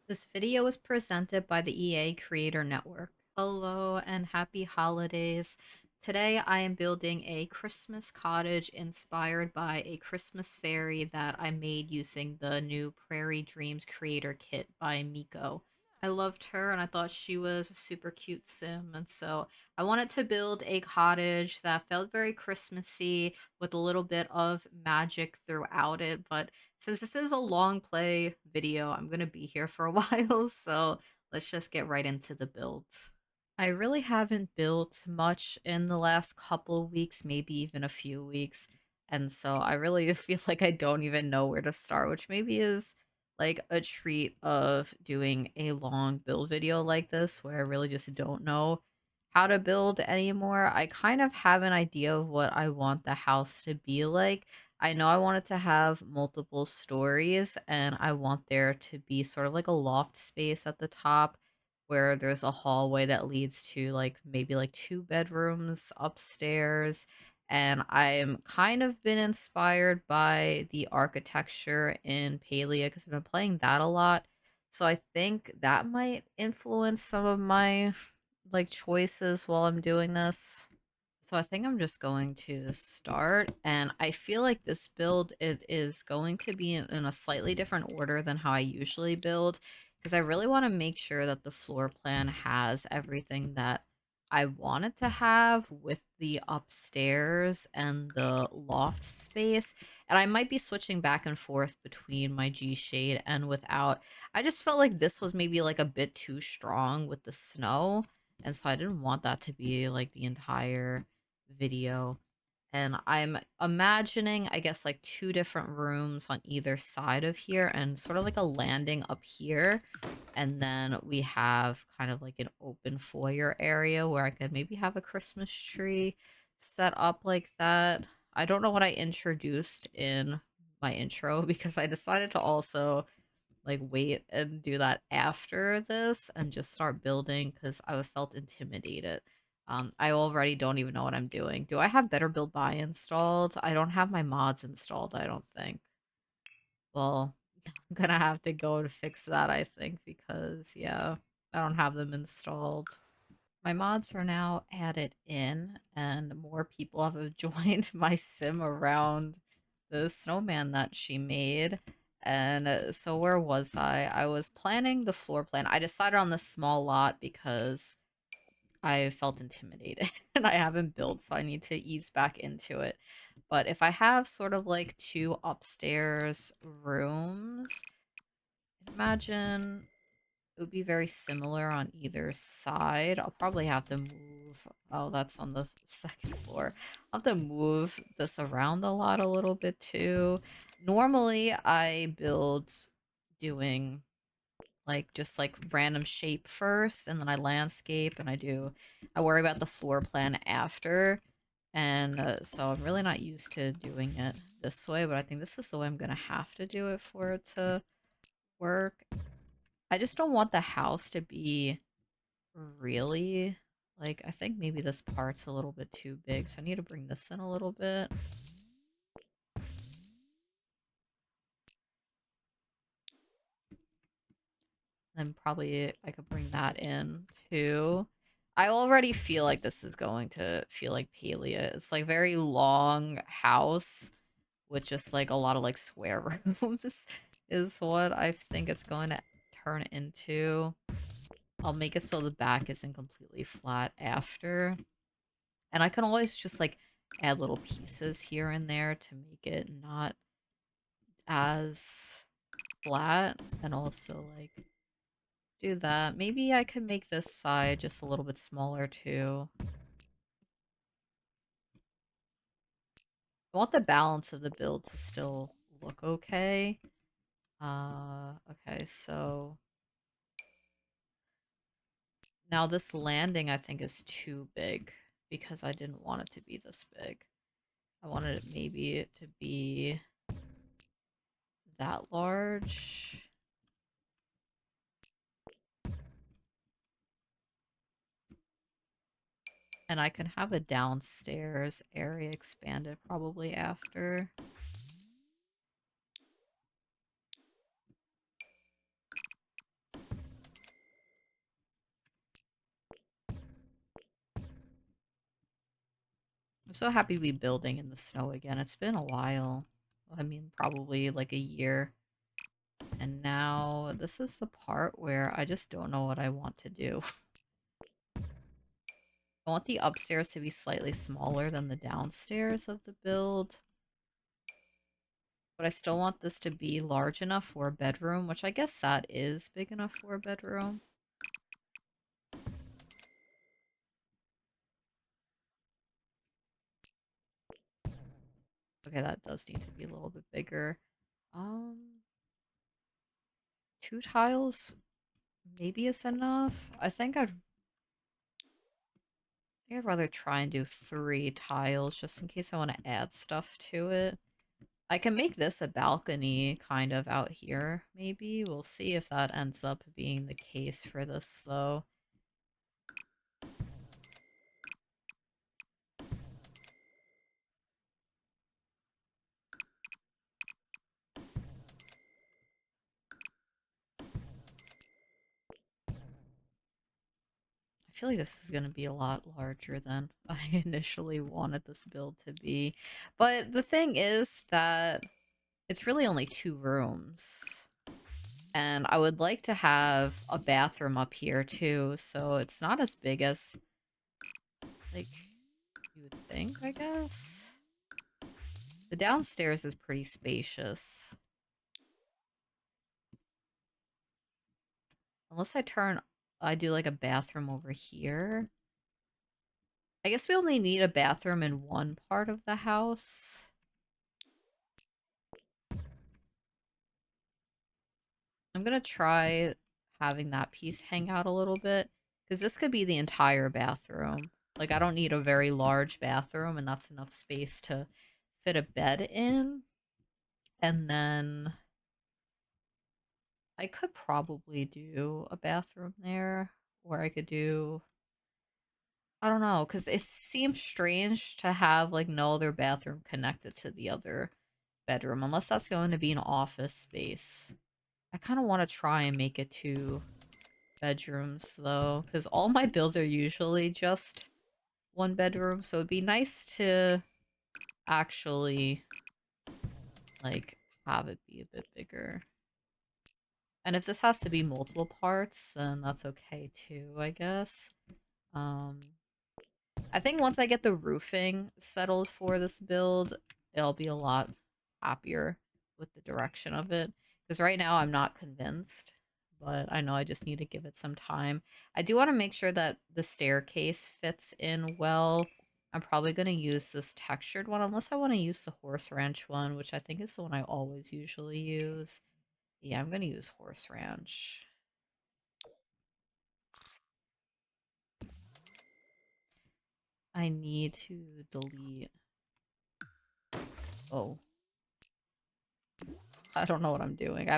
This video is presented by the EA Creator Network. Hello and happy holidays. Today I am building a Christmas cottage inspired by a Christmas fairy that I made using the new Prairie Dreams Creator Kit by Miko. I loved her and I thought she was a super cute sim, and so I wanted to build a cottage that felt very Christmassy with a little bit of magic throughout it, but since this is a long play video, I'm gonna be here for a while, so let's just get right into the builds. I really haven't built much in the last couple weeks, maybe even a few weeks, and so I really feel like I don't even know where to start, which maybe is like a treat of doing a long build video like this, where I really just don't know how to build anymore. I kind of have an idea of what I want the house to be like. I know I want it to have multiple stories, and I want there to be sort of like a loft space at the top where there's a hallway that leads to like maybe like two bedrooms upstairs. And I'm kind of been inspired by the architecture in Palia because I've been playing that a lot. So I think that might influence some of my like choices while I'm doing this. So I think I'm just going to start, and I feel like this build, it is going to be in a slightly different order than how I usually build, because I really want to make sure that the floor plan has everything that I want it to have with the upstairs and the loft space. And I might be switching back and forth between my G shade and without. I just felt like this was maybe like a bit too strong with the snow, and so I didn't want that to be like the entire video. And I'm imagining, I guess, like two different rooms on either side of here and sort of like a landing up here. And then we have kind of like an open foyer area where I could maybe have a Christmas tree set up like that. I don't know what I introduced in my intro because I decided to also like wait and do that after this and just start building because I felt intimidated. I already don't even know what I'm doing. Do I have Better Build Buy installed? I don't have my mods installed, I don't think. Well, I'm gonna have to go to fix that, I think, because yeah, I don't have them installed. My mods are now added in, and more people have joined my sim around the snowman that she made. And so where was I? I was planning the floor plan. I decided on this small lot because I felt intimidated and I haven't built, so I need to ease back into it. But if I have sort of like two upstairs rooms, imagine it would be very similar on either side. I'll probably have to move. Oh, that's on the second floor. I'll have to move this around a lot a little bit too. Normally, I build doing like just like random shape first, and then I landscape, and I worry about the floor plan after. And so I'm really not used to doing it this way, but I think this is the way I'm gonna have to do it for it to work. I just don't want the house to be really like, I think maybe this part's a little bit too big, so I need to bring this in a little bit. Then probably I could bring that in too. I already feel like this is going to feel like Palia. It's like very long house with just like a lot of like square rooms is what I think it's going to turn into. I'll make it so the back isn't completely flat after. And I can always just like add little pieces here and there to make it not as flat, and also like do that. Maybe I could make this side just a little bit smaller too. I want the balance of the build to still look okay. Okay, so now this landing I think is too big because I didn't want it to be this big. I wanted it maybe to be that large. And I can have a downstairs area expanded probably after. I'm so happy to be building in the snow again. It's been a while. I mean, probably like a year. And now this is the part where I just don't know what I want to do. I want the upstairs to be slightly smaller than the downstairs of the build. But I still want this to be large enough for a bedroom, which I guess that is big enough for a bedroom. Okay, that does need to be a little bit bigger. Um, 2 tiles maybe is enough. I think I'd rather try and do 3 tiles just in case I want to add stuff to it. I can make this a balcony kind of out here, maybe. We'll see if that ends up being the case for this, though. I feel like this is going to be a lot larger than I initially wanted this build to be. But the thing is that it's really only 2 rooms. And I would like to have a bathroom up here too, so it's not as big as, like, you would think, I guess. The downstairs is pretty spacious. Unless I do like a bathroom over here. I guess we only need a bathroom in one part of the house. I'm gonna try having that piece hang out a little bit, because this could be the entire bathroom. Like, I don't need a very large bathroom, and that's enough space to fit a bed in. And then I could probably do a bathroom there, or I could do... I don't know, because it seems strange to have, like, no other bathroom connected to the other bedroom, unless that's going to be an office space. I kind of want to try and make it 2 bedrooms, though, because all my builds are usually just 1 bedroom, so it'd be nice to actually, like, have it be a bit bigger. And if this has to be multiple parts, then that's okay too, I guess. Um, I think once I get the roofing settled for this build, it'll be a lot happier with the direction of it. Because right now I'm not convinced, but I know I just need to give it some time. I do want to make sure that the staircase fits in well. I'm probably going to use this textured one, unless I want to use the horse ranch one, which I think is the one I always usually use. Yeah, I'm going to use horse ranch. I need to delete... Oh. I don't know what I'm doing.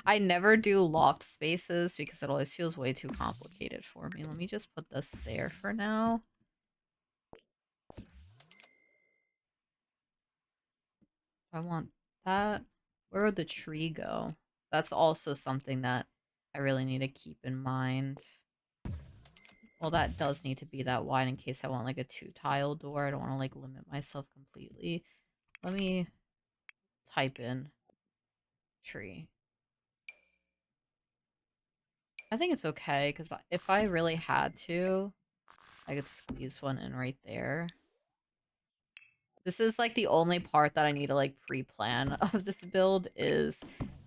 I never do loft spaces because it always feels way too complicated for me. Let me just put this there for now. I want that. Where would the tree go? That's also something that I really need to keep in mind. Well, that does need to be that wide in case I want like a 2-tile door. I don't want to like limit myself completely. Let me type in tree. I think it's okay because if I really had to, I could squeeze one in right there. This is like the only part that I need to like pre-plan of this build is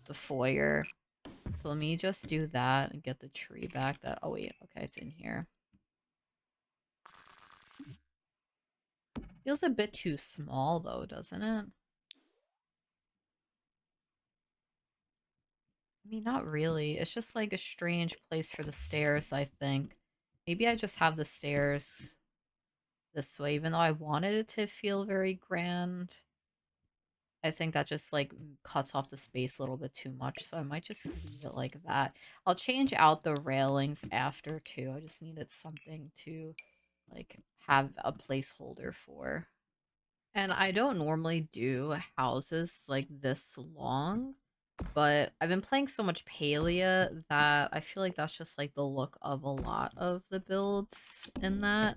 the foyer. So let me just do that and get the tree back. Oh wait, okay, it's in here. Feels a bit too small though, doesn't it? I mean, not really. It's just like a strange place for the stairs, I think. Maybe I just have the stairs this way, even though I wanted it to feel very grand. I think that just like cuts off the space a little bit too much, so I might just leave it like that. I'll change out the railings after too. I just needed something to like have a placeholder for. And I don't normally do houses like this long, but I've been playing so much Palia that I feel like that's just like the look of a lot of the builds in that.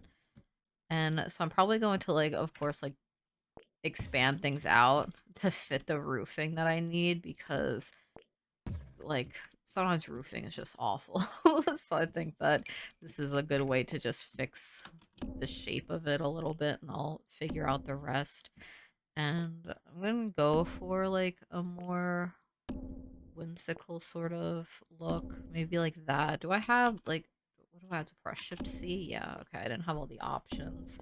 And so I'm probably going to like, of course, like expand things out to fit the roofing that I need because like sometimes roofing is just awful. So I think that this is a good way to just fix the shape of it a little bit and I'll figure out the rest. And I'm gonna go for like a more whimsical sort of look. Maybe like that. Do I have like what do I have to press Shift C? Yeah, okay. I didn't have all the options.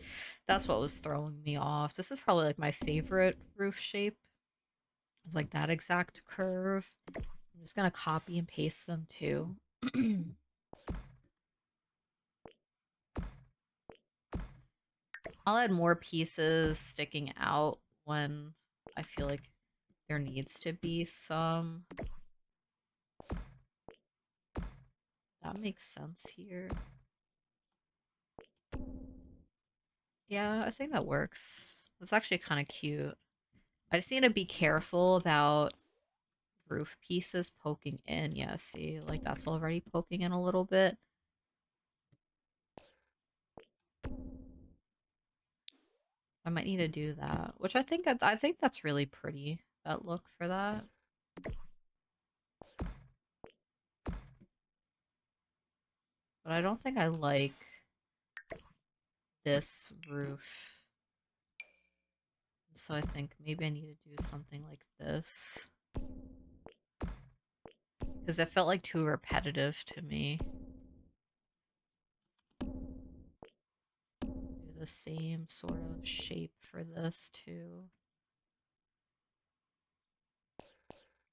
That's what was throwing me off. This is probably like my favorite roof shape. It's like that exact curve. I'm just gonna copy and paste them too. I'll add more pieces sticking out when I feel like there needs to be some. That makes sense here. Yeah, I think that works. It's actually kind of cute. I just need to be careful about roof pieces poking in. Yeah, see, like that's already poking in a little bit. I might need to do that, which I think that's really pretty. That look for that. But I don't think I like this roof. So I think maybe I need to do something like this. Because it felt like too repetitive to me. Do the same sort of shape for this too.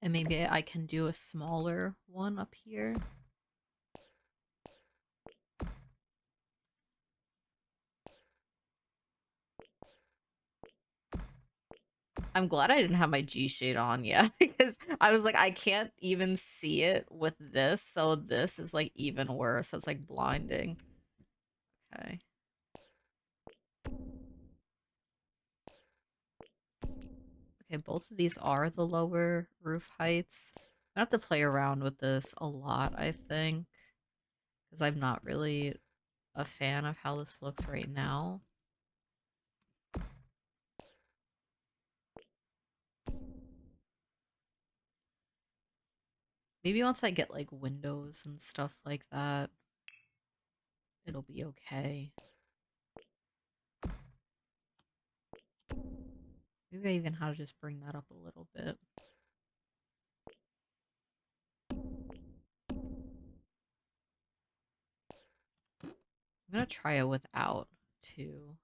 And maybe I can do a smaller one up here. I'm glad I didn't have my G shade on yet because I was like, I can't even see it with this, so this is like even worse. It's like blinding. Okay. Okay, both of these are the lower roof heights. I have to play around with this a lot, I think, because I'm not really a fan of how this looks right now. Maybe once I get like windows and stuff like that, it'll be okay. Maybe I even how to just bring that up a little bit. I'm gonna try it without too.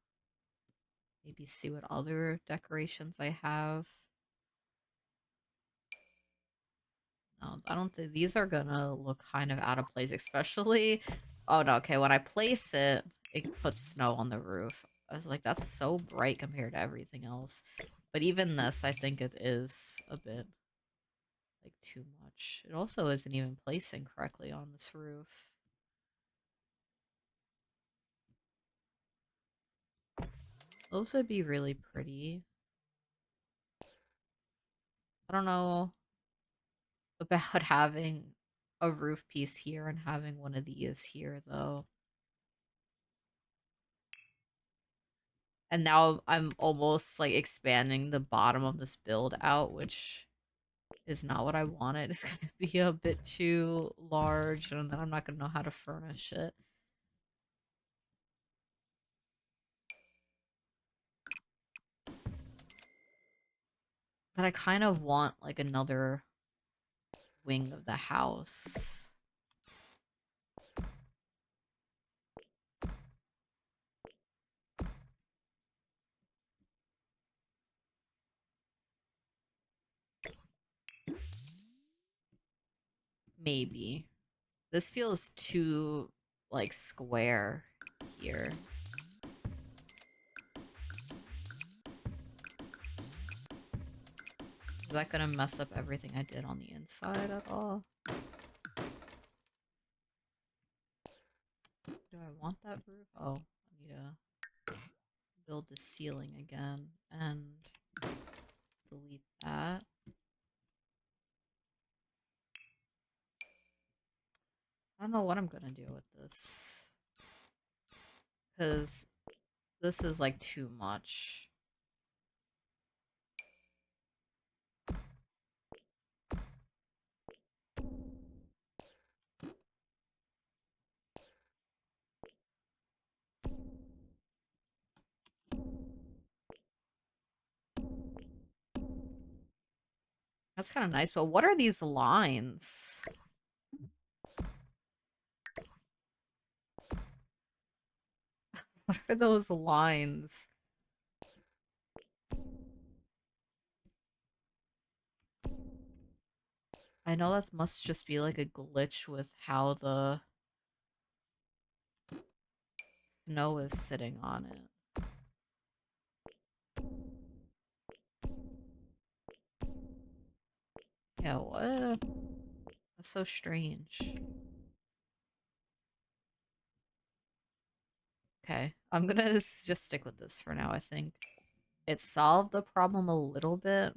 Maybe see what other decorations I have. No, I don't think these are gonna look kind of out of place, especially. Oh no, okay. When I place it, it puts snow on the roof. I was like, that's so bright compared to everything else. But even this, I think it is a bit like too much. It also isn't even placing correctly on this roof. Those would be really pretty. I don't know about having a roof piece here and having one of these here though. And now I'm almost like expanding the bottom of this build out, which is not what I wanted. It's gonna be a bit too large and then I'm not gonna know how to furnish it. But I kind of want like another wing of the house. Maybe. This feels too like square here. Is that gonna mess up everything I did on the inside at all? Do I want that roof? Oh, I need to build the ceiling again and delete that. I don't know what I'm gonna do with this. Because This is like too much. That's kind of nice, but what are these lines? What are those lines? I know that must just be like a glitch with how the snow is sitting on it. Yeah, what? That's so strange. Okay, I'm gonna just stick with this for now, I think. It solved the problem a little bit.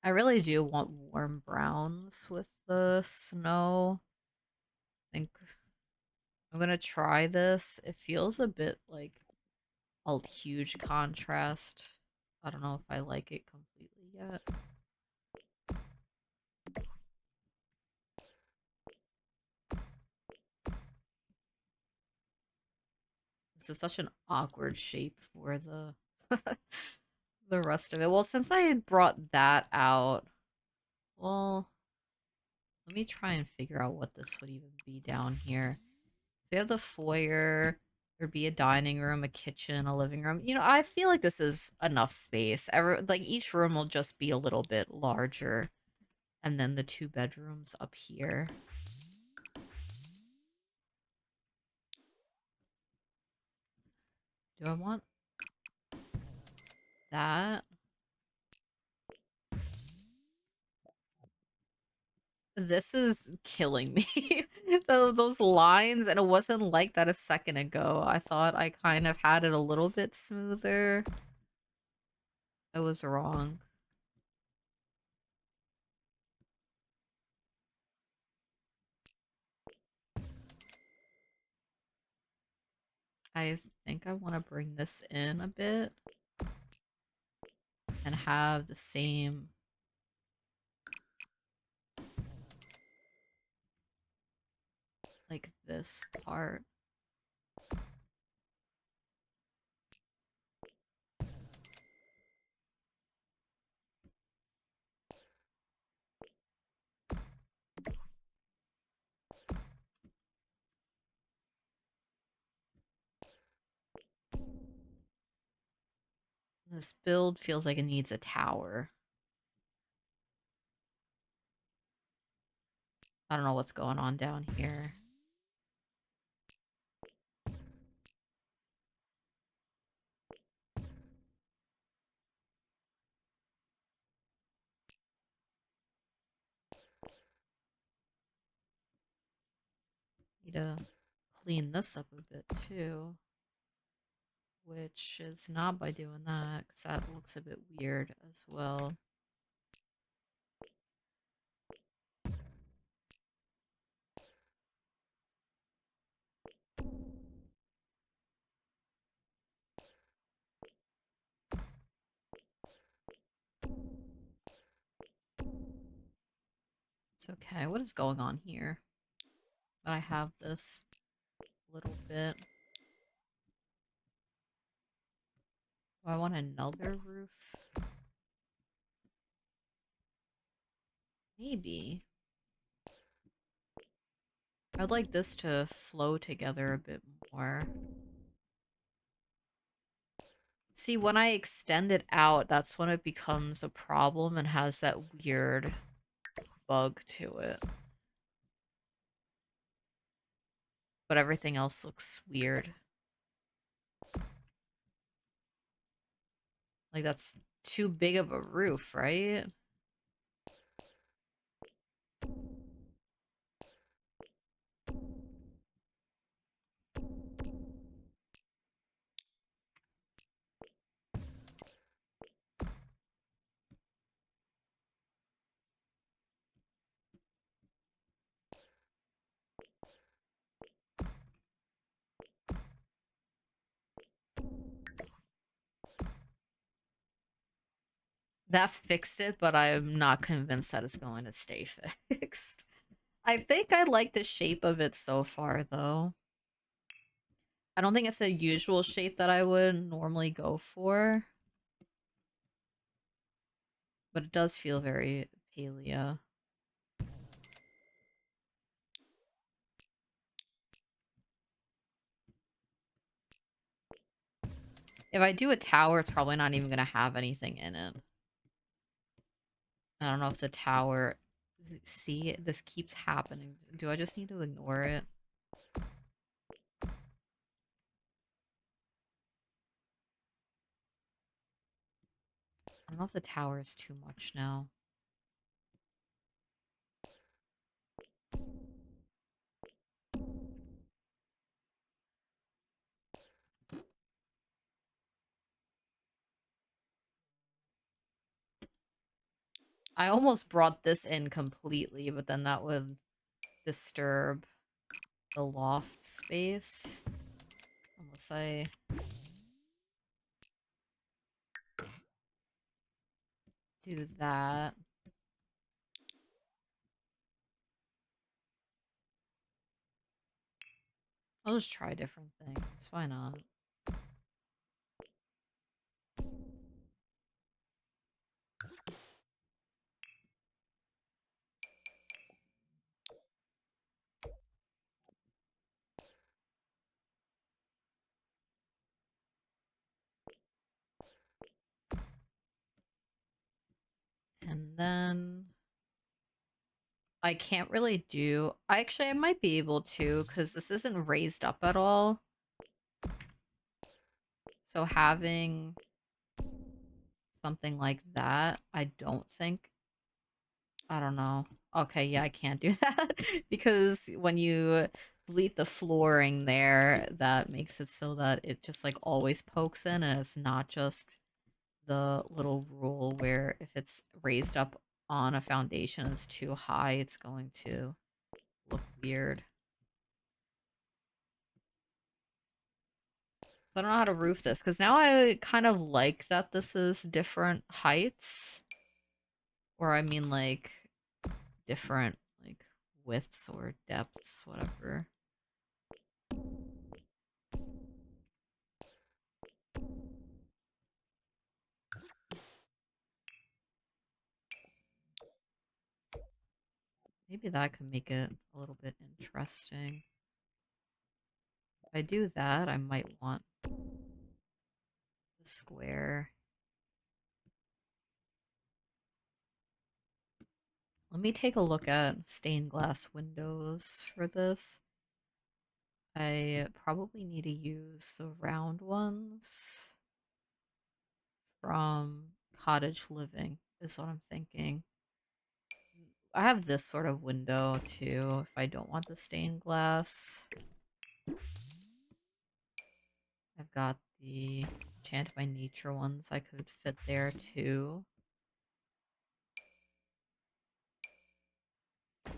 I really do want warm browns with the snow. I think I'm gonna try this. It feels a bit like a huge contrast. I don't know if I like it completely yet. This is such an awkward shape for the the rest of it. Well, since I had brought that out, well, let me try and figure out what this would even be down here. So you have the foyer. There'd be a dining room, a kitchen, a living room. You know, I feel like this is enough space. Like each room will just be a little bit larger, and then the 2 bedrooms up here. Do I want that? This is killing me. Those lines, and it wasn't like that a second ago. I thought I kind of had it a little bit smoother. I was wrong. I think I want to bring this in a bit and have the same, like this part. This build feels like it needs a tower. I don't know what's going on down here. Need to clean this up a bit too. Which is not by doing that, because that looks a bit weird as well. It's okay. What is going on here? I have this little bit. Do I want another roof? Maybe. I'd like this to flow together a bit more. See, when I extend it out, that's when it becomes a problem and has that weird bug to it. But everything else looks weird. Like, that's too big of a roof, right? That fixed it, but I'm not convinced that it's going to stay fixed. I think I like the shape of it so far, though. I don't think it's a usual shape that I would normally go for, but it does feel very paleo. If I do a tower, it's probably not even going to have anything in it. I don't know if the tower... See, this keeps happening. Do I just need to ignore it? I don't know if the tower is too much now. I almost brought this in completely, but then that would disturb the loft space. Unless I... do that. I'll just try different things. Why not? And then I can't really do... Actually, I might be able to, because this isn't raised up at all. So having something like that, I don't think... I don't know. Okay, yeah, I can't do that. Because when you delete the flooring there, that makes it so that it just, like, always pokes in, and it's not just the little rule where if it's raised up on a foundation that's too high, it's going to look weird. So I don't know how to roof this, because now I kind of like that this is different heights. Or I mean, like, different, like, widths or depths, whatever. Maybe that could make it a little bit interesting. If I do that, I might want the square. Let me take a look at stained glass windows for this. I probably need to use the round ones from Cottage Living, is what I'm thinking. I have this sort of window too, if I don't want the stained glass. I've got the Enchanted by Nature ones I could fit there too.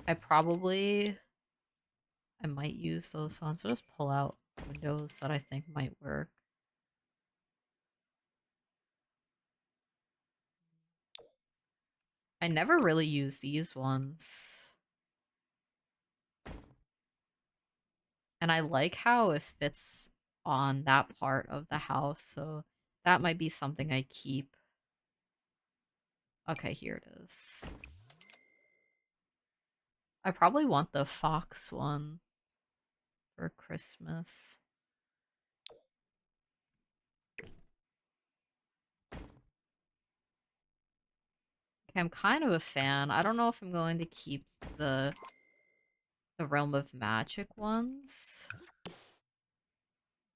I might use those ones. So just pull out windows that I think might work. I never really use these ones. And I like how it fits on that part of the house, so that might be something I keep. Okay, here it is. I probably want the fox one for Christmas. Okay, I'm kind of a fan. I don't know if I'm going to keep the Realm of Magic ones,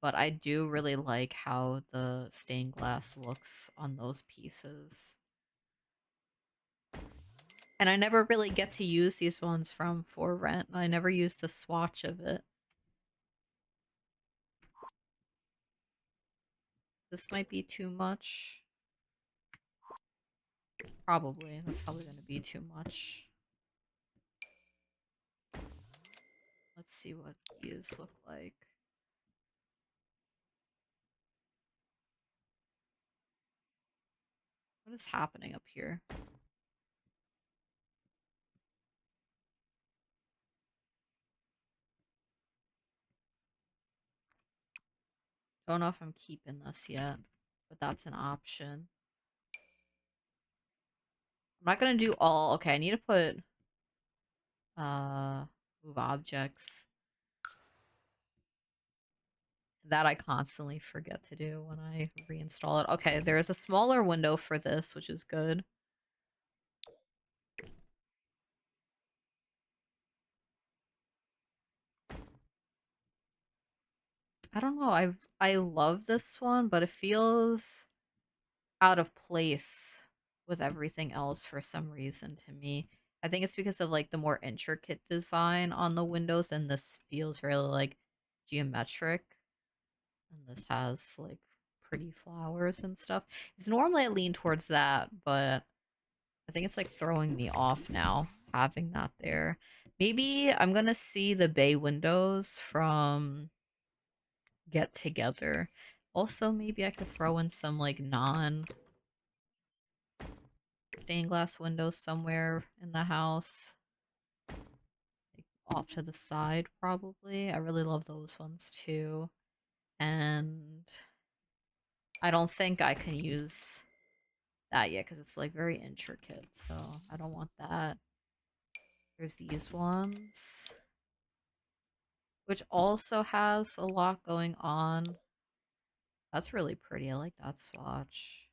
but I do really like how the stained glass looks on those pieces. And I never really get to use these ones from For Rent. I never use the swatch of it. This might be too much. Probably. That's probably going to be too much. Let's see what these look like. What is happening up here? Don't know if I'm keeping this yet, but that's an option. I'm not gonna do all. Okay, I need to put move objects. That I constantly forget to do when I reinstall it. Okay, there is a smaller window for this, which is good. I don't know. I love this one, but it feels out of place with everything else for some reason to me. I think it's because of like the more intricate design on the windows, and this feels really like geometric. And this has like pretty flowers and stuff. It's normally I lean towards that, but I think it's like throwing me off now having that there. Maybe I'm gonna see the bay windows from Get Together. Also, maybe I could throw in some like non stained glass windows somewhere in the house. Like, off to the side, probably. I really love those ones too. And I don't think I can use that yet because it's like very intricate, so I don't want that. There's these ones, which also has a lot going on. That's really pretty. I like that swatch.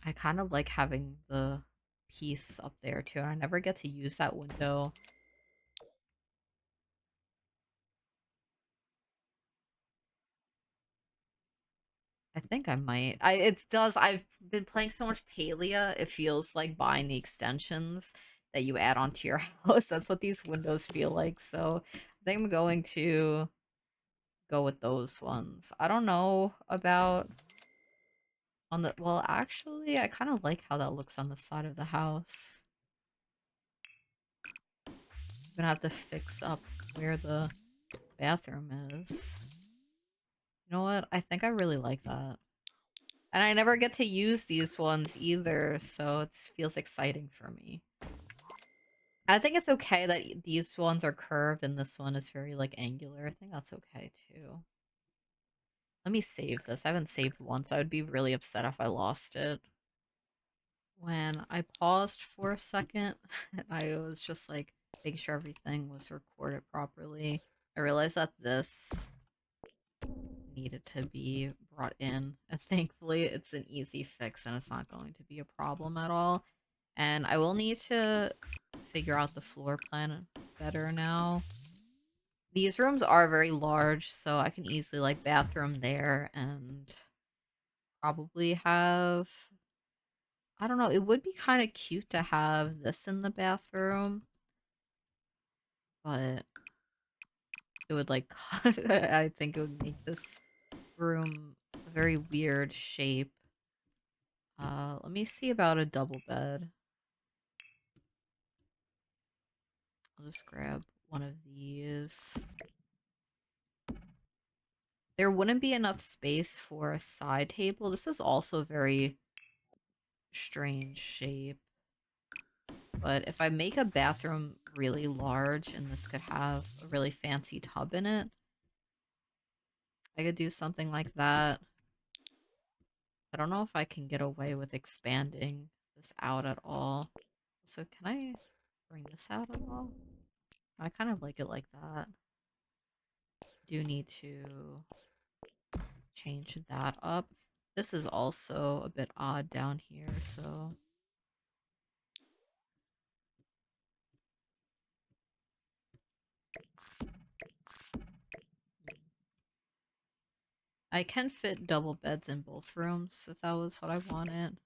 I kind of like having the piece up there too, and I never get to use that window. I think I might. It does. I've been playing so much Palia, it feels like buying the extensions that you add onto your house. That's what these windows feel like. So I think I'm going to go with those ones. I don't know about on the well, actually, I kind of like how that looks on the side of the house. I'm gonna have to fix up where the bathroom is. You know what? I think I really like that. And I never get to use these ones either, so it feels exciting for me. I think it's okay that these ones are curved and this one is very like angular. I think that's okay too. Let me save this. I haven't saved once. I would be really upset if I lost it. When I paused for a second, I was just like making sure everything was recorded properly. I realized that this needed to be brought in, and thankfully it's an easy fix and it's not going to be a problem at all. And I will need to figure out the floor plan better now. These rooms are very large, so I can easily like bathroom there and probably have, I don't know, it would be kind of cute to have this in the bathroom, but it would like I think it would make this room a very weird shape. Let me see about a double bed. I'll just grab one of these. There wouldn't be enough space for a side table. This is also a very strange shape. But if I make a bathroom really large and this could have a really fancy tub in it, I could do something like that. I don't know if I can get away with expanding this out at all. So can I bring this out at all? I kind of like it like that. Do need to change that up. This is also a bit odd down here, so I can fit double beds in both rooms if that was what I wanted.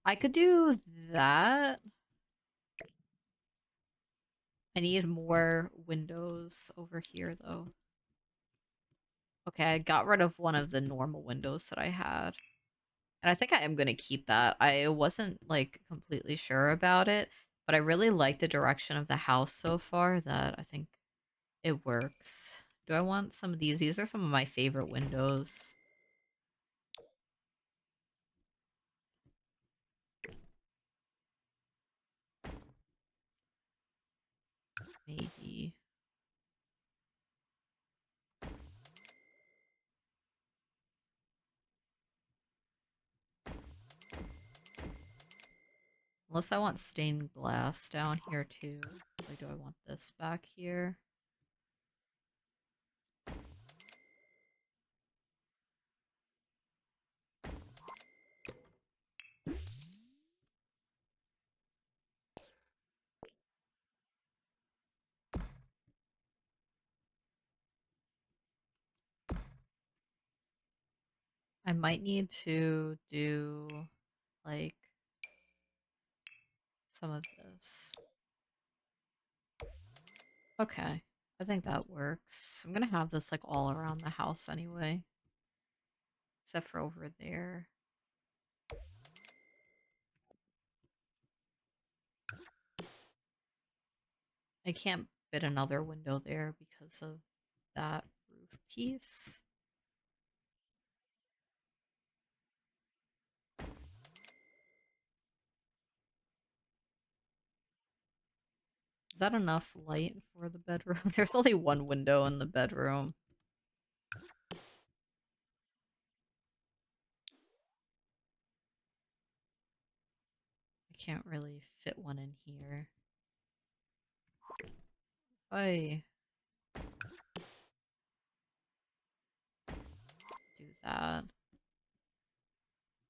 I could do that. I need more windows over here, though. Okay, I got rid of one of the normal windows that I had. And I think I am going to keep that. I wasn't, like, completely sure about it, but I really like the direction of the house so far that I think it works. Do I want some of these? These are some of my favorite windows. Maybe. Unless I want stained glass down here too. Like, do I want this back here? I might need to do, like, some of this. Okay. I think that works. I'm gonna have this, like, all around the house anyway. Except for over there. I can't fit another window there because of that roof piece. Is that enough light for the bedroom? There's only one window in the bedroom. I can't really fit one in here. I do that.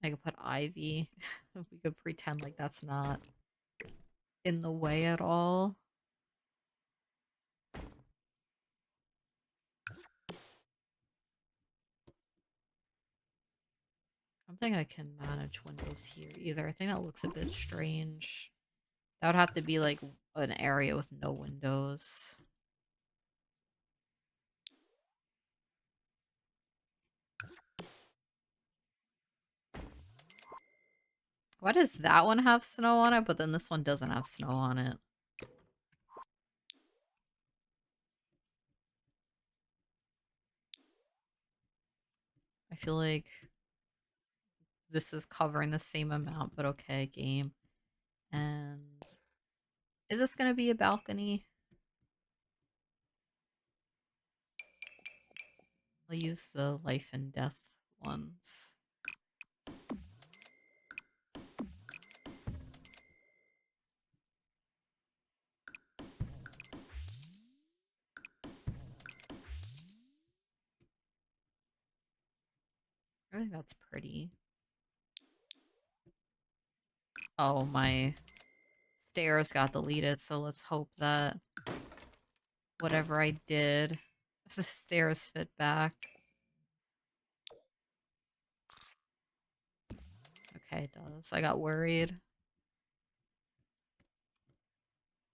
I could put ivy. We could pretend like that's not in the way at all. I don't think I can manage windows here either. I think that looks a bit strange. That would have to be like an area with no windows. Why does that one have snow on it, but then this one doesn't have snow on it? I feel like this is covering the same amount, but okay, game. And is this gonna be a balcony? I'll use the life and death ones. I think that's pretty. Oh, my stairs got deleted, so let's hope that whatever I did, the stairs fit back. Okay, it does. I got worried.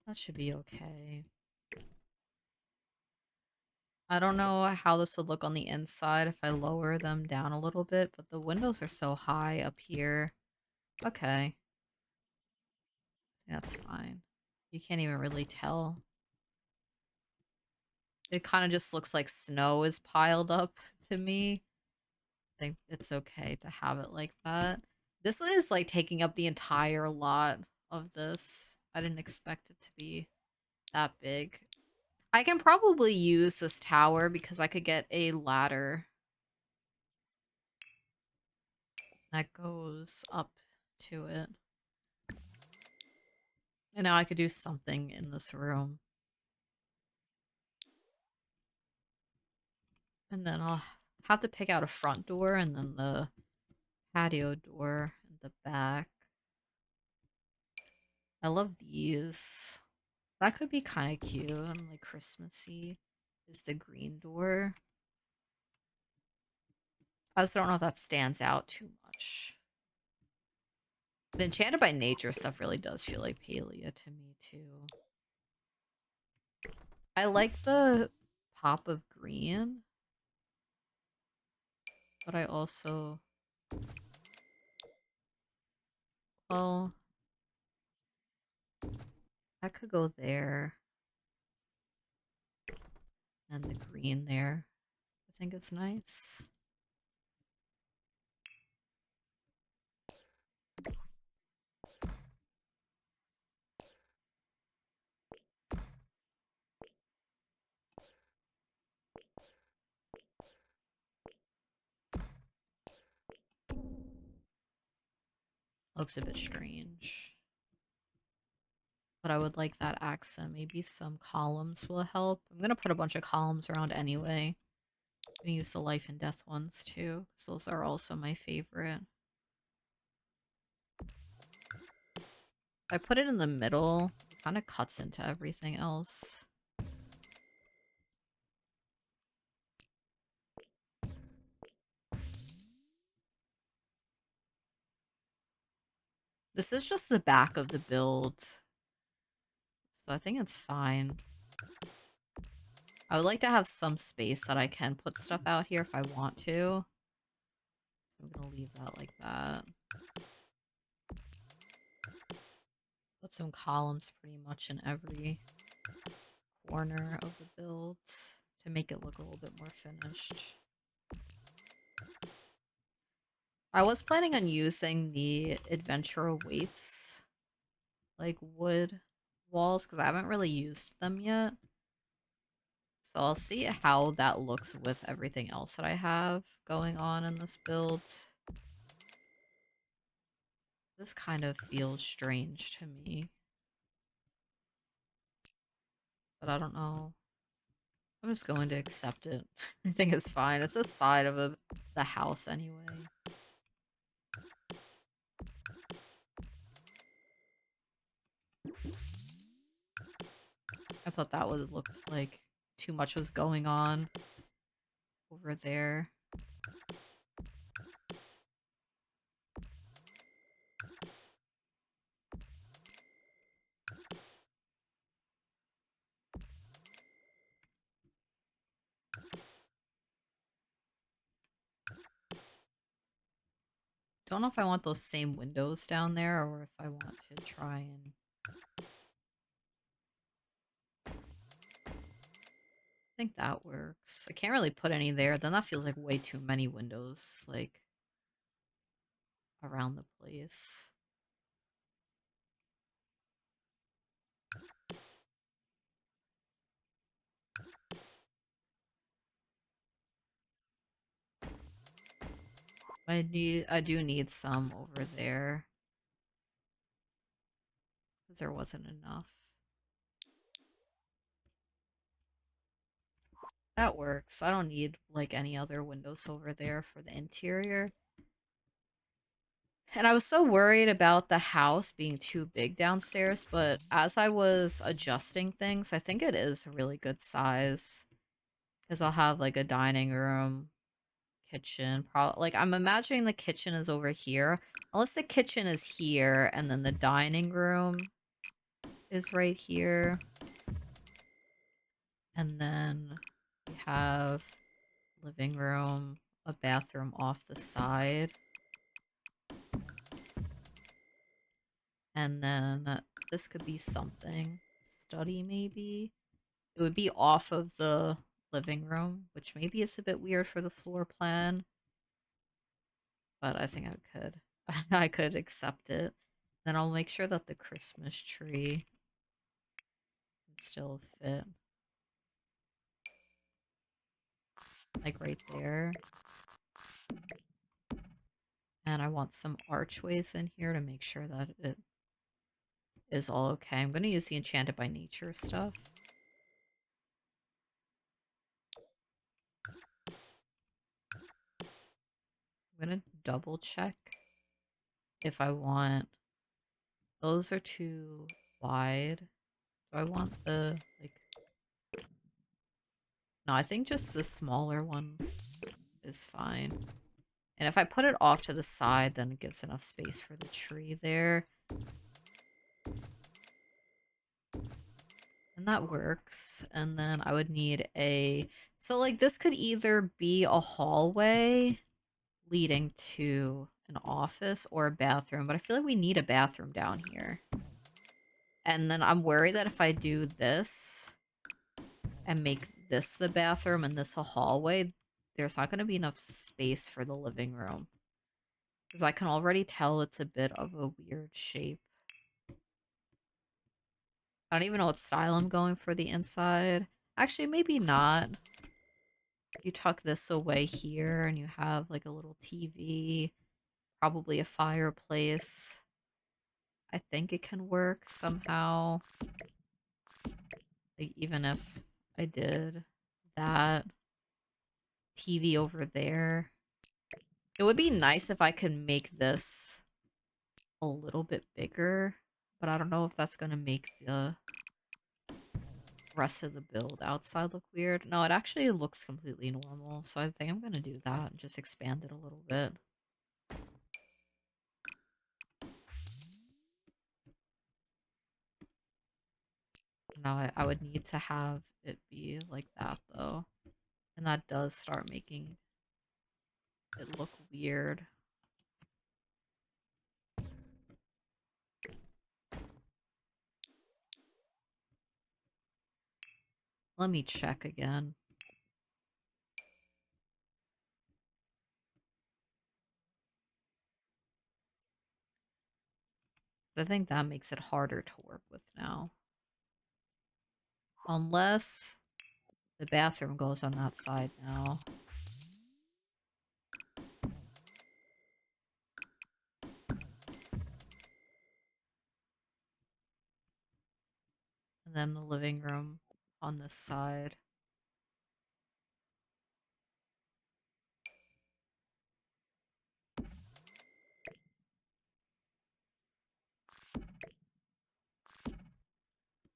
That should be okay. I don't know how this would look on the inside if I lower them down a little bit, but the windows are so high up here. Okay. That's fine. You can't even really tell. It kind of just looks like snow is piled up to me. I think it's okay to have it like that. This is like taking up the entire lot of this. I didn't expect it to be that big. I can probably use this tower because I could get a ladder that goes up to it. And now I could do something in this room. And then I'll have to pick out a front door and then the patio door in the back. I love these. That could be kind of cute and like Christmassy. Is the green door. I just don't know if that stands out too much. The Enchanted by Nature stuff really does feel like Palia to me too. I like the pop of green, but I also, well, I could go there. And the green there, I think is nice. Looks a bit strange. But I would like that accent. Maybe some columns will help. I'm going to put a bunch of columns around anyway. I'm going to use the life and death ones too, because those are also my favorite. If I put it in the middle, it kind of cuts into everything else. This is just the back of the build, so I think it's fine. I would like to have some space that I can put stuff out here if I want to. So I'm gonna leave that like that. Put some columns pretty much in every corner of the build to make it look a little bit more finished. I was planning on using the Adventure Awaits, like, wood walls, because I haven't really used them yet. So I'll see how that looks with everything else that I have going on in this build. This kind of feels strange to me. But I don't know. I'm just going to accept it. I think it's fine. It's a side of the house anyway. I thought that was looked like too much was going on over there. Don't know if I want those same windows down there or if I want to try and... I think that works. I can't really put any there. Then that feels like way too many windows, like, around the place. I do need some over there. Because there wasn't enough. That works. I don't need, like, any other windows over there for the interior. And I was so worried about the house being too big downstairs, but as I was adjusting things, I think it is a really good size. Because I'll have, like, a dining room, kitchen. Like, I'm imagining the kitchen is over here. Unless the kitchen is here, and then the dining room is right here. And then we have living room, a bathroom off the side. And then this could be something. Study, maybe? It would be off of the living room, which maybe is a bit weird for the floor plan. But I think I could. I could accept it. Then I'll make sure that the Christmas tree can still fit. Like right there. And I want some archways in here to make sure that it is all okay. I'm going to use the Enchanted by Nature stuff. I'm going to double check if I want... Those are too wide. Do I want the, like... No, I think just the smaller one is fine. And if I put it off to the side, then it gives enough space for the tree there. And that works. And then I would need a... So, like, this could either be a hallway leading to an office or a bathroom, but I feel like we need a bathroom down here. And then I'm worried that if I do this and make this the bathroom and this a hallway, there's not going to be enough space for the living room. Because I can already tell it's a bit of a weird shape. I don't even know what style I'm going for the inside. Actually, maybe not. You tuck this away here and you have like a little TV, probably a fireplace. I think it can work somehow. Like, even if I did that TV over there. It would be nice if I could make this a little bit bigger, but I don't know if that's going to make the rest of the build outside look weird. No, it actually looks completely normal, so I think I'm going to do that and just expand it a little bit. Now I would need to have it be like that, though. And that does start making it look weird. Let me check again. I think that makes it harder to work with now. Unless the bathroom goes on that side now. And then the living room on this side.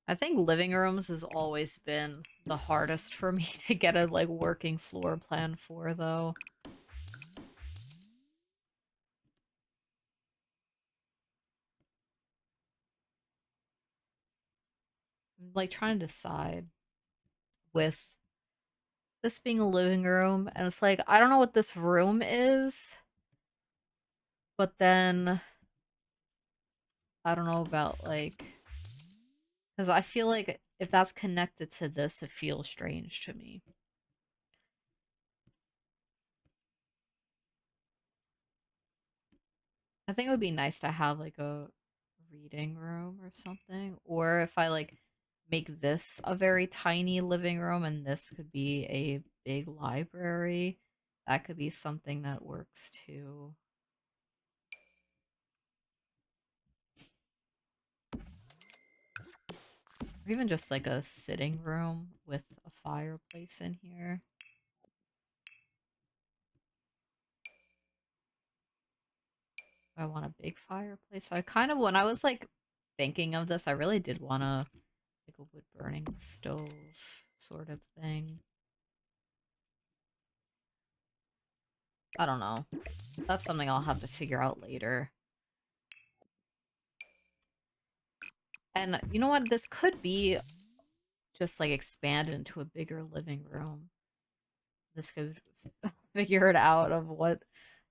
I think living rooms has always been the hardest for me to get a like working floor plan for, though. I'm like trying to decide with this being a living room, and it's like I don't know what this room is, but then I don't know about like, because I feel like if that's connected to this, it feels strange to me. I think it would be nice to have like a reading room or something. Or if I like make this a very tiny living room and this could be a big library, that could be something that works too. Or even just like a sitting room with a fireplace in here. I want a big fireplace. I kind of, when I was like thinking of this, I really did want a like a wood burning stove sort of thing. I don't know. That's something I'll have to figure out later. And you know what? This could be just like expanded into a bigger living room. This could figure it out of what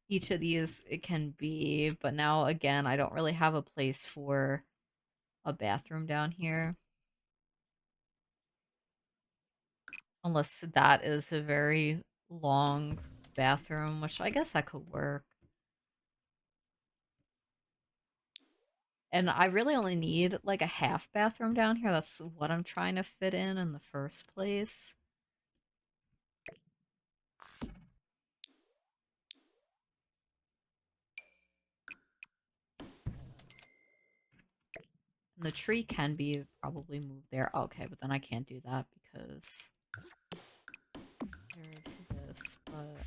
each of these it can be. But now again, I don't really have a place for a bathroom down here. Unless that is a very long bathroom, which I guess that could work. And I really only need like a half bathroom down here. That's what I'm trying to fit in the first place. And the tree can be probably moved there. Okay, but then I can't do that because there's this, but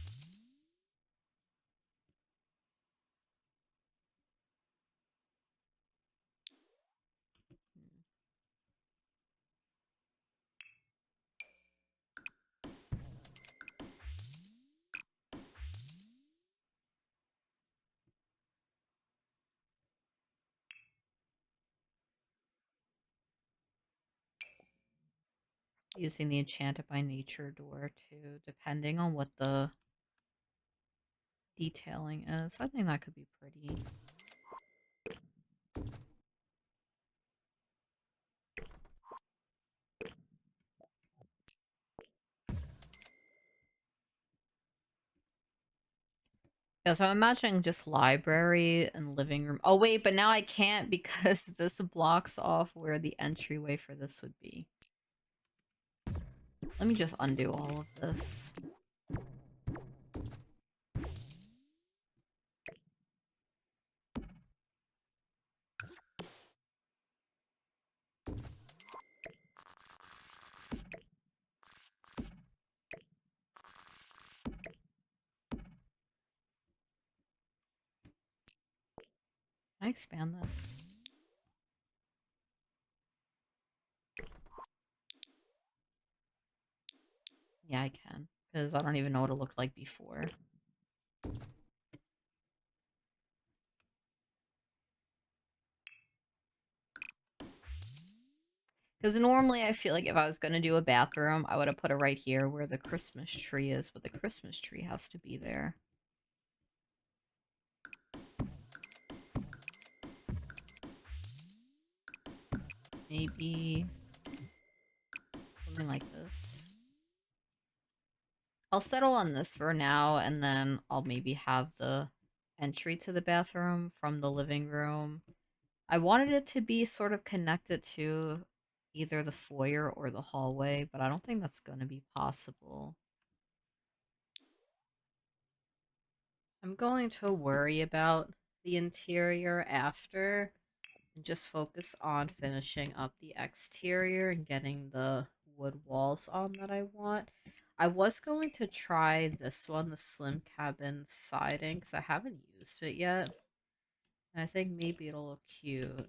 using the enchanted by nature door too, depending on what the detailing is. I think that could be pretty. Yeah, so I'm imagining just library and living room. Oh wait, but now I can't because this blocks off where the entryway for this would be. Let me just undo all of this. Can I expand this? Yeah, I can. Because I don't even know what it looked like before. Because normally I feel like if I was going to do a bathroom, I would have put it right here where the Christmas tree is, but the Christmas tree has to be there. Maybe something like this. I'll settle on this for now, and then I'll maybe have the entry to the bathroom from the living room. I wanted it to be sort of connected to either the foyer or the hallway, but I don't think that's going to be possible. I'm going to worry about the interior after and just focus on finishing up the exterior and getting the wood walls on that I want. I was going to try this one, the slim cabin siding, because I haven't used it yet. And I think maybe it'll look cute.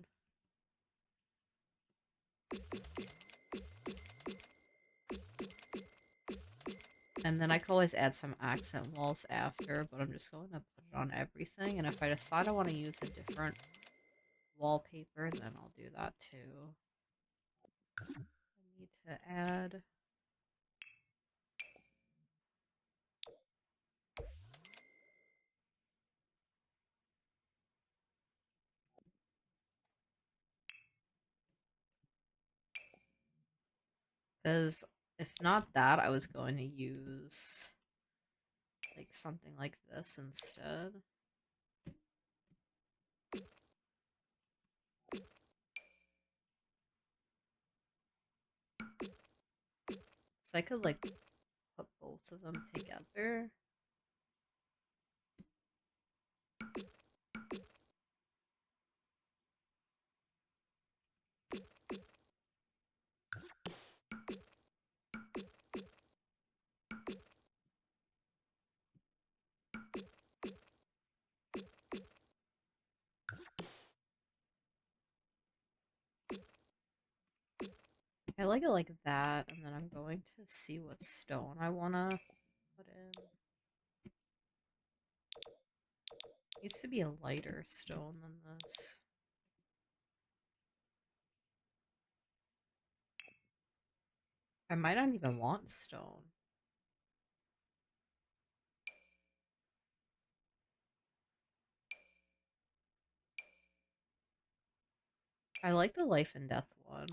And then I could always add some accent walls after, but I'm just going to put it on everything. And if I decide I want to use a different wallpaper, then I'll do that too. I need to add... Because if not that, I was going to use like something like this instead. So I could like put both of them together. I like it like that, and then I'm going to see what stone I want to put in. It needs to be a lighter stone than this. I might not even want stone. I like the life and death one.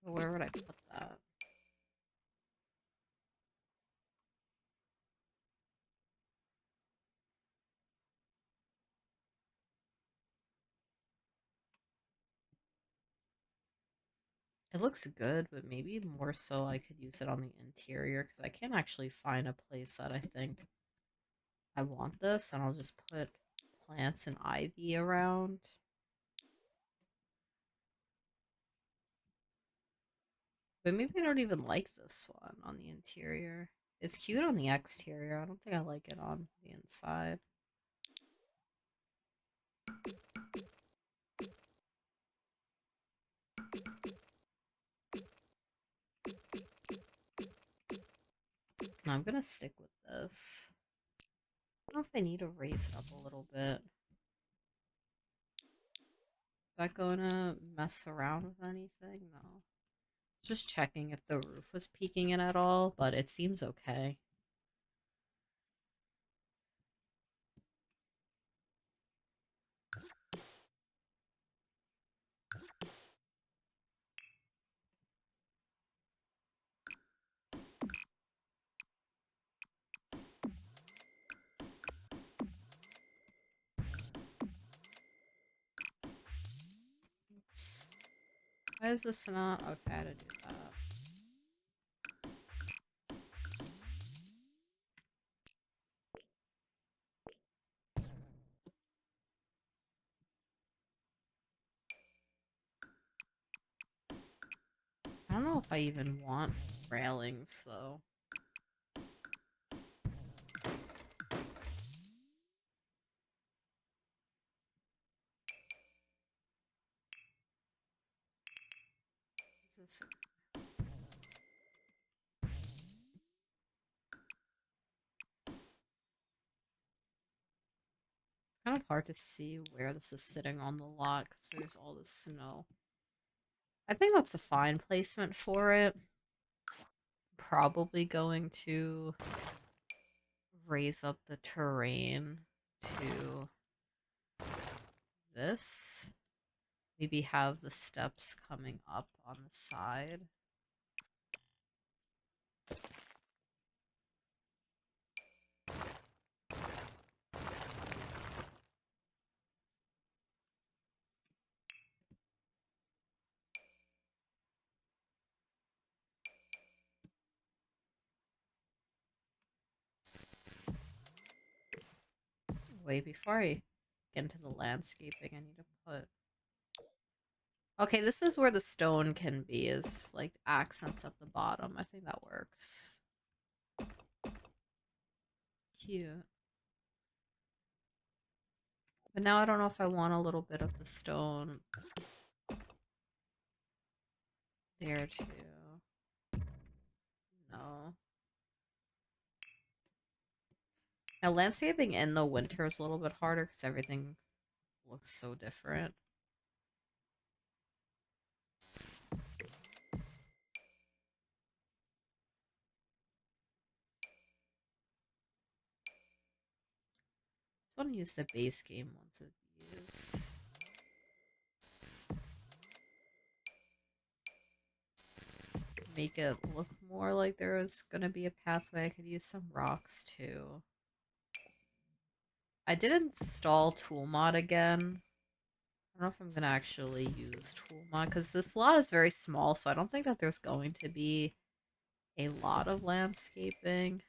But where would I put that? It looks good, but maybe more so I could use it on the interior because I can't actually find a place that I think I want this, and I'll just put plants and ivy around. But maybe I don't even like this one on the interior. It's cute on the exterior. I don't think I like it on the inside. No, I'm gonna stick with this. I don't know if I need to raise it up a little bit. Is that gonna mess around with anything? No. Just checking if the roof was peeking in at all, but it seems okay. Why is this not okay to do that? I don't know if I even want railings though. Is this kind of hard to see where this is sitting on the lot because there's all this snow. I think that's a fine placement for it. Probably going to raise up the terrain to this. Maybe have the steps coming up on the side. Wait, before I get into the landscaping, I need to put... Okay, this is where the stone can be, is like accents at the bottom. I think that works. Cute. But now I don't know if I want a little bit of the stone there too. No. Now landscaping in the winter is a little bit harder because everything looks so different. I want to use the base game ones of these. Make it look more like there is going to be a pathway. I could use some rocks too. I did install Toolmod again. I don't know if I'm going to actually use Toolmod because this lot is very small, so I don't think that there's going to be a lot of landscaping.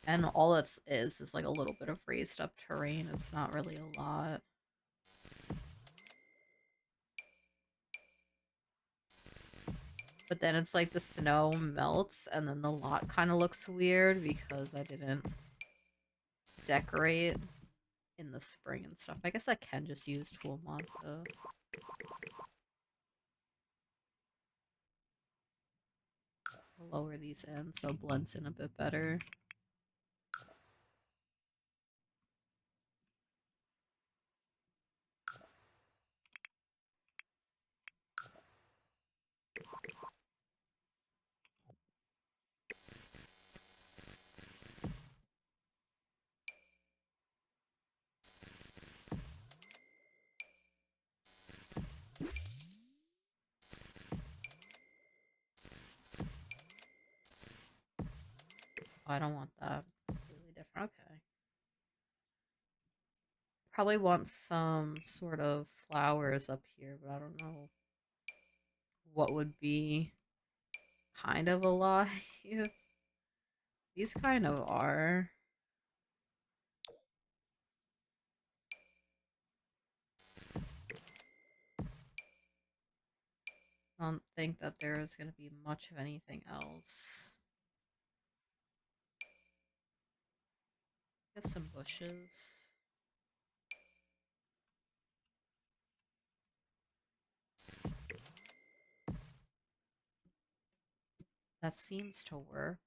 And all it is like a little bit of raised up terrain. It's not really a lot. But then it's like the snow melts and then the lot kind of looks weird because I didn't decorate in the spring and stuff. I guess I can just use Toolmod to... lower these in so it blends in a bit better. Oh, I don't want that. Completely different. Okay. Probably want some sort of flowers up here, but I don't know what would be kind of alive. These kind of are. I don't think that there is going to be much of anything else. Get some bushes. That seems to work.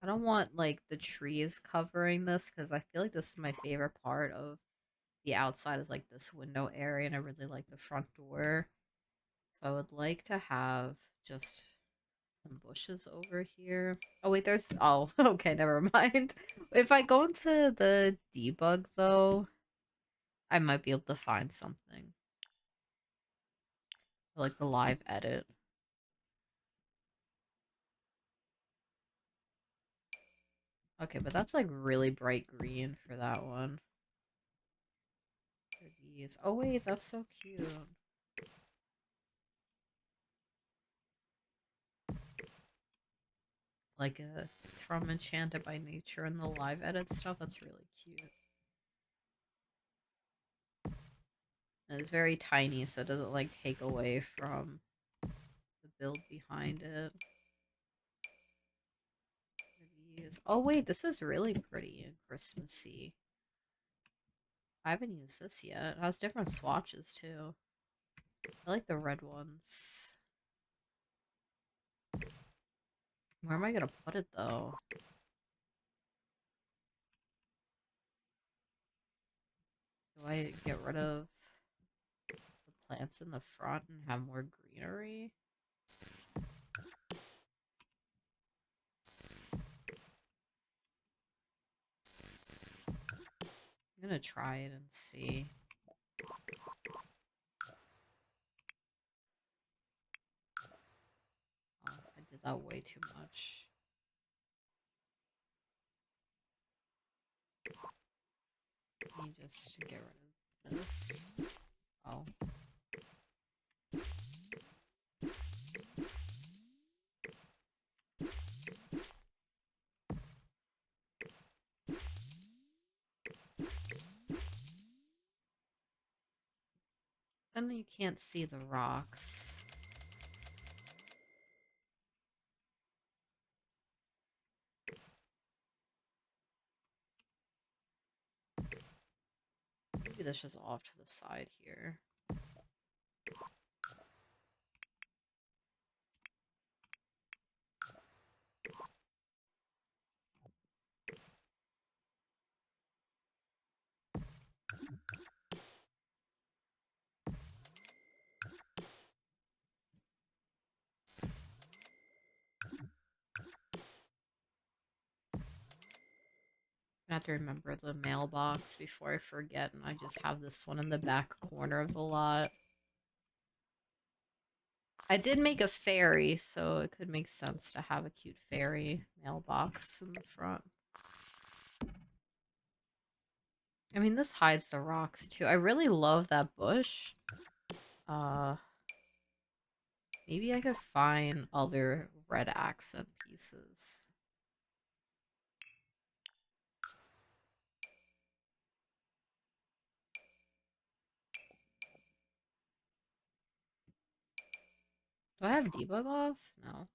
I don't want like the trees covering this because I feel like this is my favorite part of the outside is like this window area and I really like the front door. So I would like to have just some bushes over here. Oh wait, there's oh okay, never mind. If I go into the debug though, I might be able to find something. Like the live edit. Okay, but that's like really bright green for that one. are these? Oh wait, that's so cute. Like it's from Enchanted by Nature and the live edit stuff. That's really cute. And it's very tiny, so it doesn't like take away from the build behind it. These. Oh wait, this is really pretty and Christmassy. I haven't used this yet. It has different swatches too. I like the red ones. Where am I gonna put it though? Do I get rid of the plants in the front and have more greenery? I'm gonna try it and see. Oh, I did that way too much. Let me just get rid of this. Oh. Then you can't see the rocks. Maybe this is off to the side here. I have to remember the mailbox before I forget, and I just have this one in the back corner of the lot. I did make a fairy, so it could make sense to have a cute fairy mailbox in the front. I mean, this hides the rocks too. I really love that bush. Maybe I could find other red accent pieces. Do I have debug off? No.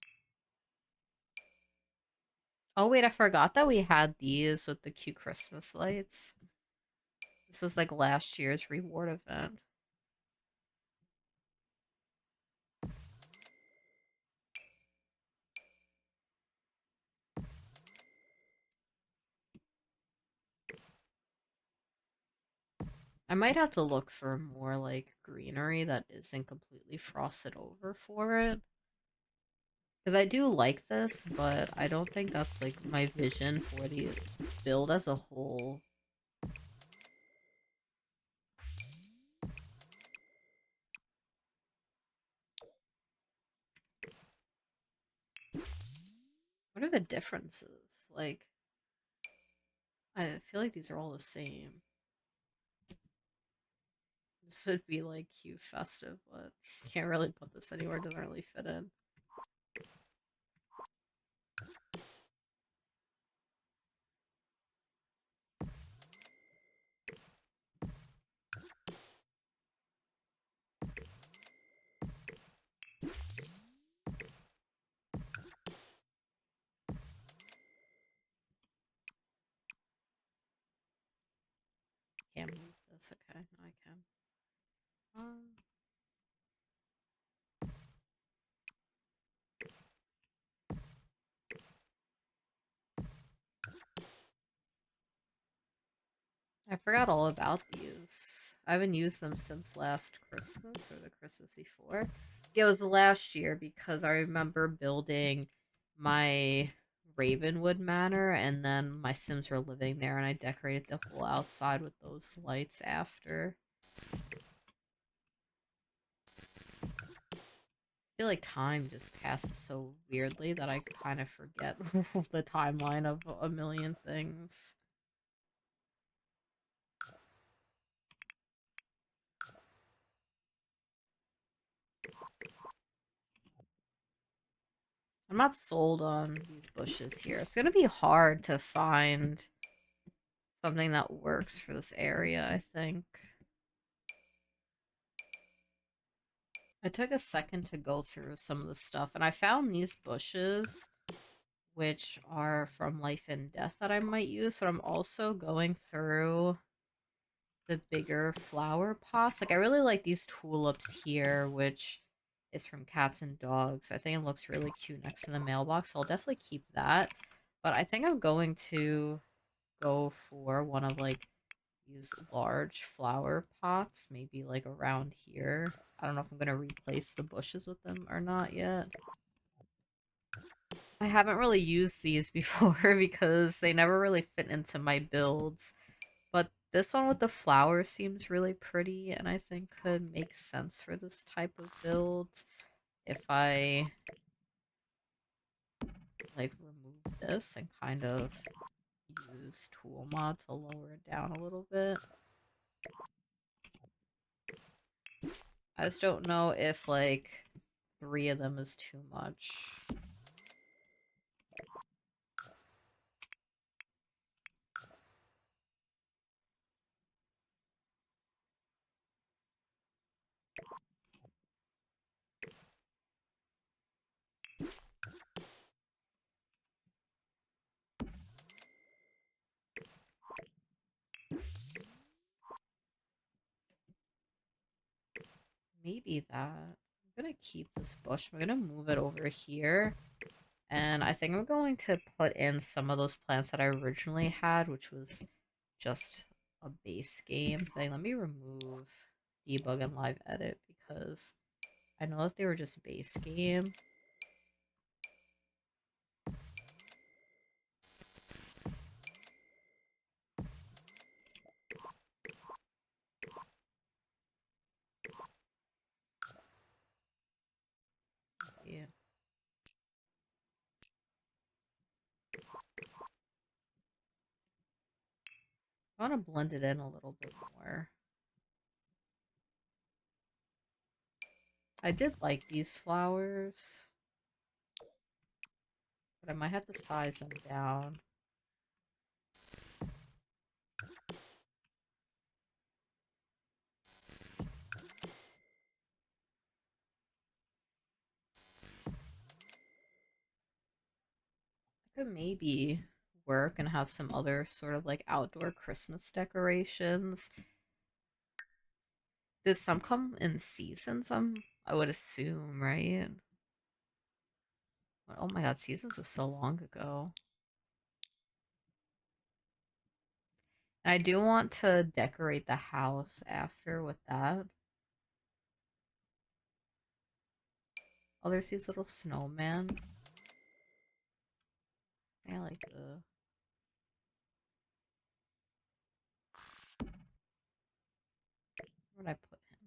Oh wait, I forgot that we had these with the cute Christmas lights. This was like last year's reward event. I might have to look for more like greenery that isn't completely frosted over for it. Because I do like this, but I don't think that's like my vision for the build as a whole. What are the differences? Like, I feel like these are all the same. This would be like cute festive, but can't really put this anywhere. It doesn't really fit in. Can't move this. Okay, now I can. Um, I forgot all about these. I haven't used them since last Christmas or the Christmas before. Yeah, it was last year because I remember building my Ravenwood Manor and then my Sims were living there and I decorated the whole outside with those lights after. I feel like time just passes so weirdly that I kind of forget the timeline of a million things. I'm not sold on these bushes here. It's gonna be hard to find something that works for this area, I think. I took a second to go through some of the stuff, and I found these bushes, which are from Life and Death that I might use, but I'm also going through the bigger flower pots. Like, I really like these tulips here, which is from Cats and Dogs. I think it looks really cute next to the mailbox, so I'll definitely keep that. But I think I'm going to go for one of, like, these large flower pots, maybe, like, around here. I don't know if I'm going to replace the bushes with them or not yet. I haven't really used these before because they never really fit into my builds. But this one with the flowers seems really pretty and I think could make sense for this type of build if I like remove this and kind of use tool mod to lower it down a little bit. I just don't know if like 3 of them is too much. Maybe that. I'm gonna keep this bush. I'm gonna move it over here. And I think I'm going to put in some of those plants that I originally had, which was just a base game thing. Let me remove debug and live edit because I know that they were just base game. Yeah. I want to blend it in a little bit more. I did like these flowers, but I might have to size them down. I could maybe work and have some other sort of like outdoor Christmas decorations. Did some come in seasons? I would assume, right? Oh my god, seasons was so long ago. And I do want to decorate the house after with that. Oh, there's these little snowmen. I like the... Where'd I put him?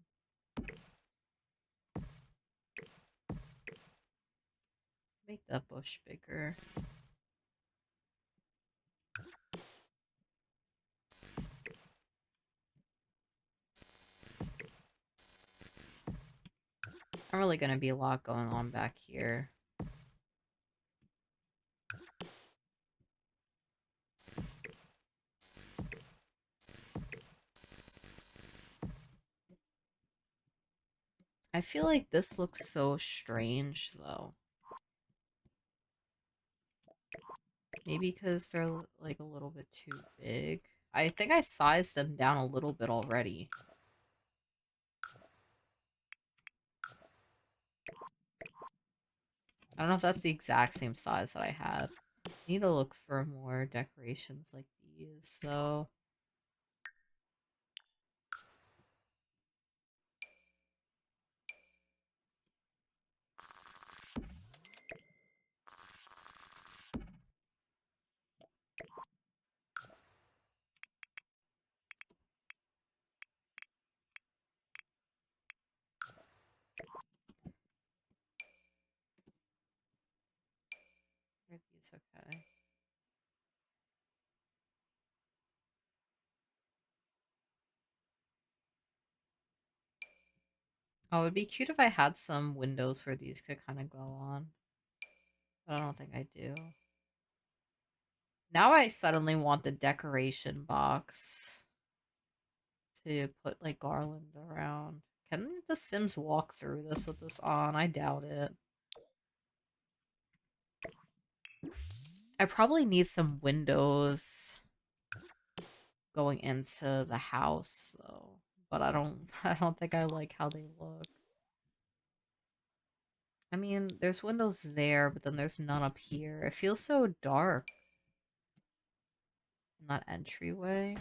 Make that bush bigger. I'm really gonna be a lot going on back here. I feel like this looks so strange, though. Maybe because they're, like, a little bit too big. I think I sized them down a little bit already. I don't know if that's the exact same size that I had. I need to look for more decorations like these, though. Are these okay? Oh, it'd be cute if I had some windows where these could kind of go on. I don't think I do. Now I suddenly want the decoration box to put like garland around. Can the Sims walk through this with this on? I doubt it. I probably need some windows going into the house though. But I don't think I like how they look. I mean, there's windows there, but then there's none up here. It feels so dark in that entryway.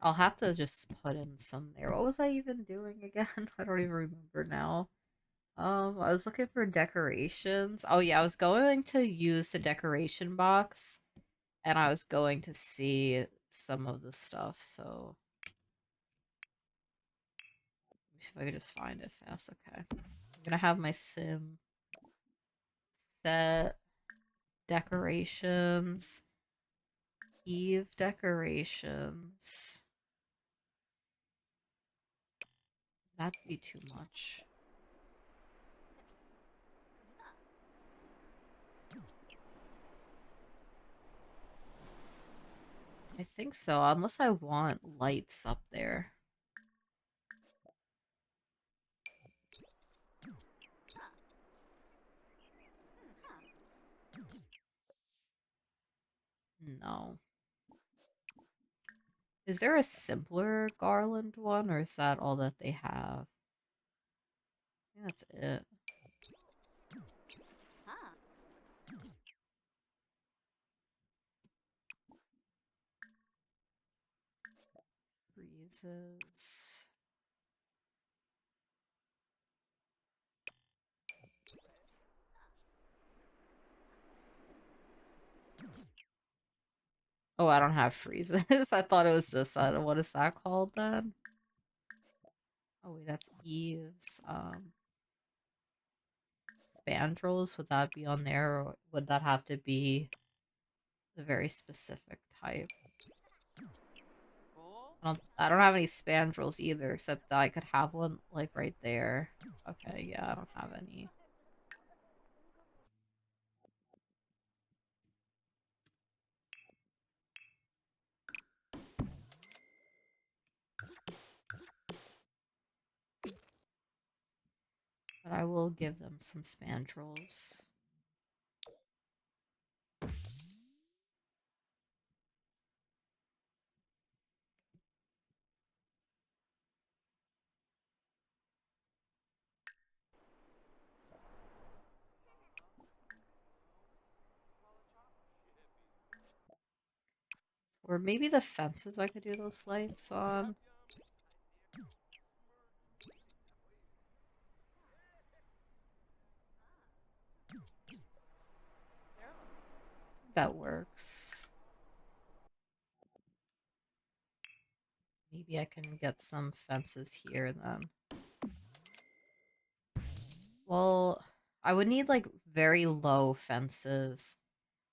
I'll have to just put in some there. What was I even doing again? I don't even remember now. I was looking for decorations. Oh yeah, I was going to use the decoration box, and I was going to see some of the stuff. So let me see if I can just find it fast. Okay, I'm gonna have my sim set decorations, Eve decorations. That'd be too much. I think so, unless I want lights up there. No. Is there a simpler garland one, or is that all that they have? I think that's it. Breezes. Oh, I don't have freezes. I thought it was this. What is that called then? Oh wait, that's Eve's. Spandrels, would that be on there, or would that have to be the very specific type? I don't have any spandrels either, except that I could have one like right there. Okay, yeah, I don't have any. But I will give them some spandrels. Or maybe the fences I could do those lights on. That works. Maybe I can get some fences here then. Well, I would need like very low fences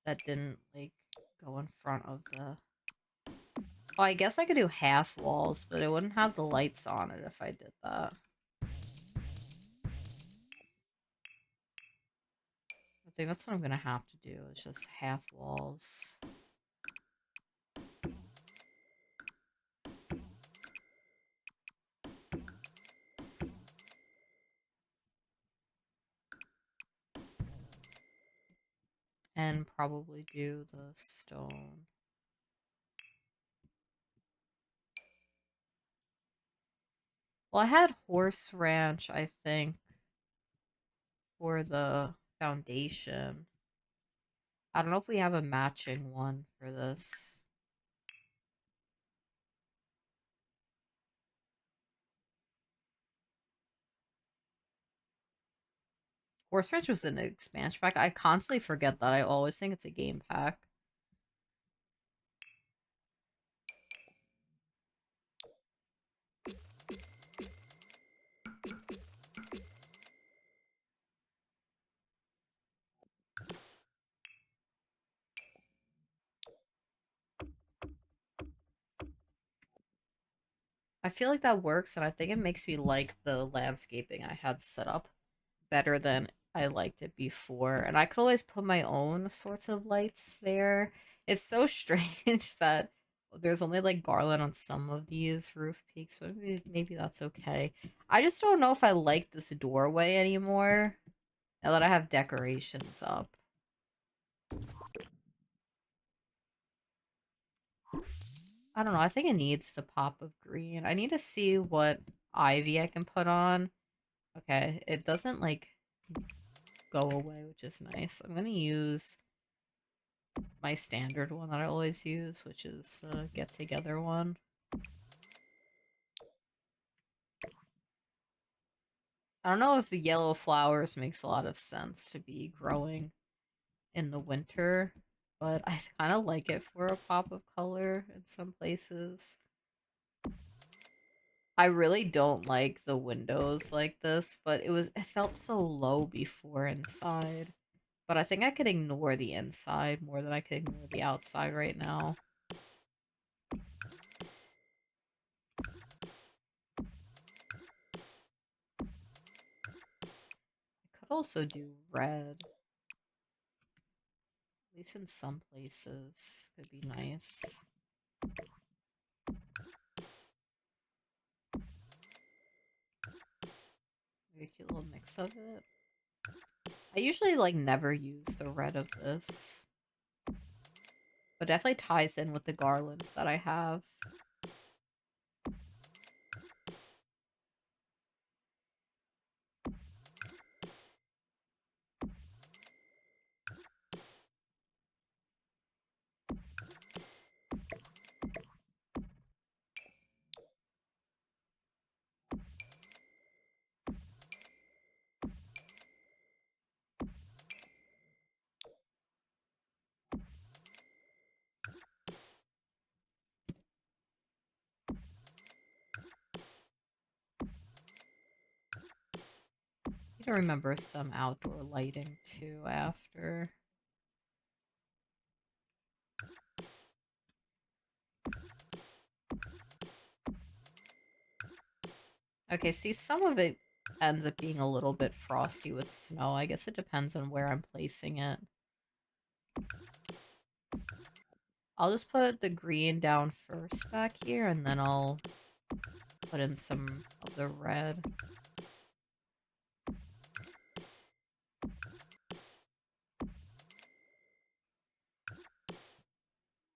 that didn't like go in front of the... Oh, I guess I could do half walls, but it wouldn't have the lights on it if I did that. I think that's what I'm gonna have to do, is just half walls. And probably do the stone. Well, I had Horse Ranch, I think, for the foundation. I don't know if we have a matching one for this. Horse Ranch was an expansion pack. I constantly forget that. I always think it's a game pack. I feel like that works, and I think it makes me like the landscaping I had set up better than I liked it before. And I could always put my own sorts of lights there. It's so strange that there's only like garland on some of these roof peaks, but maybe that's okay. I just don't know if I like this doorway anymore now that I have decorations up. I don't know. I think it needs the pop of green. I need to see what ivy I can put on. Okay, it doesn't like go away, which is nice. I'm gonna use my standard one that I always use, which is the get together one. I don't know if the yellow flowers makes a lot of sense to be growing in the winter, but I kind of like it for a pop of color in some places. I really don't like the windows like this, but it felt so low before inside. But I think I could ignore the inside more than I could ignore the outside right now. I could also do red. At least in some places. Could be nice. Maybe a cute little mix of it. I usually like never use the red of this. But definitely ties in with the garlands that I have. Need to remember some outdoor lighting too after. Okay, see, some of it ends up being a little bit frosty with snow. I guess it depends on where I'm placing it. I'll just put the green down first back here, and then I'll put in some of the red.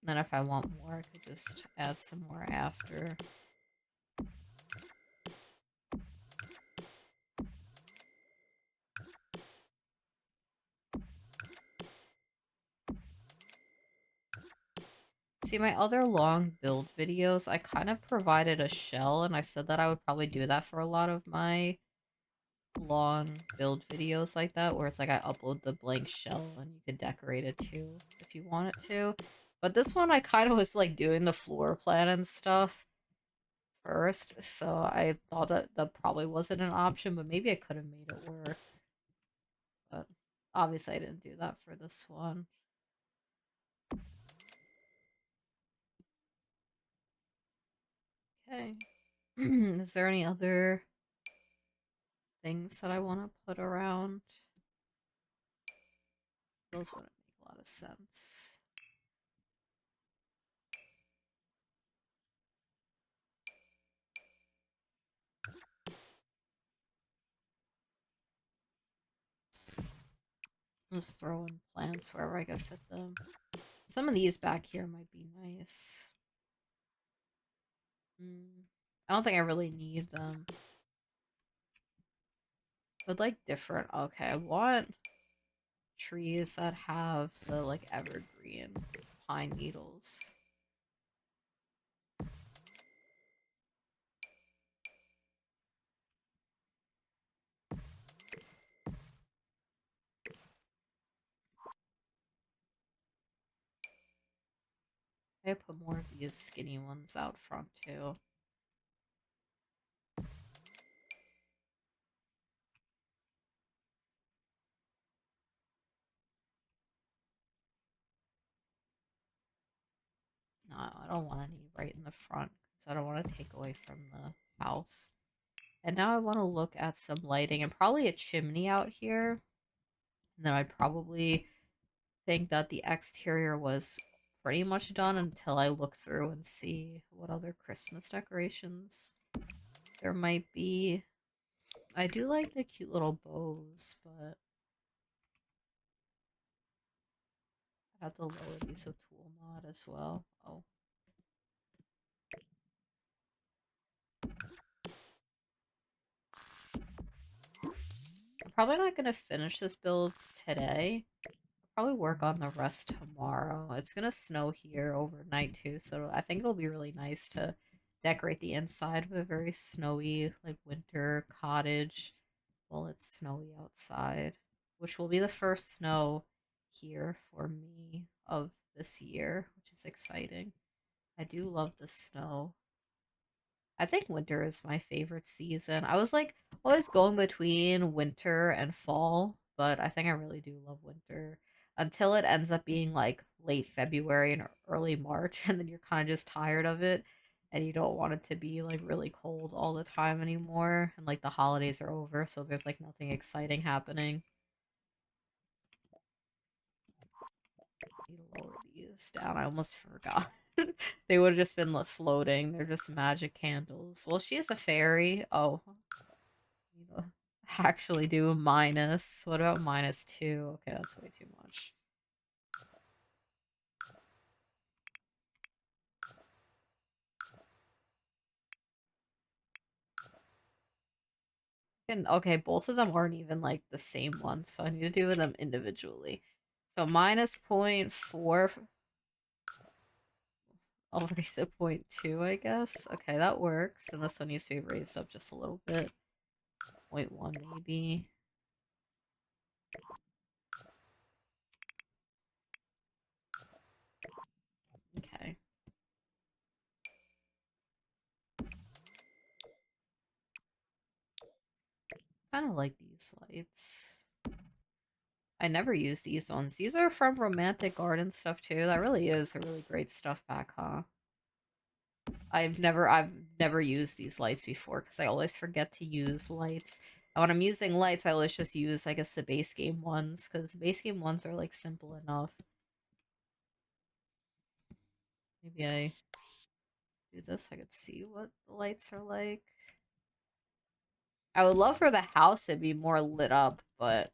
Then if I want more, I could just add some more after. See, my other long build videos, I kind of provided a shell, and I said that I would probably do that for a lot of my long build videos like that, where it's like I upload the blank shell and you could decorate it too if you want it to. But this one, I kind of was like doing the floor plan and stuff first, so I thought that that probably wasn't an option, but maybe I could have made it work. But obviously, I didn't do that for this one. Okay. Is there any other things that I want to put around? Those wouldn't make a lot of sense. Just throw in plants wherever I could fit them. Some of these back here might be nice. I don't think I really need them. But like different. Okay, I want trees that have the like evergreen pine needles. I put more of these skinny ones out front too. No, I don't want any right in the front So I don't want to take away from the house. And now I want to look at some lighting and probably a chimney out here. And then I'd probably think that the exterior was pretty much done until I look through and see what other Christmas decorations there might be. I do like the cute little bows, but I have to lower these with tool mod as well. Oh. I'm probably not going to finish this build today. I'll probably work on the rest tomorrow. It's going to snow here overnight too, so I think it'll be really nice to decorate the inside with a very snowy, like winter cottage while it's snowy outside, which will be the first snow here for me of this year, which is exciting. I do love the snow. I think winter is my favorite season. I was like always going between winter and fall, but I think I really do love winter until it ends up being like late February and early March, and then you're kind of just tired of it and you don't want it to be like really cold all the time anymore. And like the holidays are over, so there's like nothing exciting happening. I need to lower these down. I almost forgot. They would have just been floating. They're just magic candles. Well, she is a fairy. Oh, you know, actually do a minus. What about -2? Okay, that's way too much. And okay, both of them aren't even like the same one, so I need to do them individually. So -0.4. I'll raise it 0.2, I guess. Okay, that works. And this one needs to be raised up just a little bit. 0.1 maybe. Okay. Kind of like these lights. I never use these ones. These are from Romantic Garden stuff too. That really is a really great stuff back, huh? I've never used these lights before because I always forget to use lights. And when I'm using lights, I always just use, I guess, the base game ones because the base game ones are like simple enough. Maybe I do this. I could see what the lights are like. I would love for the house to be more lit up, but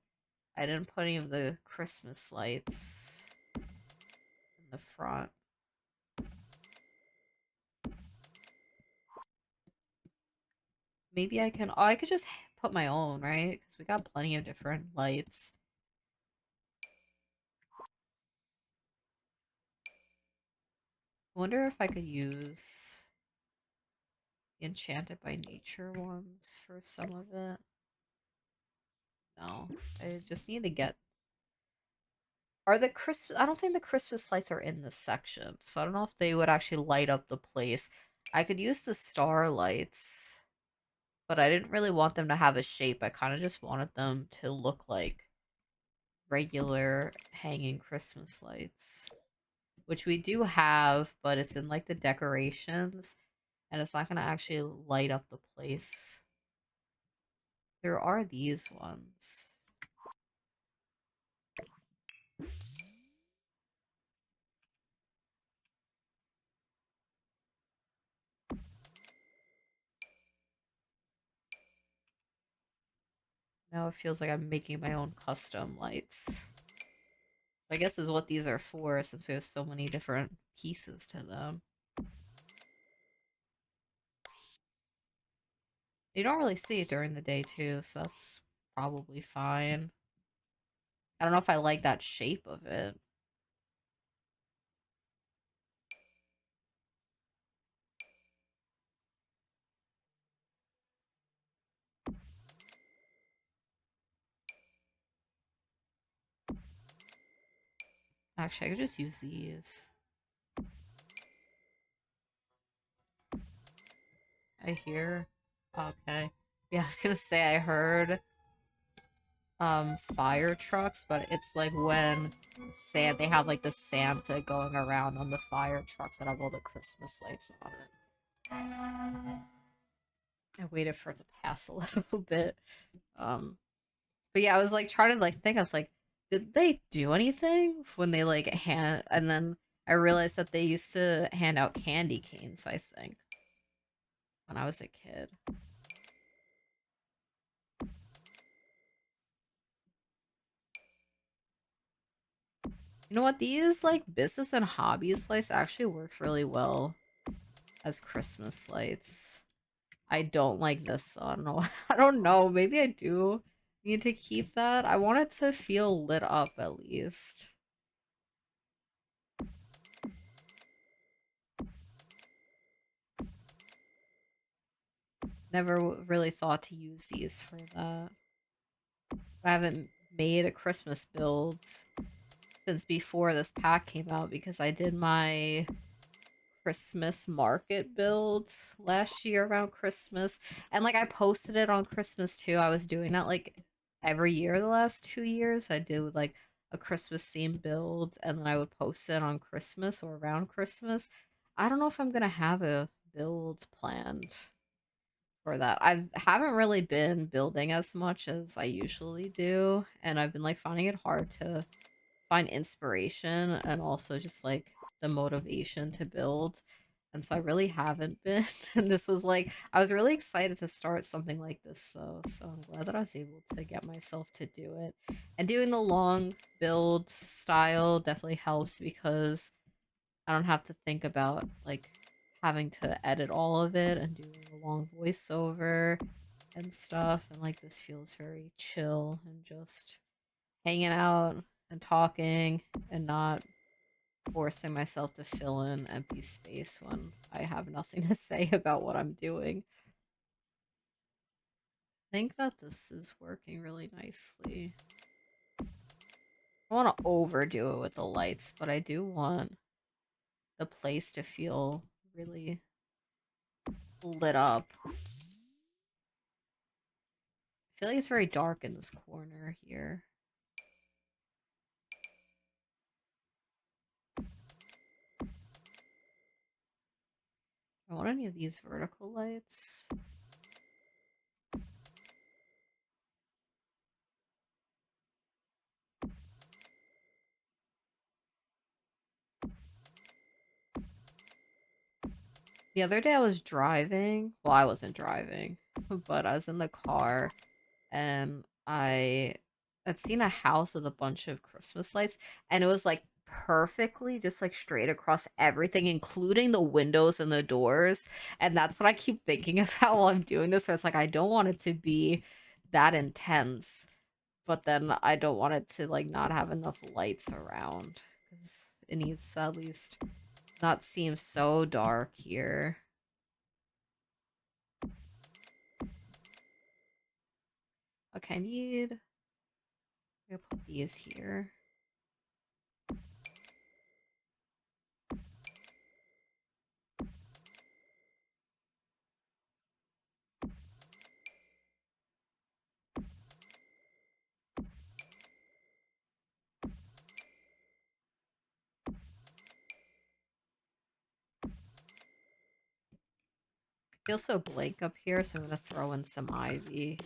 I didn't put any of the Christmas lights in the front. Maybe I can. Oh, I could just put my own, right? Because we got plenty of different lights. I wonder if I could use the Enchanted by Nature ones for some of it. No, I just need to get. Are the Christmas? I don't think the Christmas lights are in this section, so I don't know if they would actually light up the place. I could use the star lights, but I didn't really want them to have a shape. I kind of just wanted them to look like regular hanging Christmas lights, which we do have, but it's in like the decorations, and it's not gonna actually light up the place. There are these ones. Now it feels like I'm making my own custom lights. I guess is what these are for, since we have so many different pieces to them. You don't really see it during the day too, so that's probably fine. I don't know if I like that shape of it. Actually, I could just use these. I hear. Okay. Yeah, I was gonna say I heard fire trucks, but it's like when they have like the Santa going around on the fire trucks that have all the Christmas lights on it. I waited for it to pass a little bit. But yeah, I was like trying to like think. I was like, did they do anything when they like hand? And then I realized that they used to hand out candy canes. I think when I was a kid. You know what? These like business and hobbies lights actually works really well as Christmas lights. I don't like this though. I don't know. I don't know. Maybe I do need to keep that. I want it to feel lit up at least. Never really thought to use these for that. I haven't made a Christmas build since before this pack came out because I did my Christmas market build last year around Christmas. And like I posted it on Christmas too. I was doing that like every year the last 2 years. I do like a Christmas themed build and then I would post it on Christmas or around Christmas. I don't know if I'm gonna have a build planned for that. I haven't really been building as much as I usually do, and I've been like finding it hard to find inspiration and also just like the motivation to build. And so I really haven't been. And this was like I was really excited to start something like this though. So I'm glad that I was able to get myself to do it. And doing the long build style definitely helps because I don't have to think about like having to edit all of it and doing a long voiceover and stuff. And like this feels very chill and just hanging out and talking and not forcing myself to fill in empty space when I have nothing to say about what I'm doing. I think that this is working really nicely. I want to overdo it with the lights, but I do want the place to feel really lit up. I feel like it's very dark in this corner here. I want any of these vertical lights. The other day I was driving. Well, I wasn't driving, but I was in the car and I had seen a house with a bunch of Christmas lights, and it was like perfectly just like straight across everything, including the windows and the doors. And that's what I keep thinking about while I'm doing this. Where it's like I don't want it to be that intense, but then I don't want it to like not have enough lights around because it needs to at least not seem so dark here. Okay, I need. I'm gonna put these here. Feels so blank up here, so I'm gonna throw in some ivy.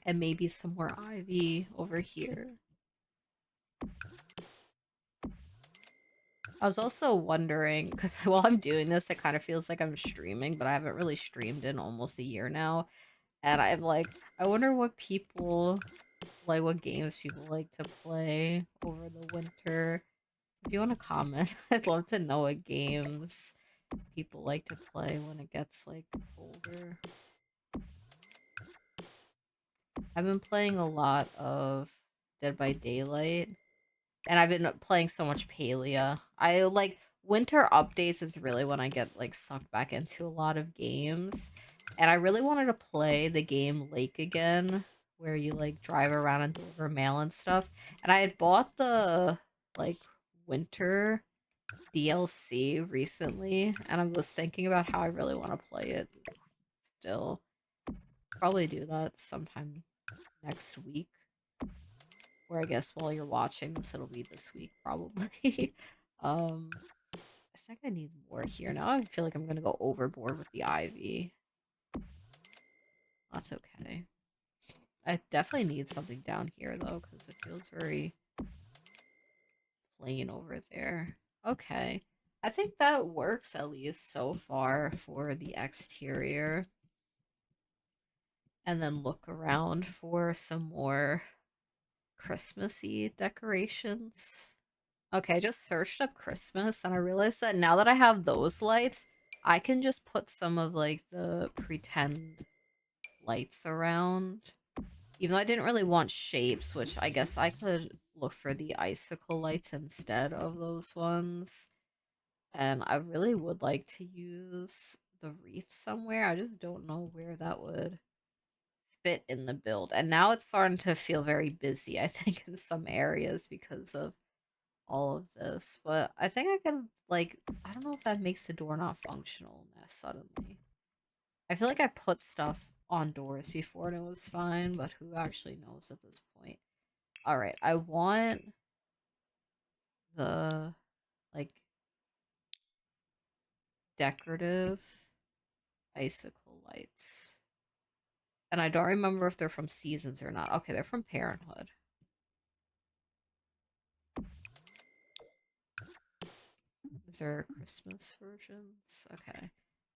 And maybe some more ivy over here. I was also wondering, because while I'm doing this, it kind of feels like I'm streaming, but I haven't really streamed in almost a year now. And I'm like, I wonder what people, like what games people like to play over the winter. If you want to comment, I'd love to know what games people like to play when it gets like colder. I've been playing a lot of Dead by Daylight, and I've been playing so much Palia. I like winter updates is really when I get like sucked back into a lot of games. And I really wanted to play the game Lake again, where you like drive around and deliver mail and stuff. And I had bought the like winter DLC recently, and I was thinking about how I really want to play it still. Probably do that sometime next week. Or I guess while you're watching this, it'll be this week probably. I think I need more here. Now I feel like I'm gonna go overboard with the ivy. That's okay. I definitely need something down here though, because it feels very plain over there. Okay. I think that works at least so far for the exterior. And then look around for some more Christmassy decorations. Okay, I just searched up Christmas and I realized that now that I have those lights, I can just put some of like the pretend lights around. Even though I didn't really want shapes, which I guess I could look for the icicle lights instead of those ones. And I really would like to use the wreath somewhere. I just don't know where that would fit in the build. And now it's starting to feel very busy, I think, in some areas because of all of this. But I think I can, like, I don't know if that makes the door not functional suddenly. I feel like I put stuff on doors before and it was fine, but who actually knows at this point? Alright, I want the, like, decorative icicle lights. And I don't remember if they're from Seasons or not. Okay, they're from Parenthood. Is there Christmas versions? Okay. I'm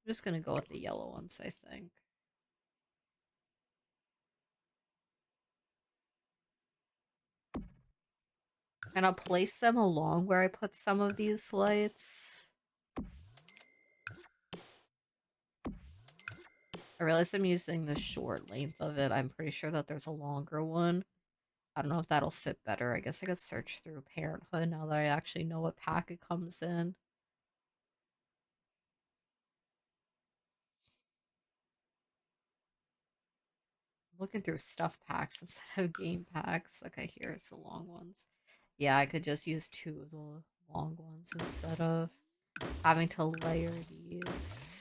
just gonna go with the yellow ones, I think. And I'll place them along where I put some of these lights. I realize I'm using the short length of it. I'm pretty sure that there's a longer one. I don't know if that'll fit better. I guess I could search through Parenthood now that I actually know what pack it comes in. Looking through stuff packs instead of game packs. Okay, here it's the long ones. Yeah, I could just use two of the long ones instead of having to layer these.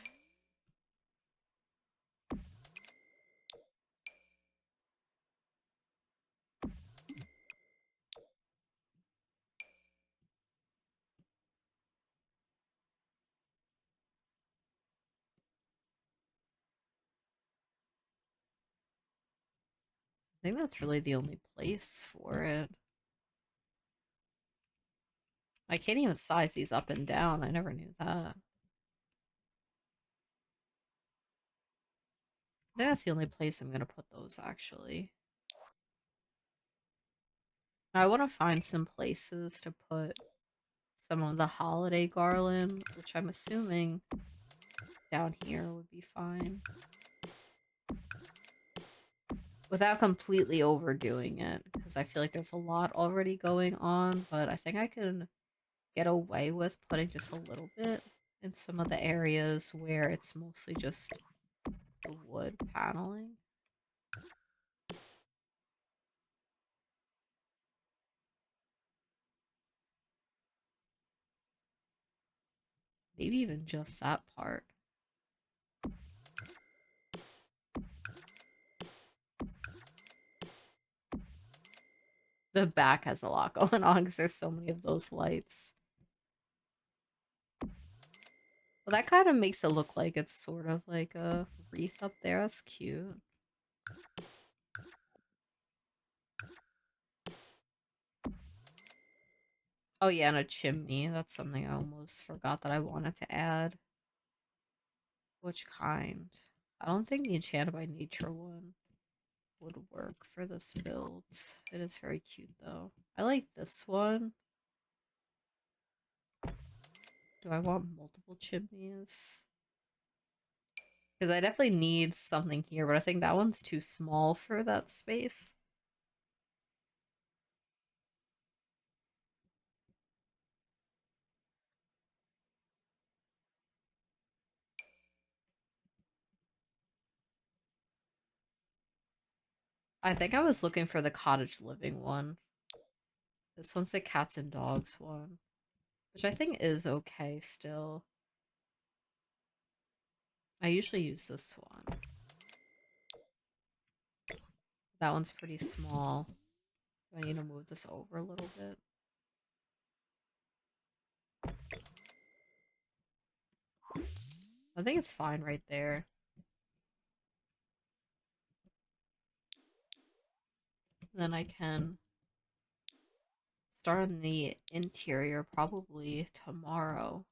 I think that's really the only place for it. I can't even size these up and down. I never knew that. I think that's the only place I'm gonna put those actually. Now, I want to find some places to put some of the holiday garland, which I'm assuming down here would be fine. Without completely overdoing it, because I feel like there's a lot already going on, but I think I can get away with putting just a little bit in some of the areas where it's mostly just the wood paneling. Maybe even just that part. The back has a lot going on because there's so many of those lights. Well, that kind of makes it look like it's sort of like a wreath up there. That's cute. Oh yeah, and a chimney. That's something I almost forgot that I wanted to add. Which kind? I don't think the Enchanted by Nature one would work for this build. It is very cute though. I like this one. Do I want multiple chimneys? Because I definitely need something here, but I think that one's too small for that space. I think I was looking for the cottage living one. This one's the cats and dogs one, which I think is okay still. I usually use this one. That one's pretty small. Do I need to move this over a little bit? I think it's fine right there. Then I can start on the interior probably tomorrow.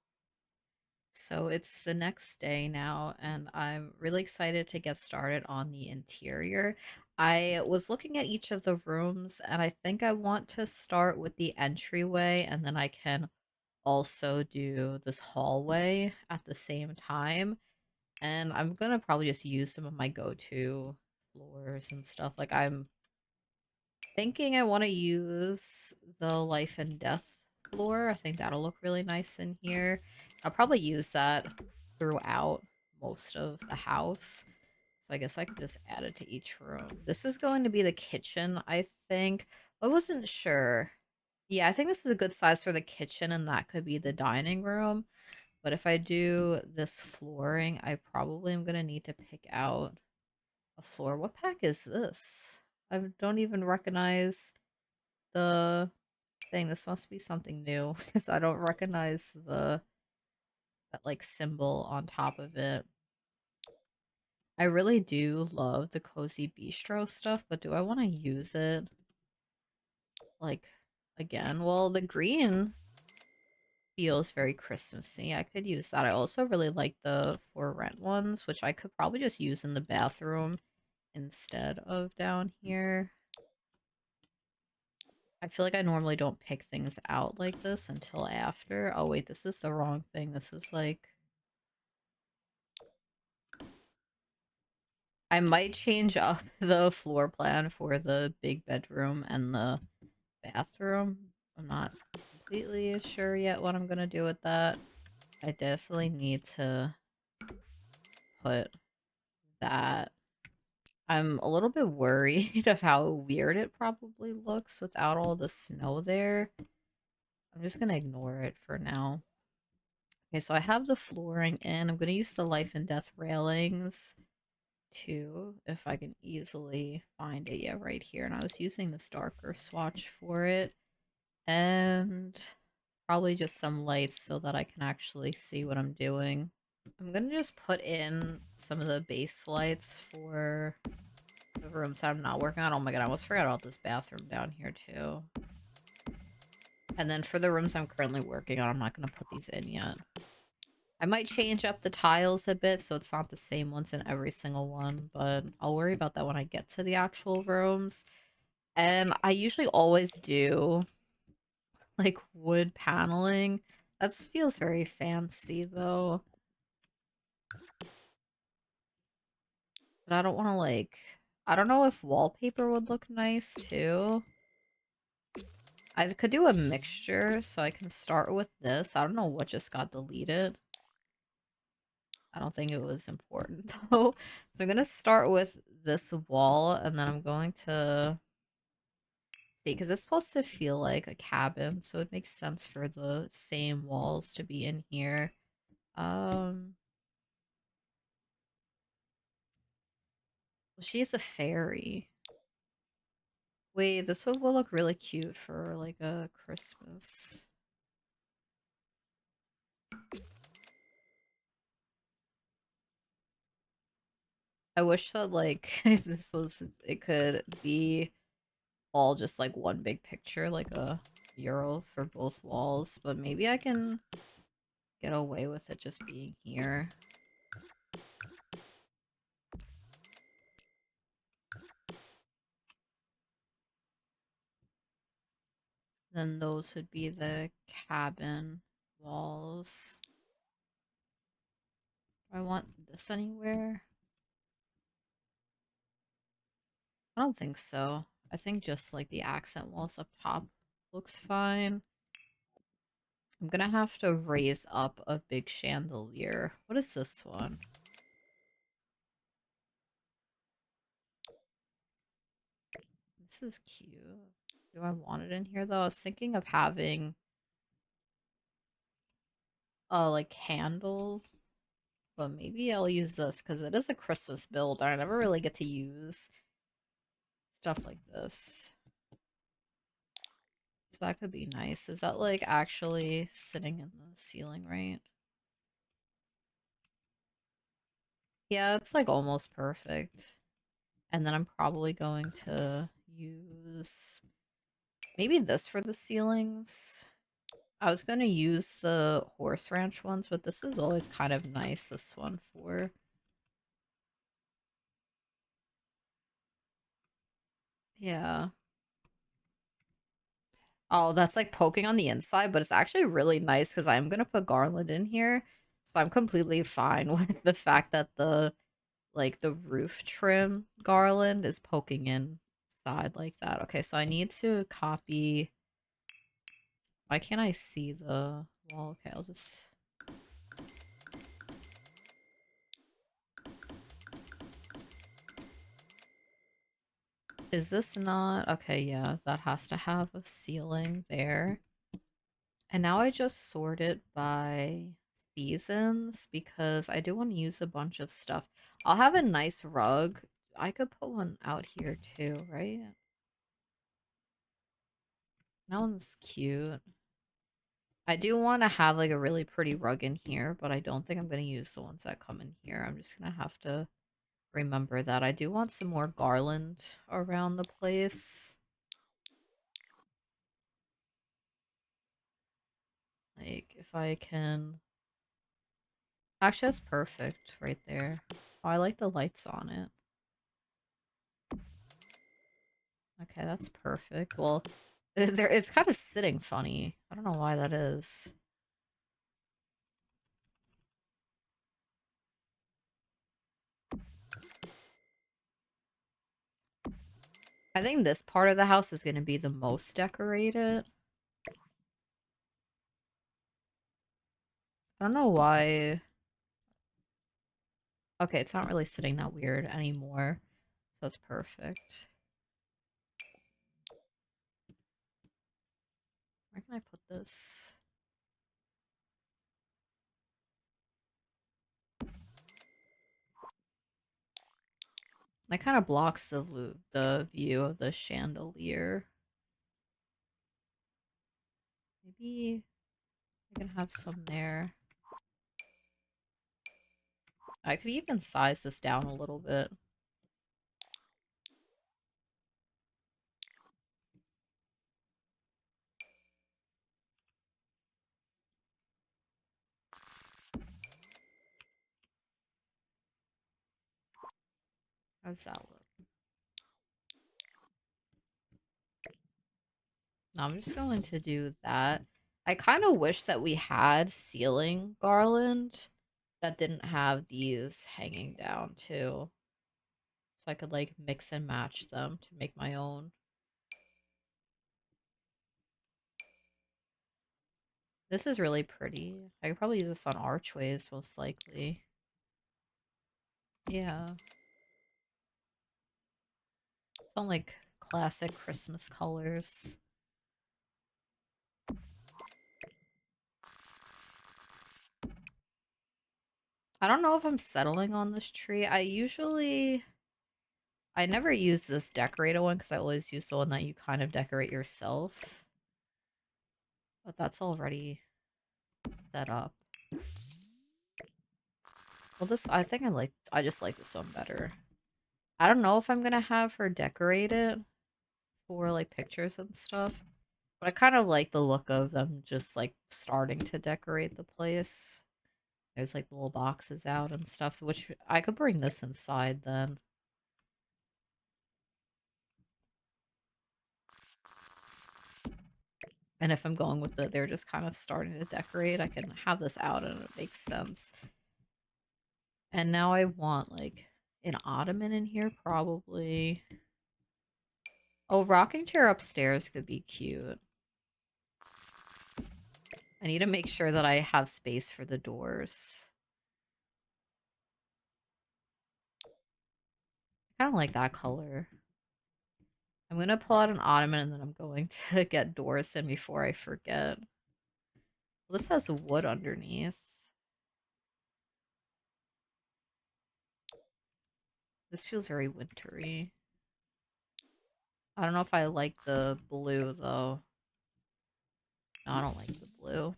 So it's the next day now, and I'm really excited to get started on the interior. I was looking at each of the rooms, and I think I want to start with the entryway, and then I can also do this hallway at the same time. And I'm gonna probably just use some of my go-to floors and stuff. Like I'm thinking I want to use the life and death floor. I think that'll look really nice in here. I'll probably use that throughout most of the house. So I guess I could just add it to each room. This is going to be the kitchen, I think. I wasn't sure. Yeah, I think this is a good size for the kitchen, and that could be the dining room. But if I do this flooring, I probably am going to need to pick out a floor. What pack is this? I don't even recognize the thing. This must be something new because I don't recognize that like symbol on top of it. I really do love the cozy bistro stuff, but do I want to use it like again? Well, the green feels very Christmassy. I could use that. I also really like the for rent ones, which I could probably just use in the bathroom instead of down here. I feel like I normally don't pick things out like this until after. Oh wait, this is the wrong thing. This is like... I might change up the floor plan for the big bedroom and the bathroom. I'm not completely sure yet what I'm gonna do with that. I definitely need to put that. I'm a little bit worried of how weird it probably looks without all the snow there. I'm just gonna ignore it for now. Okay, so I have the flooring in. I'm gonna use the life and death railings too, if I can easily find it. Yeah, right here. And I was using this darker swatch for it. And probably just some lights so that I can actually see what I'm doing. I'm gonna just put in some of the base lights for the rooms I'm not working on. Oh my god, I almost forgot about this bathroom down here too. And then for the rooms I'm currently working on, I'm not gonna put these in yet. I might change up the tiles a bit so it's not the same ones in every single one, but I'll worry about that when I get to the actual rooms. And I usually always do like wood paneling. That feels very fancy though. But I don't want to like... I don't know if wallpaper would look nice too. I could do a mixture, so I can start with this. I don't know what just got deleted. I don't think it was important though. So I'm gonna start with this wall, and then I'm going to see, because it's supposed to feel like a cabin, so it makes sense for the same walls to be in here. Um, well, she's a fairy. Wait, this one will look really cute for like a Christmas. I wish that like this was... it could be all just like one big picture, like a mural for both walls, but maybe I can get away with it just being here. Then those would be the cabin walls. Do I want this anywhere? I don't think so. I think just like the accent walls up top looks fine. I'm gonna have to raise up a big chandelier. What is this one? This is cute. Do I want it in here though? I was thinking of having like candle, but maybe I'll use this because it is a Christmas build. I never really get to use stuff like this. So that could be nice. Is that like actually sitting in the ceiling, right? Yeah, it's like almost perfect. And then I'm probably going to use maybe this for the ceilings. I was going to use the horse ranch ones, but this is always kind of nice, this one for. Yeah. Oh, that's like poking on the inside, but it's actually really nice because I'm going to put garland in here. So I'm completely fine with the fact that the roof trim garland is poking inside like that. Okay, so I need to copy. Why can't I see the wall? Okay, I'll just. Is this not? Okay, yeah, that has to have a ceiling there. And now I just sort it by seasons because I do want to use a bunch of stuff. I'll have a nice rug. I could put one out here too, right? That one's cute. I do want to have like a really pretty rug in here, but I don't think I'm going to use the ones that come in here. I'm just going to have to remember that. I do want some more garland around the place. Like, if I can... Actually, that's perfect right there. Oh, I like the lights on it. Okay, that's perfect. Well, it's kind of sitting funny. I don't know why that is. I think this part of the house is going to be the most decorated. I don't know why. Okay, it's not really sitting that weird anymore. So that's perfect. Where can I put this? That kind of blocks the view of the chandelier. Maybe I can have some there. I could even size this down a little bit. How does that look? No, I'm just going to do that. I kind of wish that we had ceiling garland that didn't have these hanging down too. So I could like mix and match them to make my own. This is really pretty. I could probably use this on archways most likely. Yeah. It's on like classic Christmas colors. I don't know if I'm settling on this tree. I never use this decorator one because I always use the one that you kind of decorate yourself. But that's already set up. Well, I think I just like this one better. I don't know if I'm gonna have her decorate it for like pictures and stuff, but I kind of like the look of them just like starting to decorate the place. There's like little boxes out and stuff, which I could bring this inside then. And if I'm going with they're just kind of starting to decorate, I can have this out and it makes sense. And now I want like an ottoman in here, probably. Oh, rocking chair upstairs could be cute. I need to make sure that I have space for the doors. I kind of like that color. I'm gonna pull out an ottoman and then I'm going to get doors in before I forget. Well, this has wood underneath. This feels very wintry. I don't know if I like the blue though. No, I don't like the blue.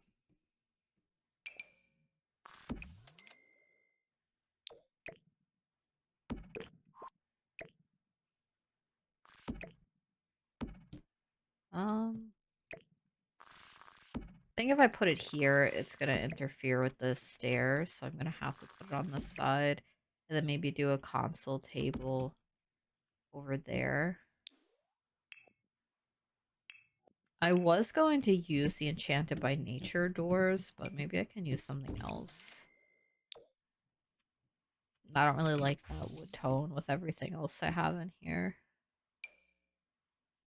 I think if I put it here, it's gonna interfere with the stairs, so I'm gonna have to put it on this side, and then maybe do a console table over there. I was going to use the Enchanted by Nature doors, but maybe I can use something else. I don't really like that wood tone with everything else I have in here.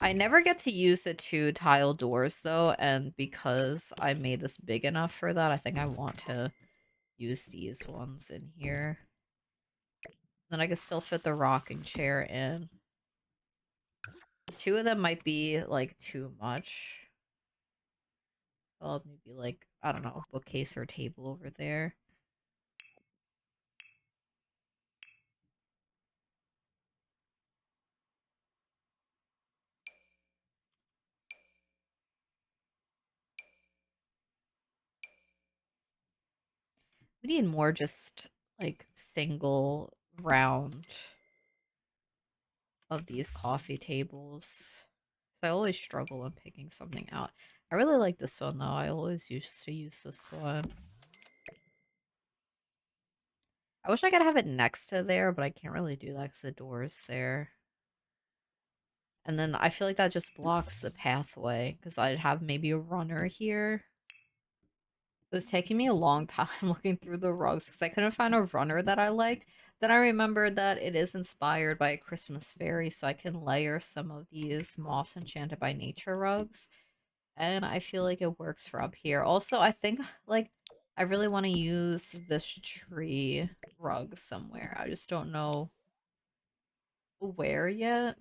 I never get to use the 2-tile doors though, and because I made this big enough for that, I think I want to use these ones in here. Then I can still fit the rocking chair in. 2 of them might be like too much. I'll maybe like, I don't know, bookcase or table over there. We need more just like single round of these coffee tables. I always struggle when picking something out. I really like this one though. I always used to use this one. I wish I could have it next to there, but I can't really do that because the door's there. And then I feel like that just blocks the pathway because I'd have maybe a runner here. It was taking me a long time looking through the rugs because I couldn't find a runner that I liked. Then I remembered that it is inspired by a Christmas fairy, so I can layer some of these Moss Enchanted by Nature rugs. And I feel like it works for up here. Also, I think, like, I really want to use this tree rug somewhere. I just don't know where yet.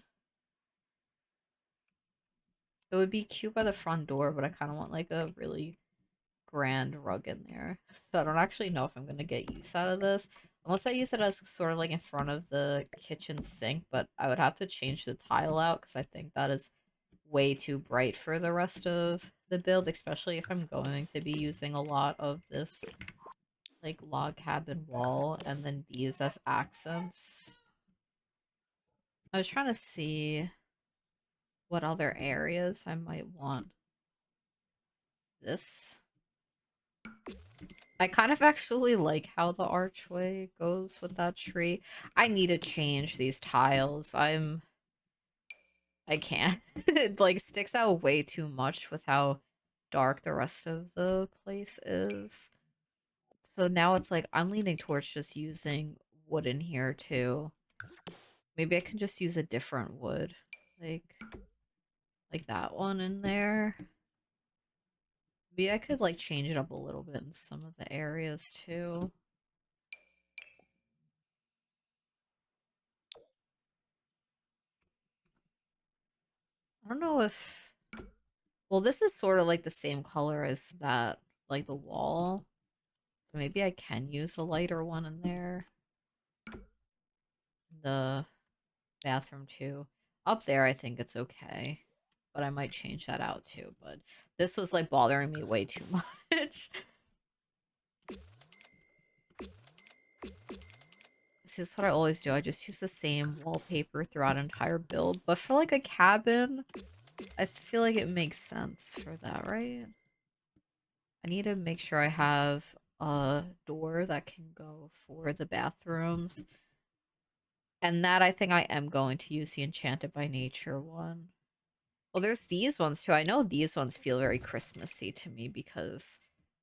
It would be cute by the front door, but I kind of want, like, a really grand rug in there. So I don't actually know if I'm going to get use out of this. Unless I use it as sort of like in front of the kitchen sink, but I would have to change the tile out because I think that is way too bright for the rest of the build, especially if I'm going to be using a lot of this like log cabin wall and then these as accents. I was trying to see what other areas I might want this. I kind of actually like how the archway goes with that tree. I need to change these tiles. I can't. It like sticks out way too much with how dark the rest of the place is. So now it's like I'm leaning towards just using wood in here too. Maybe I can just use a different wood. Like that one in there. Maybe I could like change it up a little bit in some of the areas too. I don't know if well, this is sort of like the same color as that, like the wall. So maybe I can use a lighter one in there. The bathroom too. Up there, I think it's okay. But I might change that out too. But this was like bothering me way too much. This is what I always do. I just use the same wallpaper throughout an entire build. But for like a cabin, I feel like it makes sense for that, right? I need to make sure I have a door that can go for the bathrooms. And that I think I am going to use the Enchanted by Nature one. Well, there's these ones too. I know these ones feel very Christmassy to me because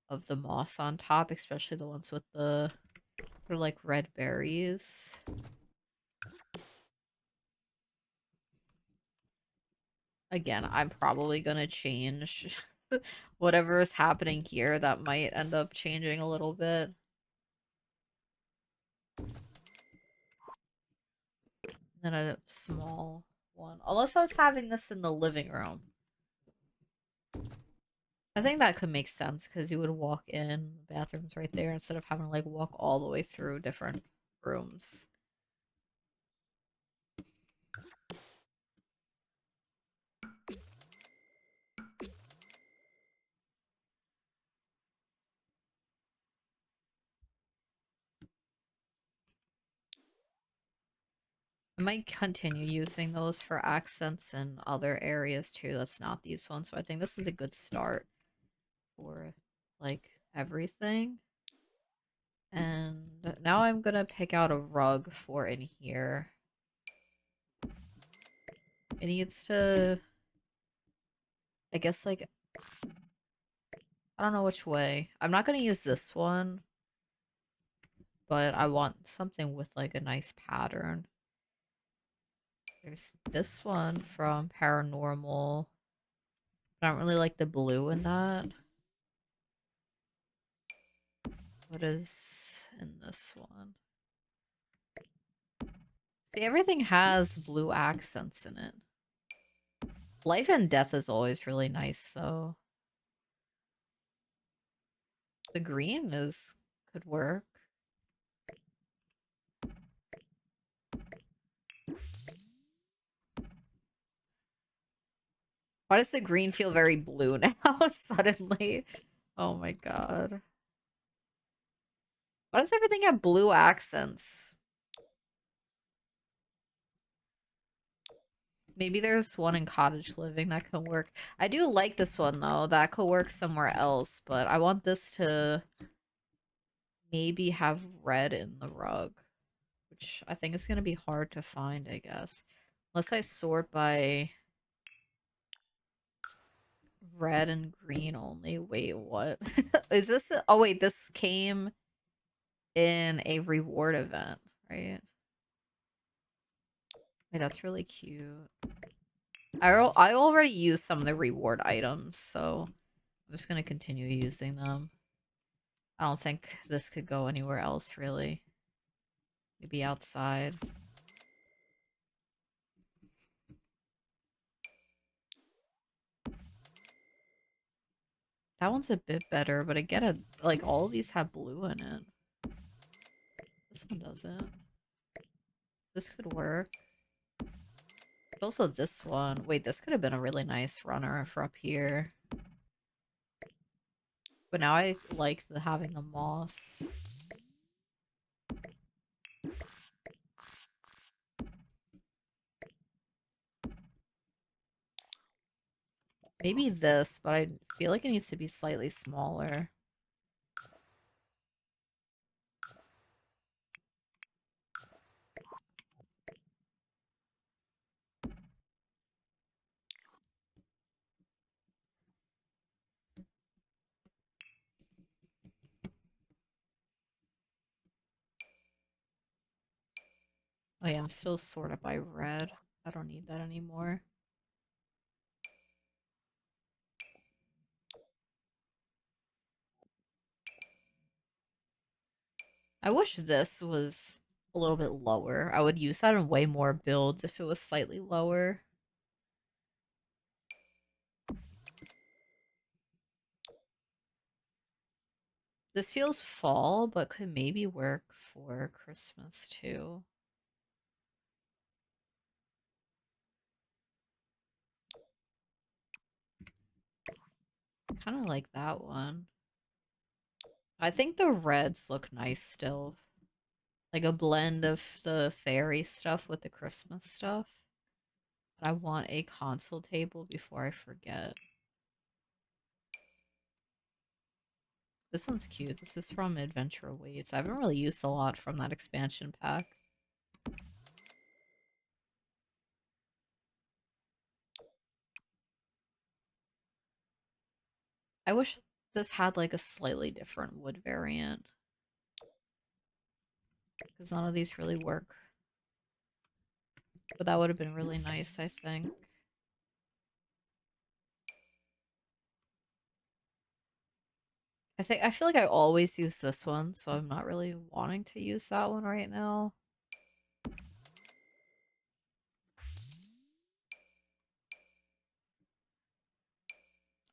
of the moss on top, especially the ones with the sort of like red berries. Again, I'm probably gonna change whatever is happening here. That might end up changing a little bit. Then a small one. Unless I was having this in the living room. I think that could make sense because you would walk in, the bathroom's right there instead of having to like walk all the way through different rooms. I might continue using those for accents in other areas too. That's not these ones. So I think this is a good start for like everything. And now I'm gonna pick out a rug for in here. It needs to, I guess, like, I don't know which way. I'm not gonna use this one, but I want something with like a nice pattern. There's this one from Paranormal. I don't really like the blue in that. What is in this one? See, everything has blue accents in it. Life and Death is always really nice, though. The green is could work. Why does the green feel very blue now suddenly? Oh my god. Why does everything have blue accents? Maybe there's one in Cottage Living that could work. I do like this one though. That could work somewhere else, but I want this to maybe have red in the rug, which I think is going to be hard to find, I guess. Unless I sort by red and green only. Wait, what? Is this oh wait, this came in a reward event, right? Wait, that's really cute. I already used some of the reward items, so I'm just gonna continue using them. I don't think this could go anywhere else, really. Maybe outside. That one's a bit better, but again, like, all of these have blue in it. This one doesn't. This could work. Also this one. Wait, this could have been a really nice runner for up here. But now I like having the moss. Maybe this, but I feel like it needs to be slightly smaller. Oh yeah, I'm still sorted by red. I don't need that anymore. I wish this was a little bit lower. I would use that in way more builds if it was slightly lower. This feels fall, but could maybe work for Christmas too. Kind of like that one. I think the reds look nice still. Like a blend of the fairy stuff with the Christmas stuff. I want a console table before I forget. This one's cute. This is from Adventure Awaits. I haven't really used a lot from that expansion pack. I wish this had like a slightly different wood variant. Because none of these really work. But that would have been really nice, I think. I feel like I always use this one, so I'm not really wanting to use that one right now.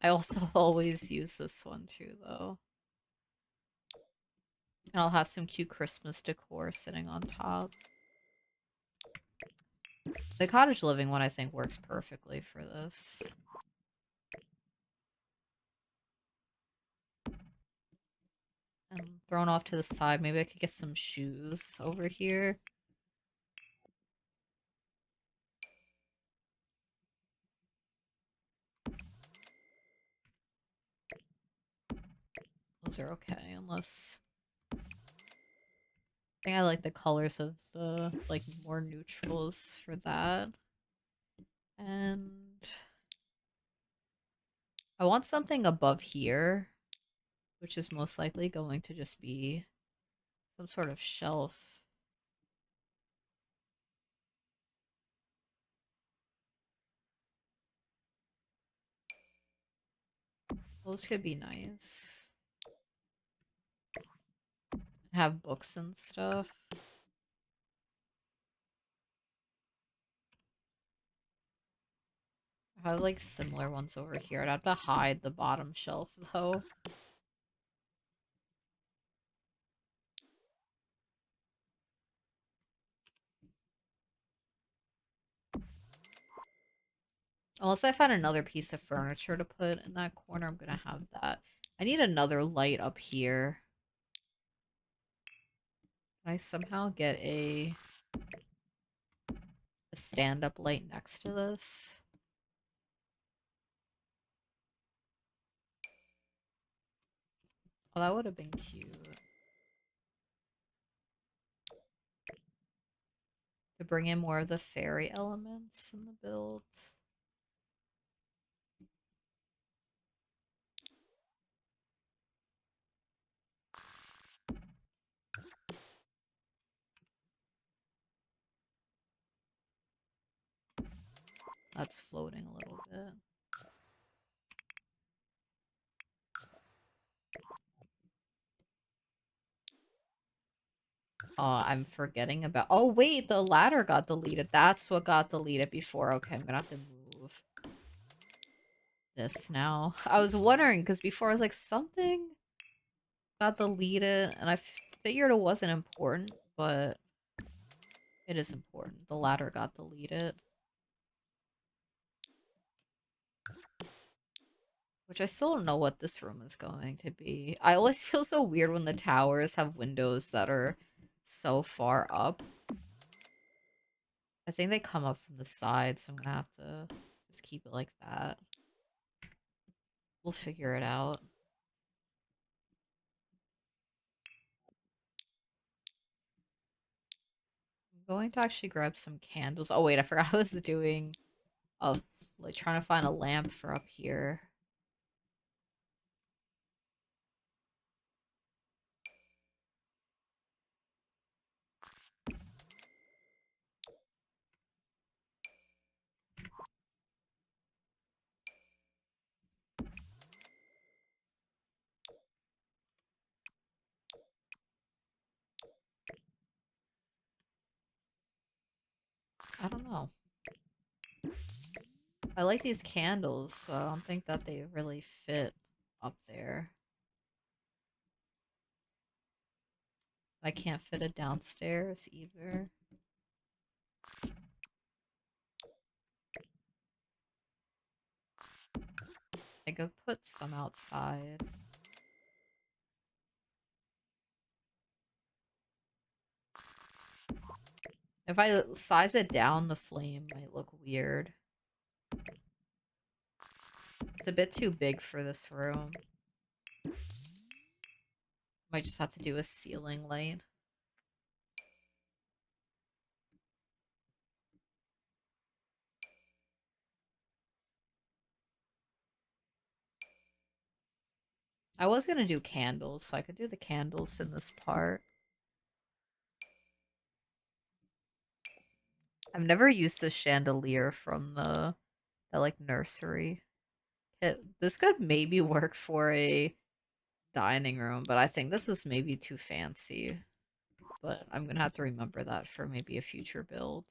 I also always use this one too, though. And I'll have some cute Christmas decor sitting on top. The cottage living one, I think, works perfectly for this. And thrown off to the side, maybe I could get some shoes over here. Those are okay, unless... I think I like the colors of the, like, more neutrals for that. And... I want something above here, which is most likely going to just be some sort of shelf. Those could be nice. Have books and stuff. I have like similar ones over here. I'd have to hide the bottom shelf though. Unless I find another piece of furniture to put in that corner, I'm gonna have that. I need another light up here. Can I somehow get a stand-up light next to this? Oh, that would have been cute. To bring in more of the fairy elements in the build. That's floating a little bit. Oh, I'm forgetting about... Oh, wait, the ladder got deleted. That's what got deleted before. Okay, I'm gonna have to move this now. I was wondering, because before I was like, something got deleted, and I figured it wasn't important, but it is important. The ladder got deleted. Which I still don't know what this room is going to be. I always feel so weird when the towers have windows that are so far up. I think they come up from the side, so I'm gonna have to just keep it like that. We'll figure it out. I'm going to actually grab some candles. Oh wait, I forgot I was doing... Oh, like trying to find a lamp for up here. I don't know. I like these candles, so I don't think that they really fit up there. I can't fit it downstairs either. I could put some outside. If I size it down, the flame might look weird. It's a bit too big for this room. Might just have to do a ceiling light. I was gonna do candles, so I could do the candles in this part. I've never used the chandelier from the like nursery. This could maybe work for a dining room, but I think this is maybe too fancy. But I'm gonna have to remember that for maybe a future build.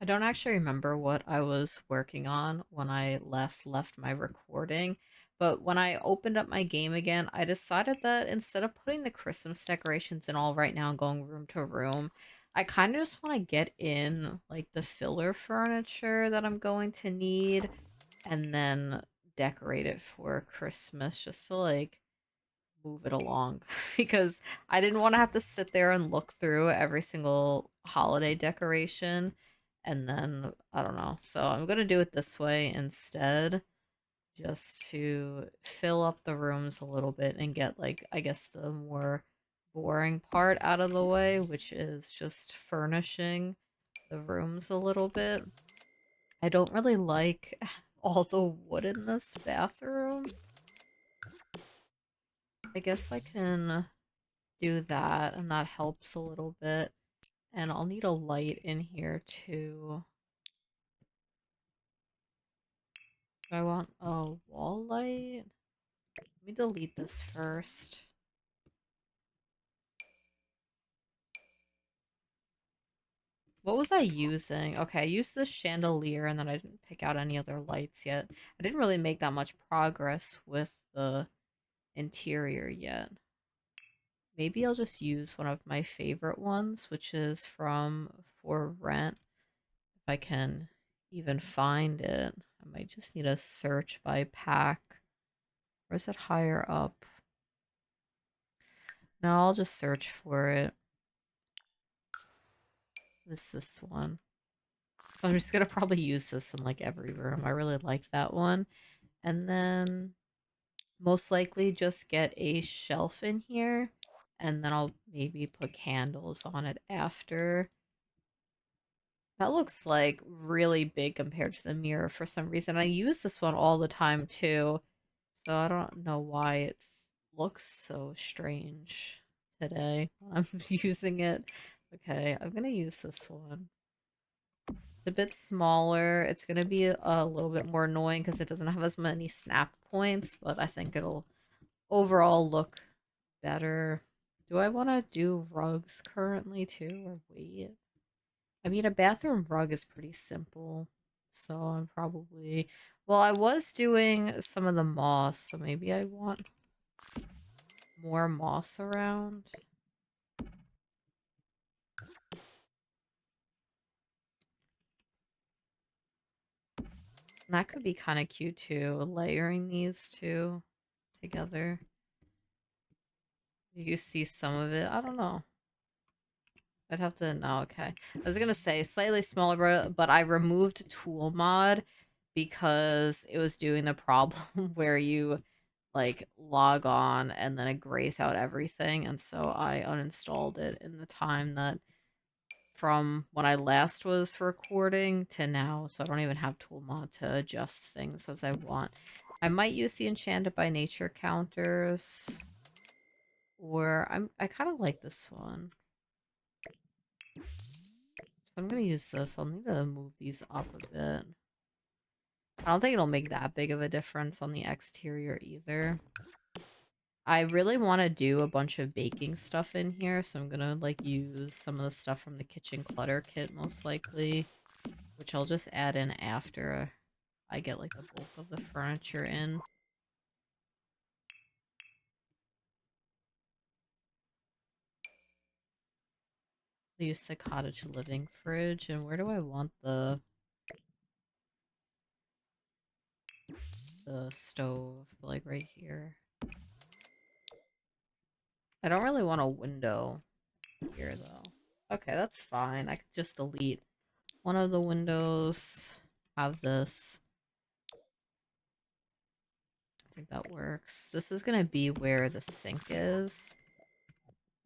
I don't actually remember what I was working on when I last left my recording, but when I opened up my game again, I decided that instead of putting the Christmas decorations in all right now and going room to room, I kind of just want to get in like the filler furniture that I'm going to need and then decorate it for Christmas just to like move it along because I didn't want to have to sit there and look through every single holiday decoration and then I don't know. So I'm going to do it this way instead just to fill up the rooms a little bit and get like I guess the more boring part out of the way, which is just furnishing the rooms a little bit. I don't really like all the wood in this bathroom. I guess I can do that, and that helps a little bit. And I'll need a light in here too. Do I want a wall light? Let me delete this first. What was I using? Okay, I used this chandelier and then I didn't pick out any other lights yet. I didn't really make that much progress with the interior yet. Maybe I'll just use one of my favorite ones, which is from For Rent. If I can even find it. I might just need a search by pack. Or is it higher up? No, I'll just search for it. This one. So I'm just gonna probably use this in like every room. I really like that one. And then most likely just get a shelf in here. And then I'll maybe put candles on it after. That looks like really big compared to the mirror for some reason. I use this one all the time too. So I don't know why it looks so strange today when I'm using it. Okay, I'm gonna use this one. It's a bit smaller. It's gonna be a little bit more annoying because it doesn't have as many snap points, but I think it'll overall look better. Do I want to do rugs currently too, or wait? I mean, a bathroom rug is pretty simple, so I'm probably... Well, I was doing some of the moss, so maybe I want more moss around. And that could be kind of cute too, layering these two together. You see some of it. I don't know. I'd have to know. Okay. I was gonna say slightly smaller, but I removed tool mod because it was doing the problem where you like log on and then it grays out everything, and so I uninstalled it in the time that from when I last was recording to now, so I don't even have tool mod to adjust things as I want. I might use the enchanted by nature counters, or I kind of like this one. So I'm gonna use this. I'll need to move these up a bit. I don't think it'll make that big of a difference on the exterior either. I really want to do a bunch of baking stuff in here, so I'm gonna like use some of the stuff from the kitchen clutter kit most likely, which I'll just add in after I get like the bulk of the furniture in. I use the cottage living fridge, and where do I want the stove? Like right here. I don't really want a window here though. Okay, that's fine. I could just delete one of the windows. Have this. I think that works. This is gonna be where the sink is.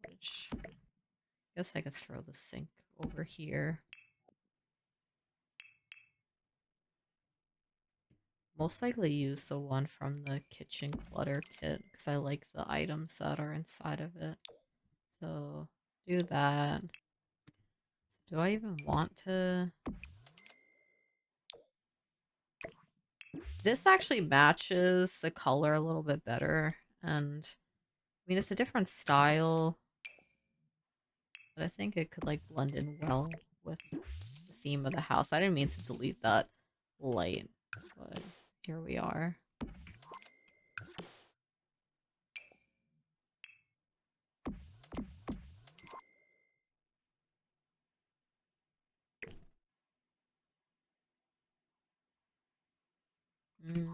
Which, I guess I could throw the sink over here. Most likely use the one from the kitchen clutter kit because I like the items that are inside of it. So, do that. Do I even want to... This actually matches the color a little bit better, and I mean, it's a different style, but I think it could like blend in well with the theme of the house. I didn't mean to delete that light, but here we are. Mm.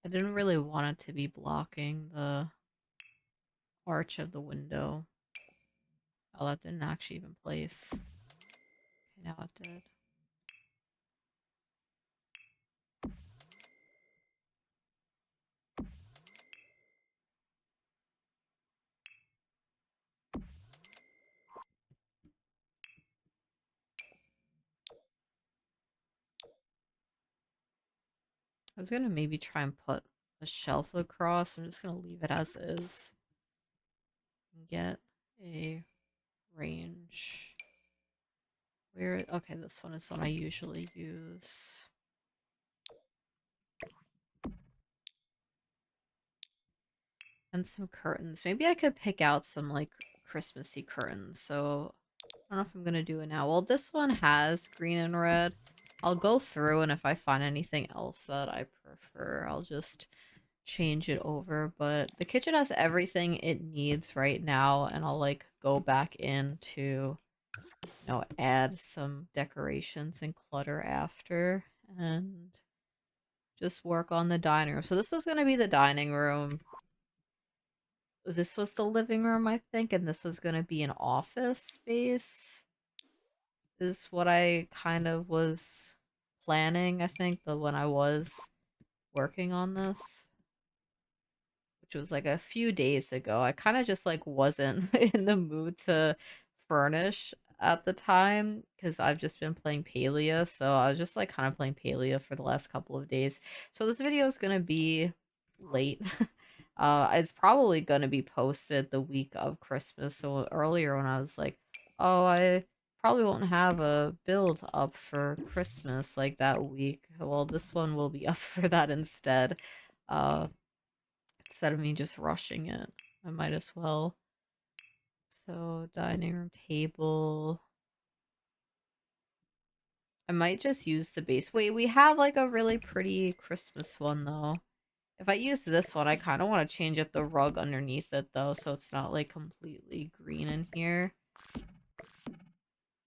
I didn't really want it to be blocking the arch of the window. Oh, that didn't actually even place. Okay, now it did. I was gonna maybe try and put a shelf across. I'm just gonna leave it as is. And get a range. Where? Okay, this one is one I usually use. And some curtains. Maybe I could pick out some like Christmassy curtains. So I don't know if I'm gonna do it now. Well, this one has green and red. I'll go through, and if I find anything else that I prefer, I'll just change it over. But the kitchen has everything it needs right now, and I'll like go back in to, add some decorations and clutter after, and just work on the dining room. So this was gonna be the dining room. This was the living room, I think, and this was gonna be an office space. Is what I kind of was planning, I think, when I was working on this, which was like a few days ago. I kind of just like wasn't in the mood to furnish at the time because I've just been playing Palia, so I was just like kind of playing Palia for the last couple of days. So this video is gonna be late. It's probably gonna be posted the week of Christmas. So earlier when I was like, oh, I probably won't have a build up for Christmas like that week. Well, this one will be up for that instead. Uh, Instead of me just rushing it, I might as well. So, dining room table. I might just use the base. Wait, we have like a really pretty Christmas one though. If I use this one, I kind of want to change up the rug underneath it though, so it's not like completely green in here.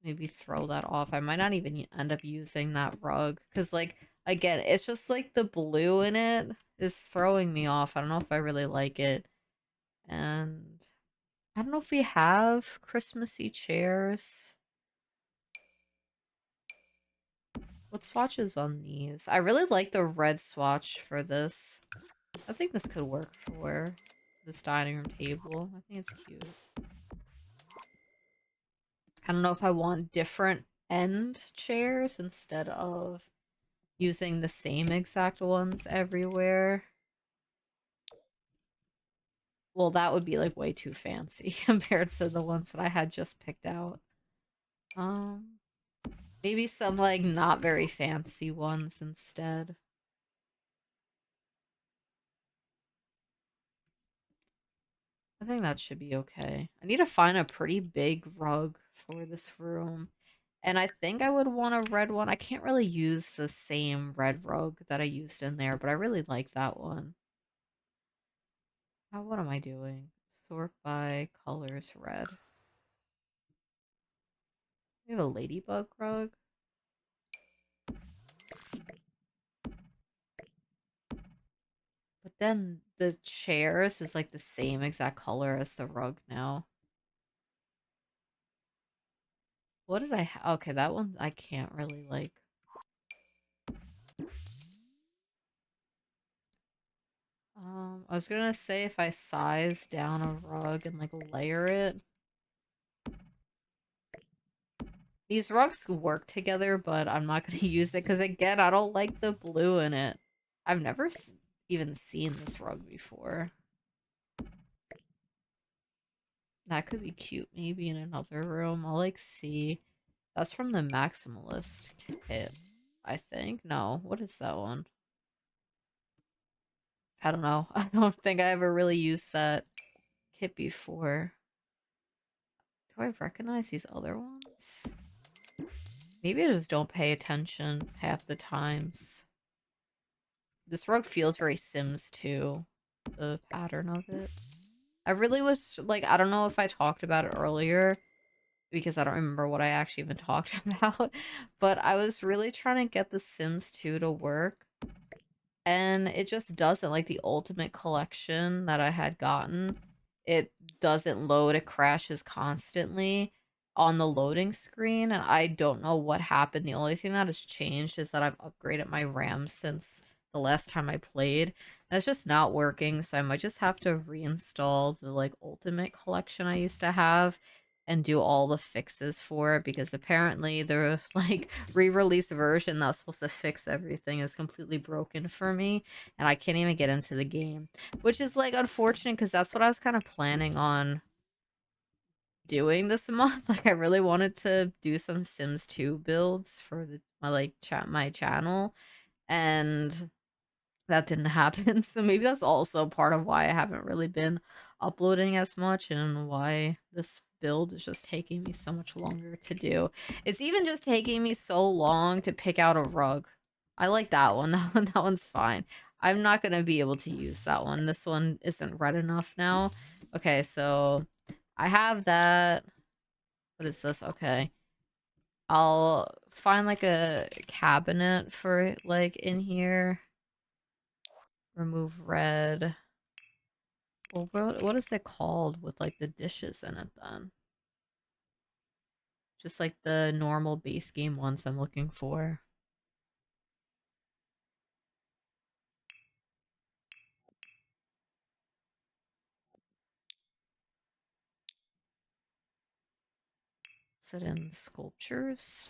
Maybe throw that off. I might not even end up using that rug because, like, again, it's just like the blue in it is throwing me off. I don't know if I really like it. And I don't know if we have Christmassy chairs. What swatches on these? I really like the red swatch for this. I think this could work for this dining room table. I think it's cute. I don't know if I want different end chairs instead of using the same exact ones everywhere. Well, that would be like way too fancy compared to the ones that I had just picked out. Um, Maybe some like not very fancy ones instead. I think that should be okay. I need to find a pretty big rug for this room. And I think I would want a red one. I can't really use the same red rug that I used in there, but I really like that one. What am I doing? Sort by colors red. We have a ladybug rug. But then the chairs is like the same exact color as the rug now. What did I Okay, that one I can't really like. I was gonna say if I size down a rug and like layer it. These rugs work together, but I'm not gonna use it because again, I don't like the blue in it. I've never even seen this rug before. That could be cute maybe in another room. I'll like see. That's from the Maximalist kit, I think. No, what is that one? I don't know. I don't think I ever really used that kit before. Do I recognize these other ones? Maybe I just don't pay attention half the times. This rug feels very Sims 2, the pattern of it. I really was like, I don't know if I talked about it earlier because I don't remember what I actually even talked about, but I was really trying to get the Sims 2 to work, and it just doesn't. Like the Ultimate Collection that I had gotten, it doesn't load, it crashes constantly on the loading screen, and I don't know what happened. The only thing that has changed is that I've upgraded my RAM since the last time I played, and it's just not working, so I might just have to reinstall the like Ultimate Collection I used to have and do all the fixes for it, because apparently the like re-release version that's supposed to fix everything is completely broken for me, and I can't even get into the game, which is like unfortunate because that's what I was kind of planning on doing this month. Like I really wanted to do some Sims 2 builds for my like my channel, and that didn't happen. So maybe that's also part of why I haven't really been uploading as much and why this build is just taking me so much longer to do. It's even just taking me so long to pick out a rug. I like that one. That one's fine. I'm not going to be able to use that one. This one isn't red enough now. Okay, so I have that. What is this? Okay. I'll find like a cabinet for like in here. Remove red. Well, what is it called with like the dishes in it then? Just like the normal base game ones I'm looking for. Is it in sculptures?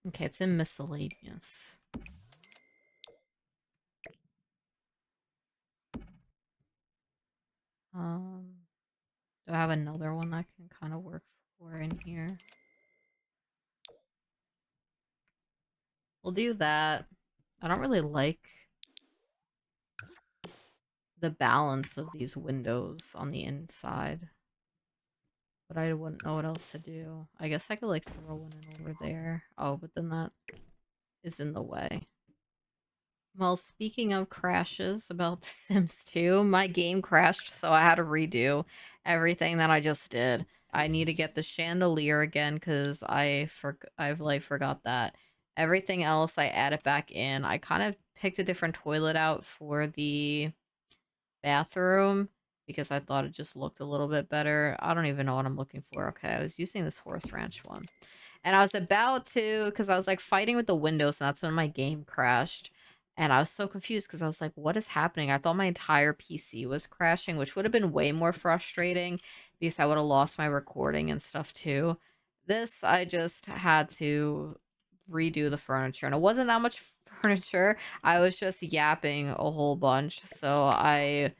Okay, it's in miscellaneous. Do I have another one that can kind of work for in here? We'll do that. I don't really like the balance of these windows on the inside, but I wouldn't know what else to do. I guess I could like throw one in over there. Oh, but then that is in the way. Well, speaking of crashes about The Sims 2, my game crashed, so I had to redo everything that I just did. I need to get the chandelier again because I've like forgot that. Everything else I added back in. I kind of picked a different toilet out for the bathroom because I thought it just looked a little bit better. I don't even know what I'm looking for. Okay, I was using this horse ranch one. And I was about to, because I was like fighting with the windows, and that's when my game crashed. And I was so confused because I was like, what is happening? I thought my entire PC was crashing, which would have been way more frustrating because I would have lost my recording and stuff too. This, I just had to redo the furniture. And it wasn't that much furniture. I was just yapping a whole bunch. So that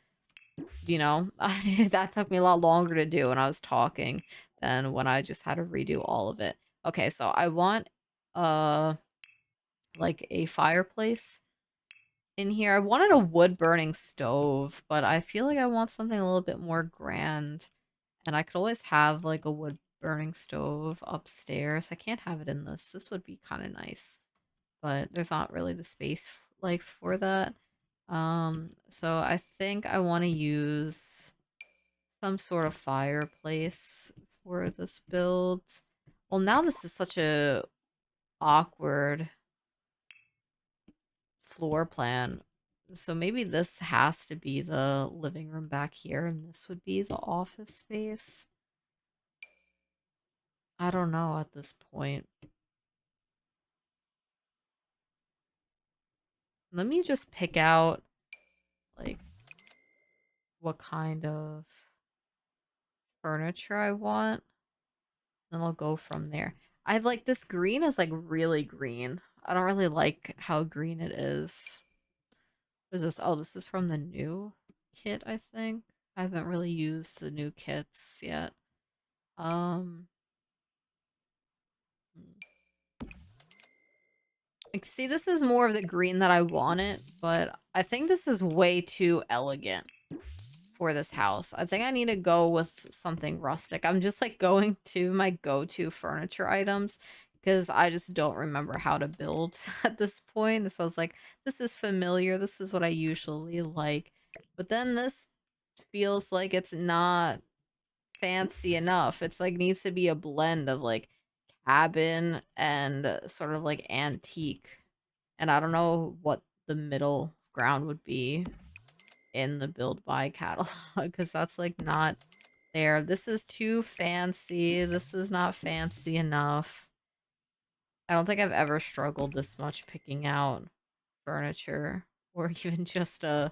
took me a lot longer to do when I was talking than when I just had to redo all of it. Okay, so I want like a fireplace in here. I wanted a wood burning stove, but I feel like I want something a little bit more grand. And I could always have like a wood burning stove upstairs. I can't have it in this. This would be kind of nice, but there's not really the space like for that. So I think I want to use some sort of fireplace for this build. Well, now this is such a awkward floor plan. So maybe this has to be the living room back here, and this would be the office space. I don't know at this point. Let me just pick out, like, what kind of furniture I want, and I'll go from there. I like this green is, like, really green. I don't really like how green it is. What is this? Oh, this is from the new kit, I think. I haven't really used the new kits yet. Um, Like, see, this is more of the green that I wanted, but I think this is way too elegant for this house. I think I need to go with something rustic. I'm just like going to my go-to furniture items because I just don't remember how to build at this point. So I was like, this is familiar. This is what I usually like. But then this feels like it's not fancy enough. It's like needs to be a blend of like cabin and sort of like antique. And I don't know what the middle ground would be in the build by catalog because that's like not there. This is too fancy. This is not fancy enough. I don't think I've ever struggled this much picking out furniture or even just a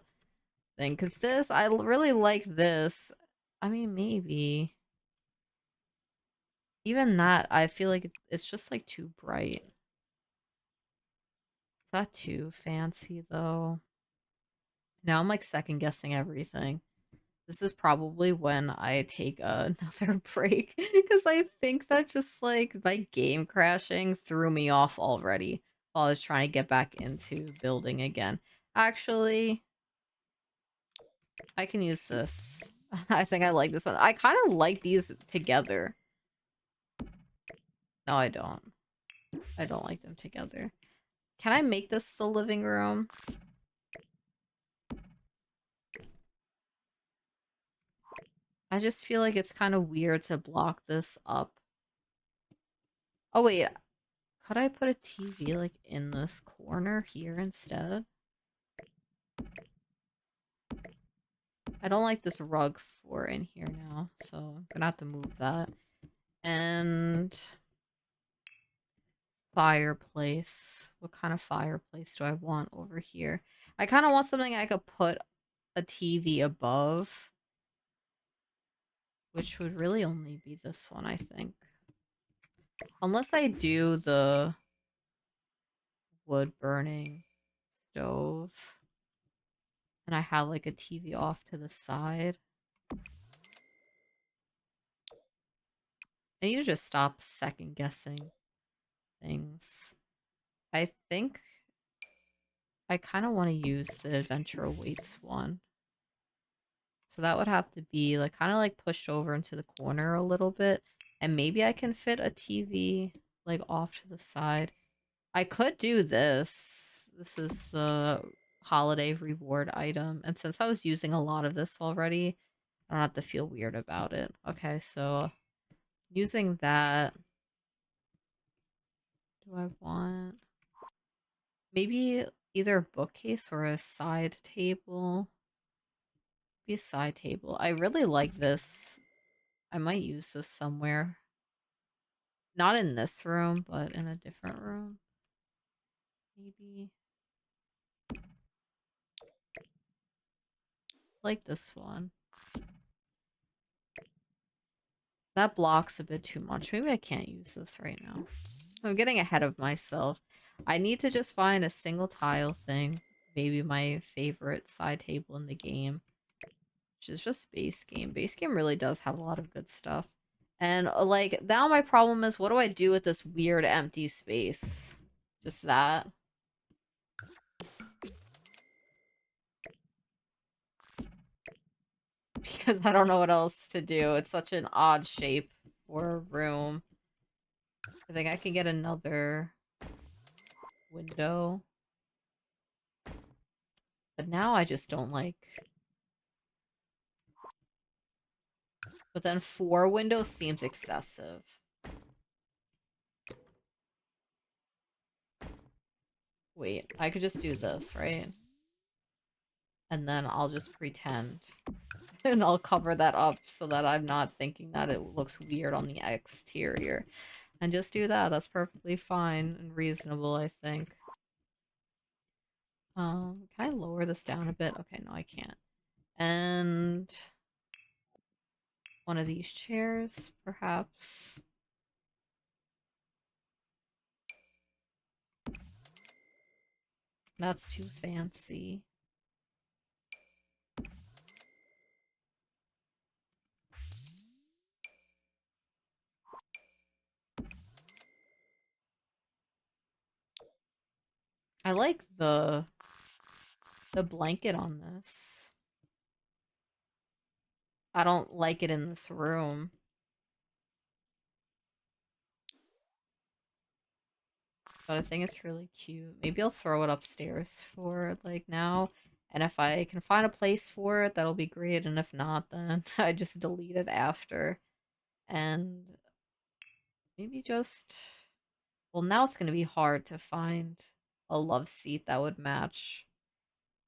thing. Because this, I really like this. I mean, maybe. Even that, I feel like it's just like too bright. Is that too fancy though? Now I'm like second guessing everything. This is probably when I take another break because I think that just like my game crashing threw me off already while I was trying to get back into building again. Actually, I can use this. I think I like this one. I kind of like these together. No, I don't. I don't like them together. Can I make this the living room? I just feel like it's kind of weird to block this up. Oh wait, could I put a TV like in this corner here instead? I don't like this rug for in here now, so I'm gonna have to move that. And fireplace. What kind of fireplace do I want over here? I kind of want something I could put a TV above, which would really only be this one, I think. Unless I do the wood burning stove and I have like a TV off to the side. I need to just stop second guessing things. I think I kind of want to use the adventure awaits one. So that would have to be like kind of like pushed over into the corner a little bit. And maybe I can fit a TV like off to the side. I could do this. This is the holiday reward item. And since I was using a lot of this already, I don't have to feel weird about it. Okay, so using that, do I want maybe either a bookcase or a side table? Be a side table. I really like this. I might use this somewhere. Not in this room, but in a different room. Maybe. Like this one. That blocks a bit too much. Maybe I can't use this right now. I'm getting ahead of myself. I need to just find a single tile thing. Maybe my favorite side table in the game. Which is just base game. Base game really does have a lot of good stuff. And like now my problem is what do I do with this weird empty space? Just that. Because I don't know what else to do. It's such an odd shape for a room. I think I can get another window. But now I just don't like... But then 4 windows seems excessive. Wait, I could just do this, right? And then I'll just pretend. And I'll cover that up so that I'm not thinking that it looks weird on the exterior. And just do that. That's perfectly fine and reasonable, I think. Can I lower this down a bit? Okay, no, I can't. And one of these chairs, perhaps. That's too fancy. I like the blanket on this. I don't like it in this room. But I think it's really cute. Maybe I'll throw it upstairs for like now. And if I can find a place for it, that'll be great. And if not, then I just delete it after. And maybe just, well, now it's going to be hard to find a love seat that would match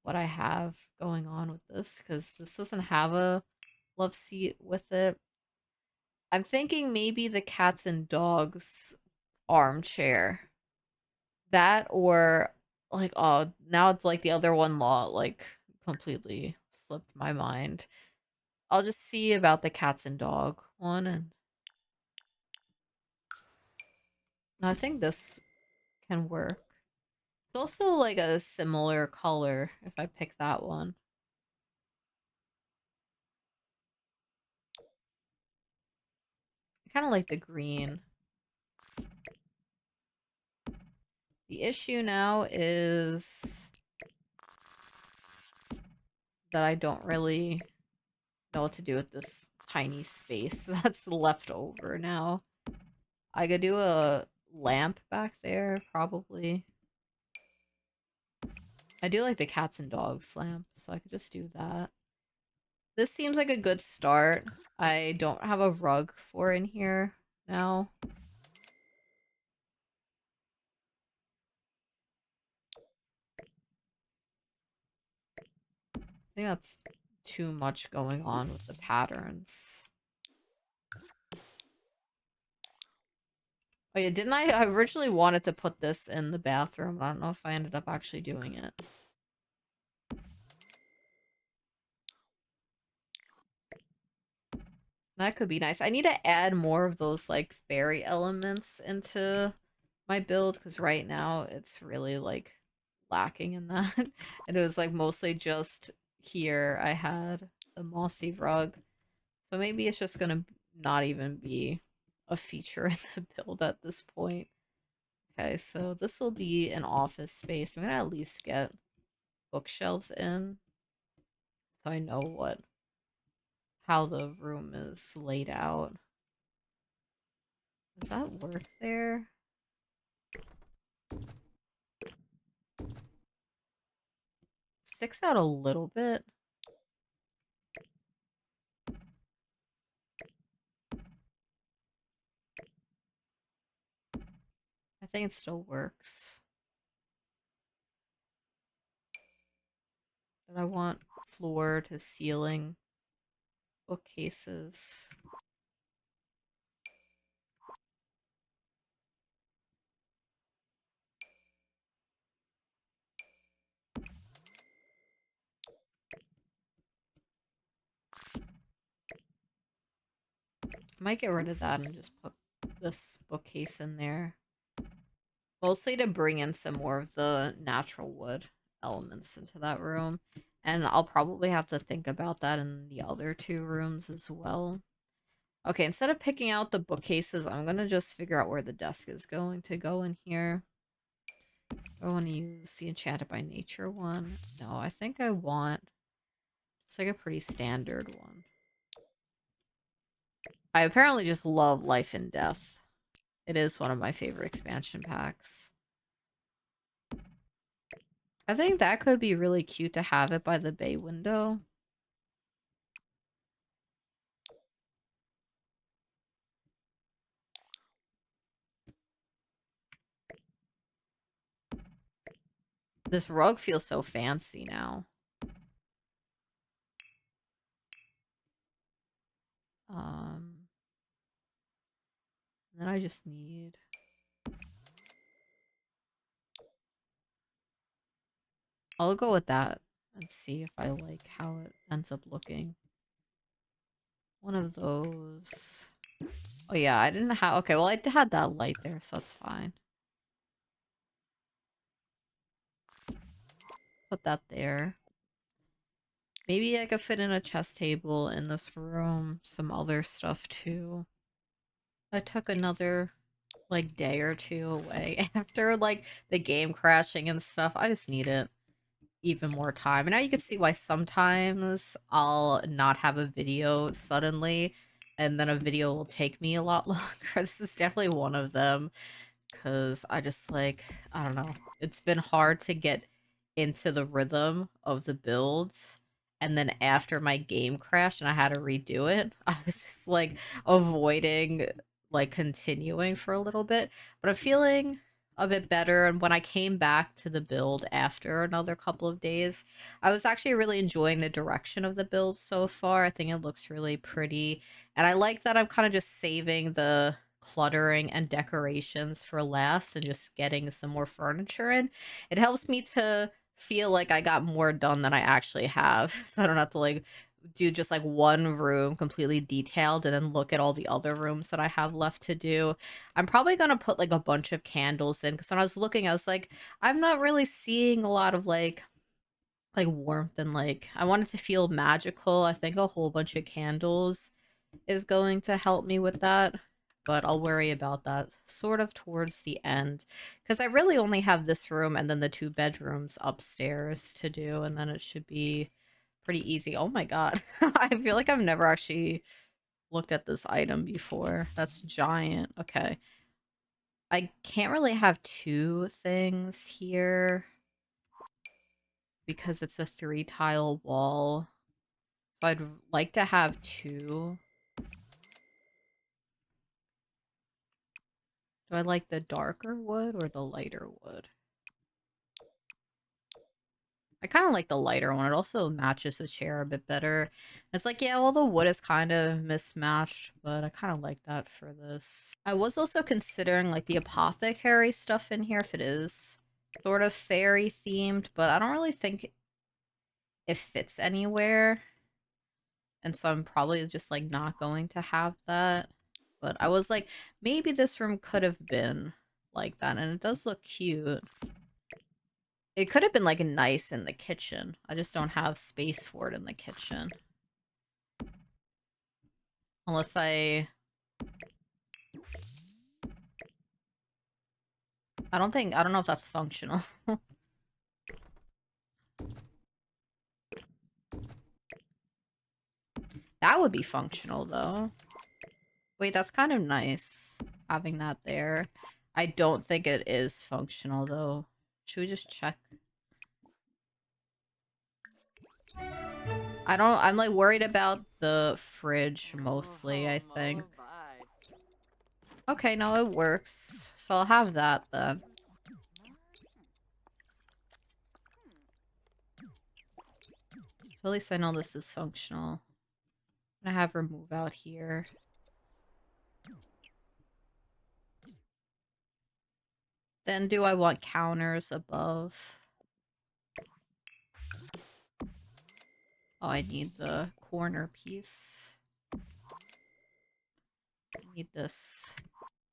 what I have going on with this, because this doesn't have a love seat with it. I'm thinking maybe the cats and dogs armchair. That, or like, oh, now it's like the other one law like completely slipped my mind. I'll just see about the cats and dog one. And no, I think this can work. It's also like a similar color if I pick that one. I kind of like the green. The issue now is that I don't really know what to do with this tiny space that's left over now. I could do a lamp back there, probably. I do like the cats and dogs lamp, so I could just do that. This seems like a good start. I don't have a rug for in here now. I think that's too much going on with the patterns. Oh yeah, didn't I originally wanted to put this in the bathroom? I don't know if I ended up actually doing it. That could be nice. I need to add more of those like fairy elements into my build, because right now it's really like lacking in that. And it was like mostly just here I had the mossy rug. So maybe it's just gonna not even be a feature in the build at this point. Okay, so this will be an office space. I'm gonna at least get bookshelves in so I know how the room is laid out. Does that work there? Sticks out a little bit. I think it still works. But I want floor to ceiling bookcases. I might get rid of that and just put this bookcase in there. Mostly to bring in some more of the natural wood elements into that room. And I'll probably have to think about that in the other two rooms as well. Okay, instead of picking out the bookcases, I'm gonna just figure out where the desk is going to go in here. I want to use the Enchanted by Nature one. No, I think I want just like a pretty standard one. I apparently just love Life and Death. It is one of my favorite expansion packs. I think that could be really cute to have it by the bay window. This rug feels so fancy now. Then I just need... I'll go with that and see if I like how it ends up looking. One of those. Oh yeah, I didn't have... Okay, well I had that light there, so that's fine. Put that there. Maybe I could fit in a chess table in this room. Some other stuff too. I took another like day or two away after like the game crashing and stuff. I just need it even more time. And now you can see why sometimes I'll not have a video suddenly and then a video will take me a lot longer. This is definitely one of them because I just like, I don't know. It's been hard to get into the rhythm of the builds. And then after my game crashed and I had to redo it, I was just like avoiding like continuing for a little bit. But I'm feeling a bit better. And when I came back to the build after another couple of days, I was actually really enjoying the direction of the build so far. I think it looks really pretty. And I like that I'm kind of just saving the cluttering and decorations for last and just getting some more furniture in. It helps me to feel like I got more done than I actually have. So I don't have to like do just like one room completely detailed and then look at all the other rooms that I have left to do. I'm probably going to put like a bunch of candles in because when I was looking, I was like, I'm not really seeing a lot of like warmth and like I want it to feel magical. I think a whole bunch of candles is going to help me with that, but I'll worry about that sort of towards the end because I really only have this room and then the two bedrooms upstairs to do, and then it should be pretty easy. Oh my god. I feel like I've never actually looked at this item before. That's giant. Okay. I can't really have two things here because it's a 3-tile wall. So I'd like to have two. Do I like the darker wood or the lighter wood? I kind of like the lighter one. It also matches the chair a bit better. It's like, yeah, well, the wood is kind of mismatched, but I kind of like that for this. I was also considering like the apothecary stuff in here if it is sort of fairy themed, but I don't really think it fits anywhere. And so I'm probably just like not going to have that. But I was like, maybe this room could have been like that, and it does look cute. It could have been like nice in the kitchen. I just don't have space for it in the kitchen. Unless I don't know if that's functional. That would be functional though. Wait, that's kind of nice having that there. I don't think it is functional though. Should we just check? I'm like worried about the fridge mostly, I think. Okay, no, it works. So I'll have that then. So at least I know this is functional. I'm gonna have her move out here. Then do I want counters above? Oh, I need the corner piece. I need this.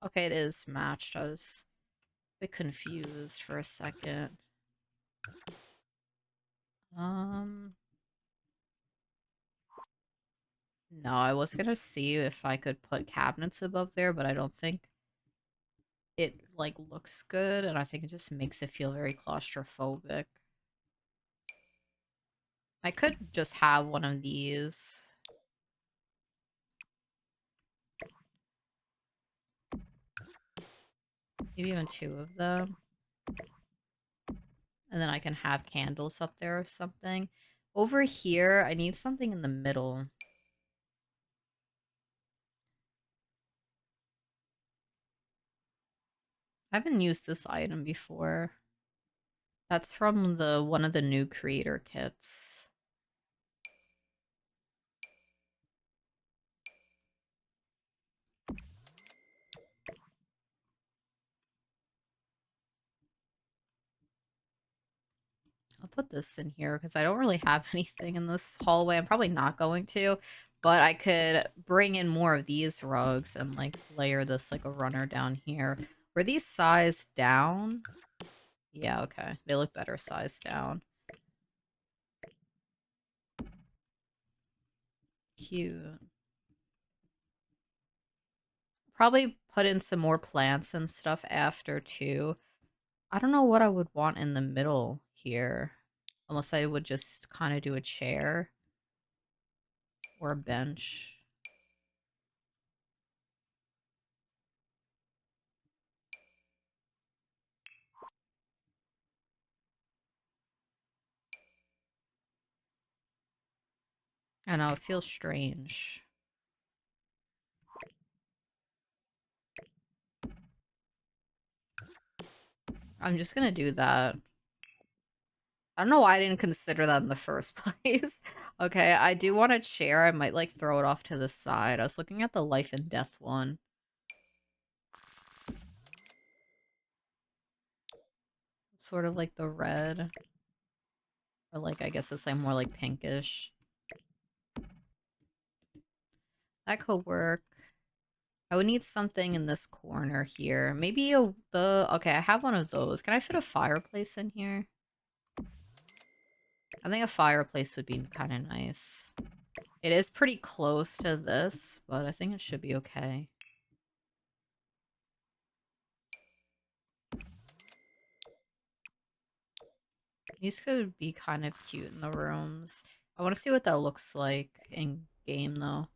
Okay, it is matched. I was a bit confused for a second. Um, no, I was gonna see if I could put cabinets above there, but I don't think it like looks good, and I think it just makes it feel very claustrophobic. I could just have one of these. Maybe even two of them. And then I can have candles up there or something. Over here, I need something in the middle. I haven't used this item before. That's from the one of the new creator kits. I'll put this in here because I don't really have anything in this hallway. I'm probably not going to, but I could bring in more of these rugs and like layer this like a runner down here. Were these sized down? Yeah, okay. They look better sized down. Cute. Probably put in some more plants and stuff after too. I don't know what I would want in the middle here. Unless I would just kind of do a chair or a bench. I know, it feels strange. I'm just gonna do that. I don't know why I didn't consider that in the first place. Okay, I do want a chair. I might like throw it off to the side. I was looking at the life and death one. Sort of like the red. Or like, I guess it's like more like pinkish. That could work. I would need something in this corner here. Maybe okay, I have one of those. Can I fit a fireplace in here? I think a fireplace would be kind of nice. It is pretty close to this, but I think it should be okay. These could be kind of cute in the rooms. I want to see what that looks like in game, though.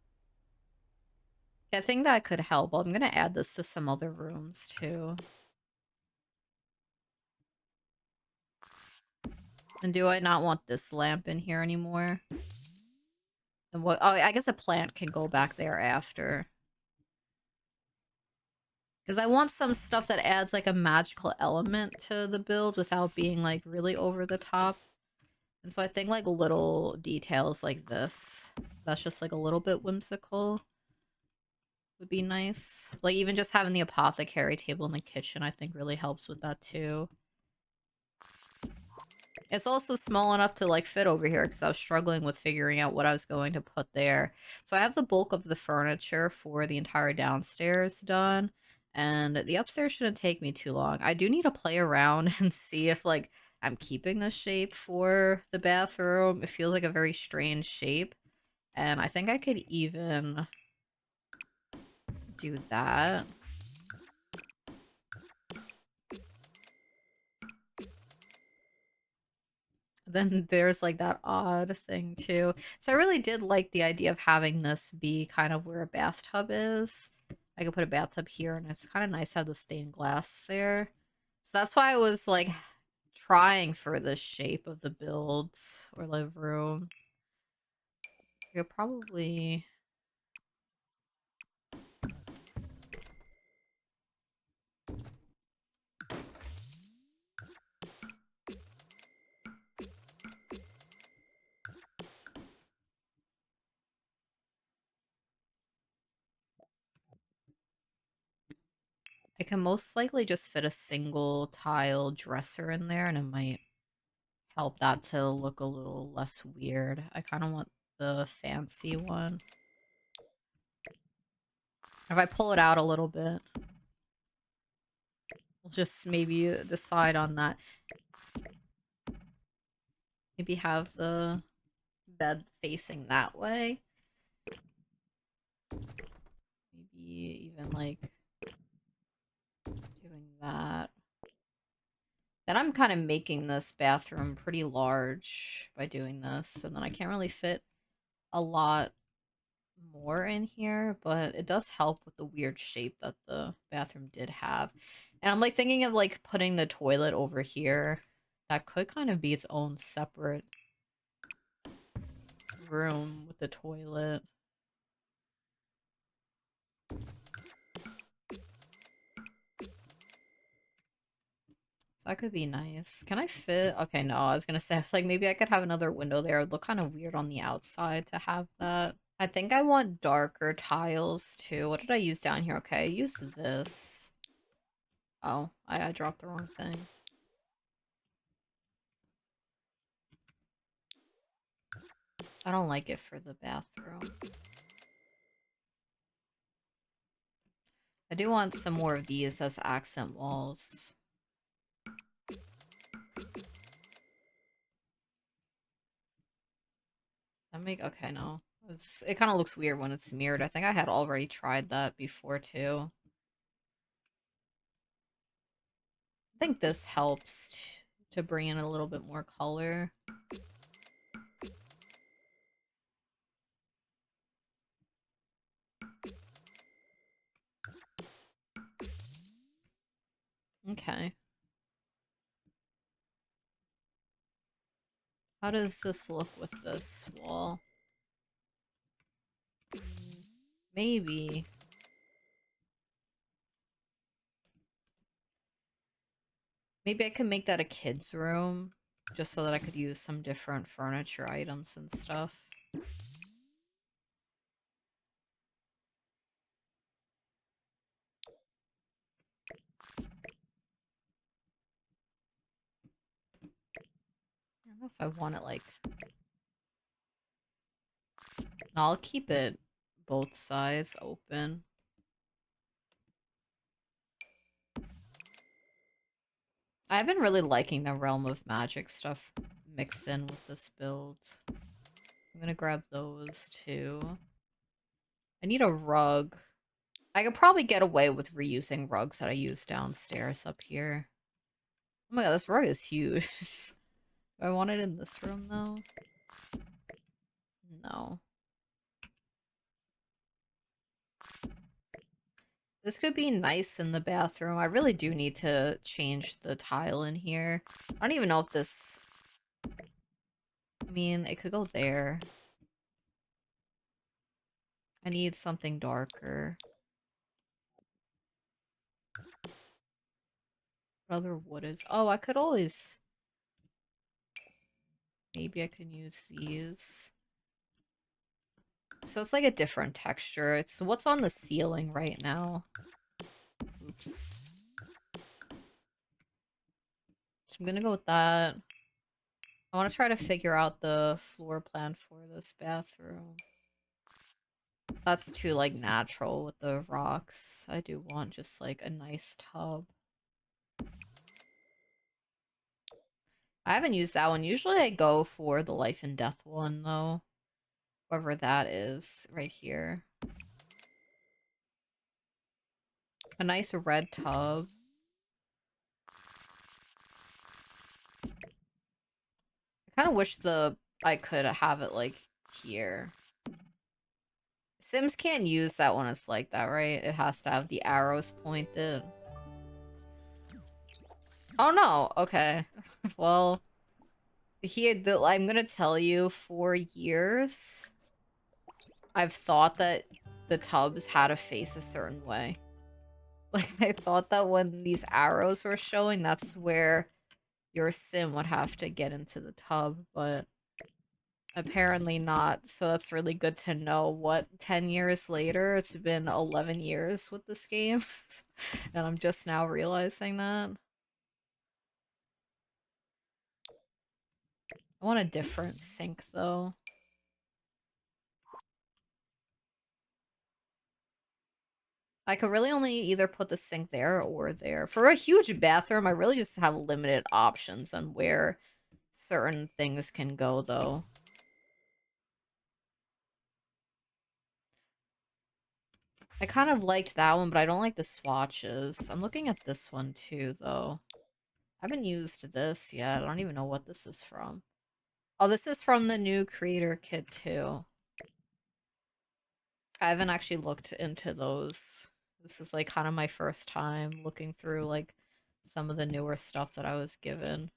Yeah, I think that could help. I'm going to add this to some other rooms, too. And do I not want this lamp in here anymore? And what? Oh, I guess a plant can go back there after. Because I want some stuff that adds, like, a magical element to the build without being, like, really over the top. And so I think, like, little details like this, that's just, like, a little bit whimsical, would be nice. Like, even just having the apothecary table in the kitchen, I think really helps with that, too. It's also small enough to, like, fit over here, because I was struggling with figuring out what I was going to put there. So I have the bulk of the furniture for the entire downstairs done, and the upstairs shouldn't take me too long. I do need to play around and see if, like, I'm keeping the shape for the bathroom. It feels like a very strange shape, and I think I could even do that. Then there's like that odd thing too. So I really did like the idea of having this be kind of where a bathtub is. I could put a bathtub here, and it's kind of nice to have the stained glass there. So that's why I was like trying for the shape of the builds or live room. I could probably I can most likely just fit a single tile dresser in there, and it might help that to look a little less weird. I kind of want the fancy one. If I pull it out a little bit, we'll just maybe decide on that. Maybe have the bed facing that way. Maybe even like doing that. Then I'm kind of making this bathroom pretty large by doing this, and then I can't really fit a lot more in here, but it does help with the weird shape that the bathroom did have. And I'm like thinking of like putting the toilet over here. That could kind of be its own separate room with the toilet. So that could be nice. Can I fit? Okay, no, I was gonna say, it's like maybe I could have another window there. It would look kind of weird on the outside to have that. I think I want darker tiles too. What did I use down here? Okay, I used this. Oh, I dropped the wrong thing. I don't like it for the bathroom. I do want some more of these as accent walls. Okay, no. It kind of looks weird when it's mirrored. I think I had already tried that before too. I think this helps to bring in a little bit more color. Okay. How does this look with this wall? Maybe. Maybe I could make that a kid's room, just so that I could use some different furniture items and stuff. I don't know if I want it like... No, I'll keep it both sides open. I've been really liking the Realm of Magic stuff mixed in with this build. I'm gonna grab those too. I need a rug. I could probably get away with reusing rugs that I use downstairs up here. Oh my god, this rug is huge. Do I want it in this room though? No. This could be nice in the bathroom. I really do need to change the tile in here. I don't even know if this... I mean, it could go there. I need something darker. What other wood is... Oh, I could always... Maybe I can use these. So it's like a different texture. It's what's on the ceiling right now. Oops. So I'm gonna go with that. I want to try to figure out the floor plan for this bathroom. That's too, like, natural with the rocks. I do want just, like, a nice tub. I haven't used that one. Usually I go for the life and death one, though. Whoever that is, right here. A nice red tub. I kind of wish I could have it, like, here. Sims can't use that when it's like that, right? It has to have the arrows pointed. Oh no, okay. Well, I'm gonna tell you, for years, I've thought that the tubs had to face a certain way. Like, I thought that when these arrows were showing, that's where your sim would have to get into the tub, but apparently not. So that's really good to know. What, 10 years later? It's been 11 years with this game, and I'm just now realizing that. I want a different sink, though. I could really only either put the sink there or there. For a huge bathroom, I really just have limited options on where certain things can go, though. I kind of liked that one, but I don't like the swatches. I'm looking at this one, too, though. I haven't used this yet. I don't even know what this is from. Oh, this is from the new creator kit, too. I haven't actually looked into those. This is, like, kind of my first time looking through, like, some of the newer stuff that I was given.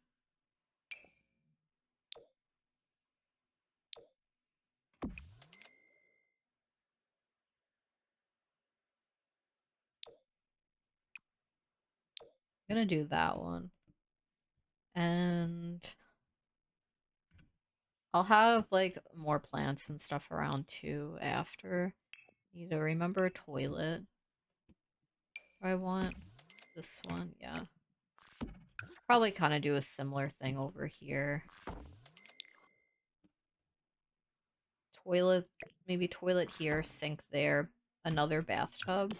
I'm gonna do that one. And I'll have, like, more plants and stuff around, too, after. Need to remember a toilet. Do I want this one? Yeah. Probably kind of do a similar thing over here. Toilet, maybe toilet here, sink there, another bathtub.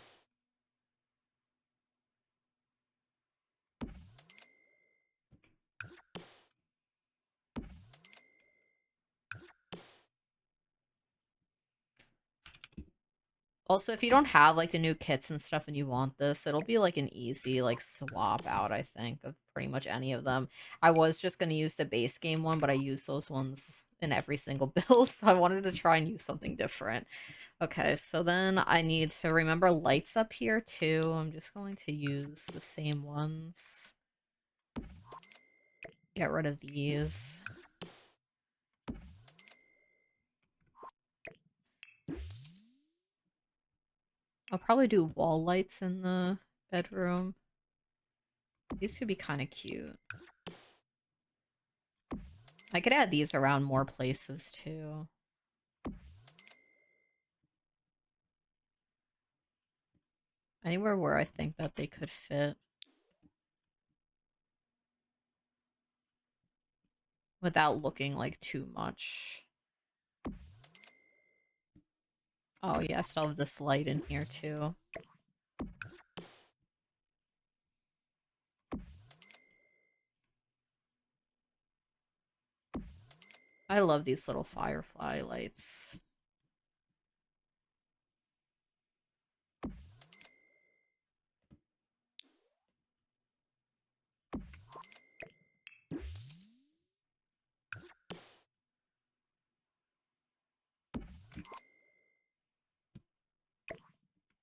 Also, if you don't have like the new kits and stuff and you want this, it'll be like an easy like swap out, I think, of pretty much any of them. I was just gonna use the base game one, but I use those ones in every single build, so I wanted to try and use something different. Okay, so then I need to remember lights up here too. I'm just going to use the same ones. Get rid of these. I'll probably do wall lights in the bedroom. These could be kind of cute. I could add these around more places too. Anywhere where I think that they could fit. Without looking like too much. Oh yeah, I still have this light in here too. I love these little firefly lights.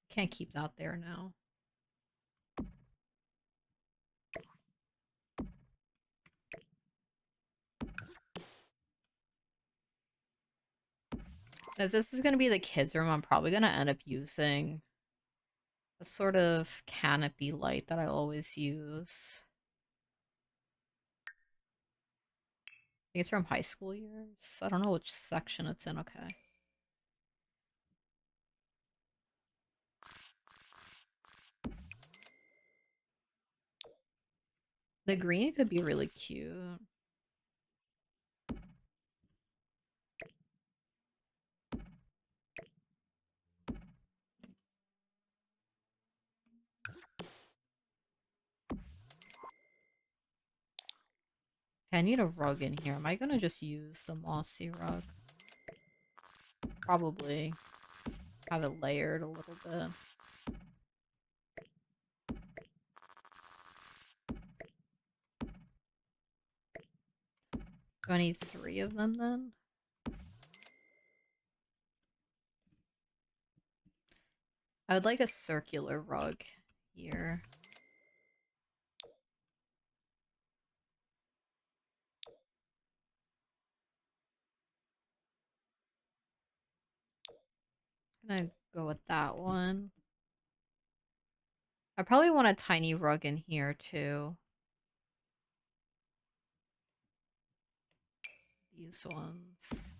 Can't keep that there now. As this is going to be the kids' room, I'm probably going to end up using a sort of canopy light that I always use. I think it's from high school years. I don't know which section it's in. Okay. The green could be really cute. Okay, I need a rug in here. Am I gonna just use the mossy rug? Probably have it layered a little bit. Do I need 3 of them then? I would like a circular rug here. I'm gonna go with that one. I probably want a tiny rug in here too. These ones.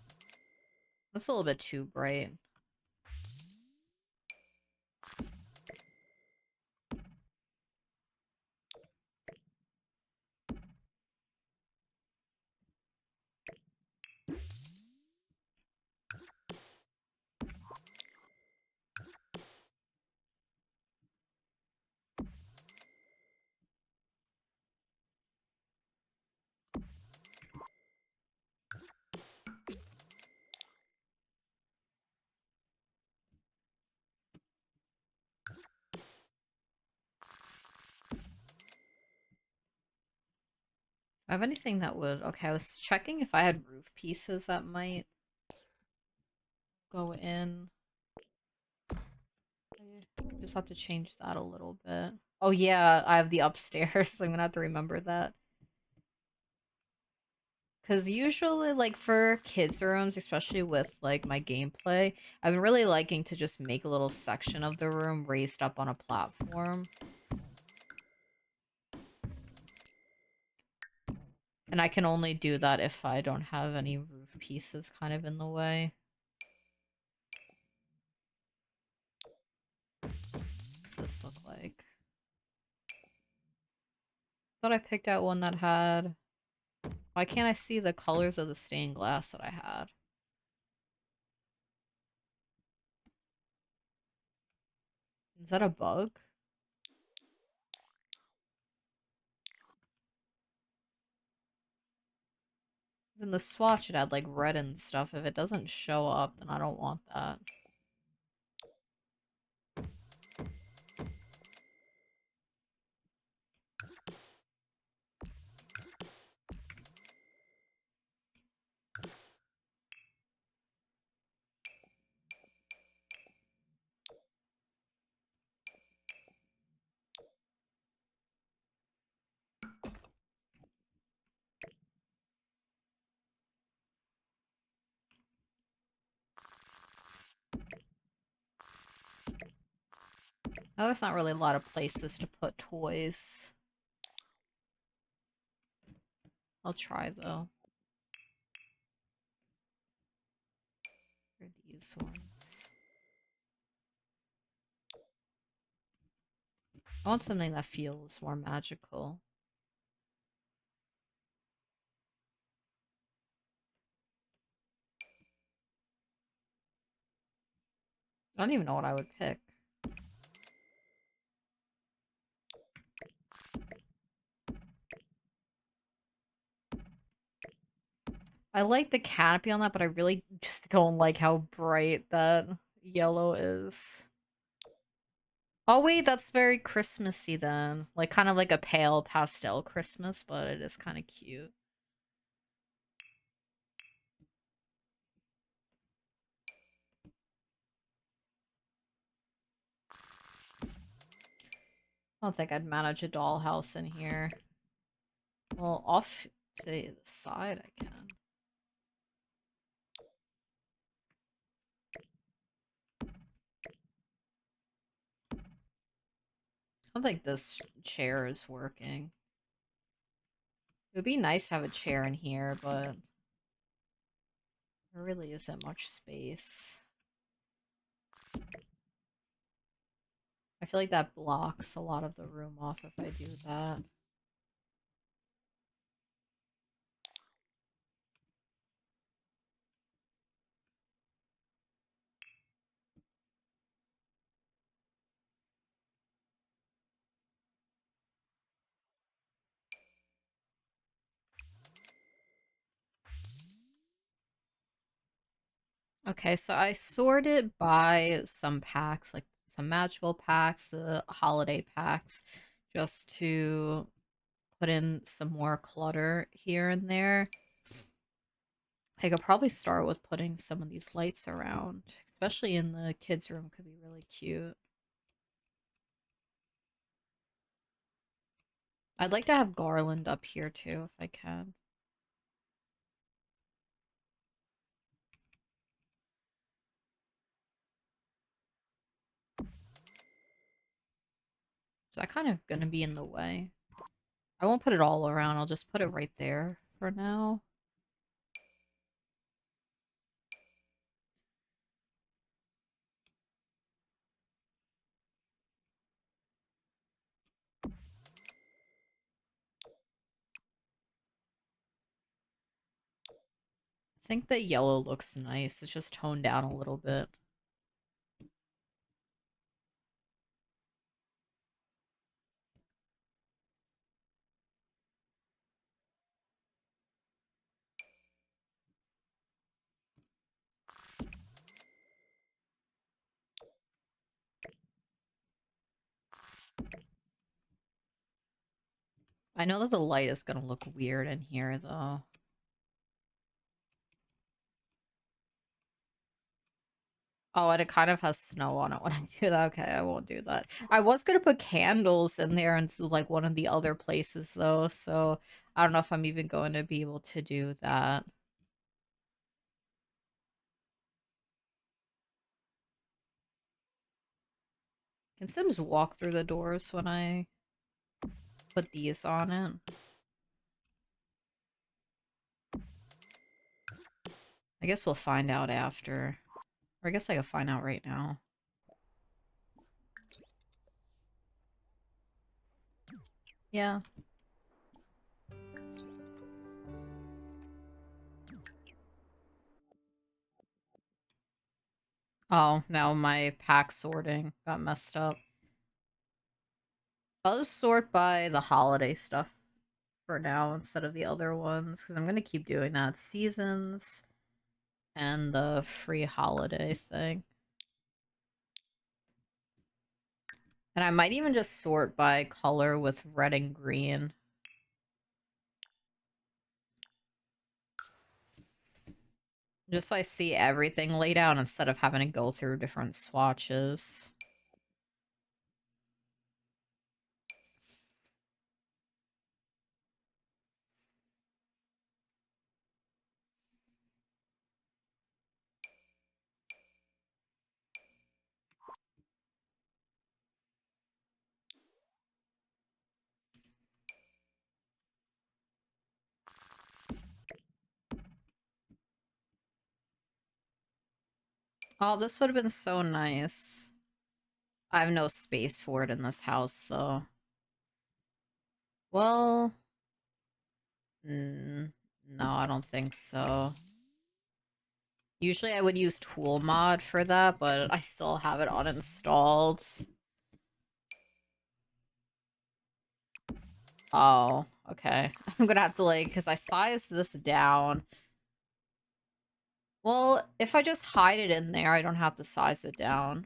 That's a little bit too bright. I have anything that would... Okay, I was checking if I had roof pieces that might go in. I just have to change that a little bit. Oh yeah, I have the upstairs. So I'm gonna have to remember that. Because usually, like, for kids' rooms, especially with, like, my gameplay, I've been really liking to just make a little section of the room raised up on a platform. And I can only do that if I don't have any roof pieces kind of in the way. What's this look like? Thought I picked out one that had... Why can't I see the colors of the stained glass that I had? Is that a bug? In the swatch it had like red and stuff. If it doesn't show up, then I don't want that. Oh, there's not really a lot of places to put toys. I'll try though. Where are these ones? I want something that feels more magical. I don't even know what I would pick. I like the canopy on that, but I really just don't like how bright that yellow is. Oh wait, that's very Christmassy then. Like kind of like a pale pastel Christmas, but it is kind of cute. I don't think I'd manage a dollhouse in here. Well, off to the side I can. I don't think this chair is working. It would be nice to have a chair in here, but there really isn't much space. I feel like that blocks a lot of the room off if I do that. Okay, so I sorted by some packs, like some magical packs, the holiday packs, just to put in some more clutter here and there. I could probably start with putting some of these lights around, especially in the kids' room, could be really cute. I'd like to have garland up here too, if I can. Is that kind of gonna be in the way? I won't put it all around, I'll just put it right there for now. I think the yellow looks nice, it's just toned down a little bit. I know that the light is gonna look weird in here, though. Oh, and it kind of has snow on it when I do that. Okay, I won't do that. I was gonna put candles in there and like one of the other places, though, so I don't know if I'm even going to be able to do that. Can Sims walk through the doors when I put these on it? I guess we'll find out after. Or I guess I can find out right now. Yeah. Oh, now my pack sorting got messed up. I'll just sort by the holiday stuff for now instead of the other ones, because I'm going to keep doing that. Seasons and the free holiday thing. And I might even just sort by color with red and green. Just so I see everything laid out instead of having to go through different swatches. Oh, this would have been so nice. I have no space for it in this house, though. Well, no, I don't think so. Usually I would use tool mod for that, but I still have it uninstalled. Oh, okay. I'm gonna have to, like, because I sized this down. Well, if I just hide it in there, I don't have to size it down.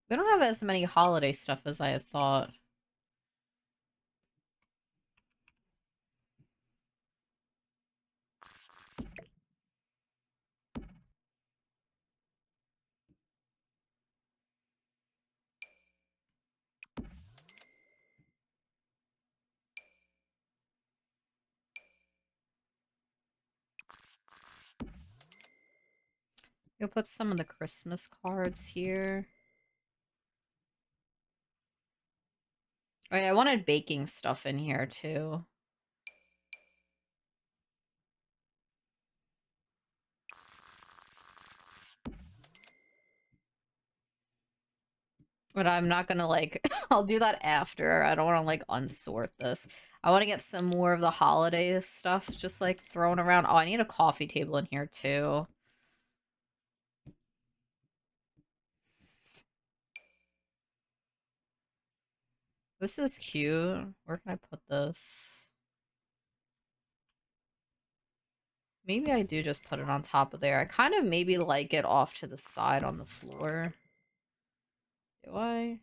We don't have as many holiday stuff as I had thought. You'll put some of the Christmas cards here. Oh yeah, I wanted baking stuff in here too. But I'm not gonna, like, I'll do that after. I don't want to, like, unsort this. I want to get some more of the holiday stuff just, like, thrown around. Oh, I need a coffee table in here too. This is cute. Where can I put this? Maybe I do just put it on top of there. I kind of maybe like it off to the side on the floor. Do I?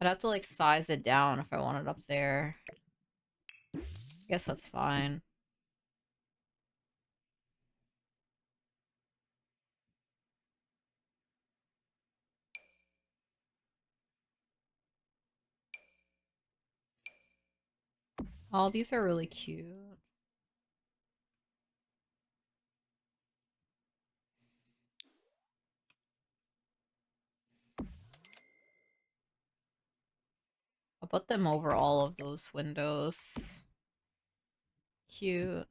I'd have to, like, size it down if I want it up there. I guess that's fine. Oh, these are really cute. I'll put them over all of those windows. Cute.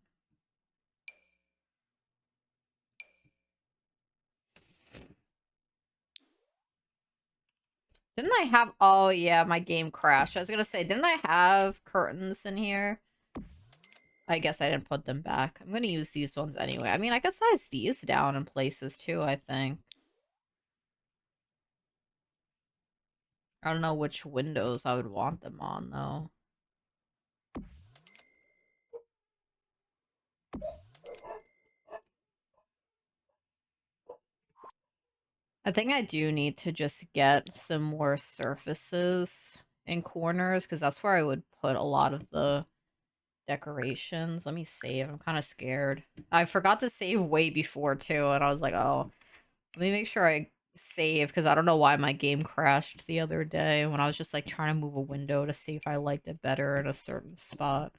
Didn't I have... Oh, yeah, my game crashed. I was gonna say, didn't I have curtains in here? I guess I didn't put them back. I'm gonna use these ones anyway. I mean, I could size these down in places too, I think. I don't know which windows I would want them on, though. I think I do need to just get some more surfaces in corners, because that's where I would put a lot of the decorations. Let me save. I'm kind of scared. I forgot to save way before, too, and I was like, oh, let me make sure I save, because I don't know why my game crashed the other day when I was just, like, trying to move a window to see if I liked it better in a certain spot.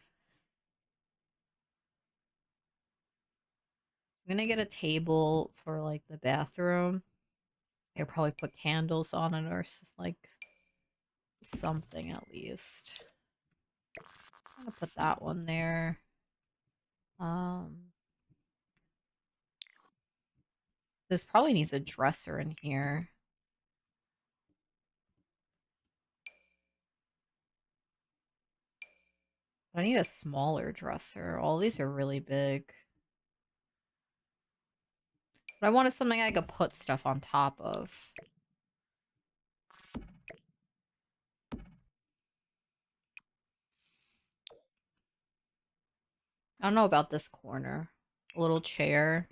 I'm gonna get a table for, like, the bathroom. I'll probably put candles on it or, like, something at least. I'm gonna put that one there. Um, this probably needs a dresser in here. I need a smaller dresser. All these are really big. But I wanted something I could put stuff on top of. I don't know about this corner. A little chair.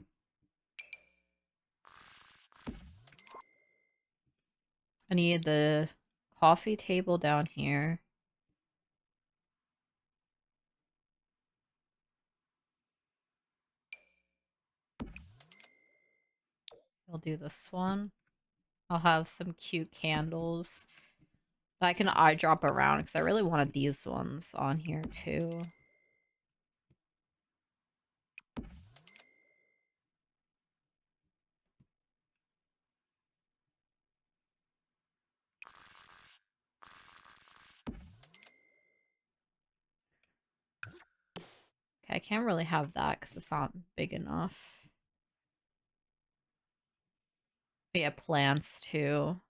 I need the coffee table down here. I'll do this one. I'll have some cute candles that I can eyedrop around because I really wanted these ones on here too. can't really have that because it's not big enough. But yeah, plants too.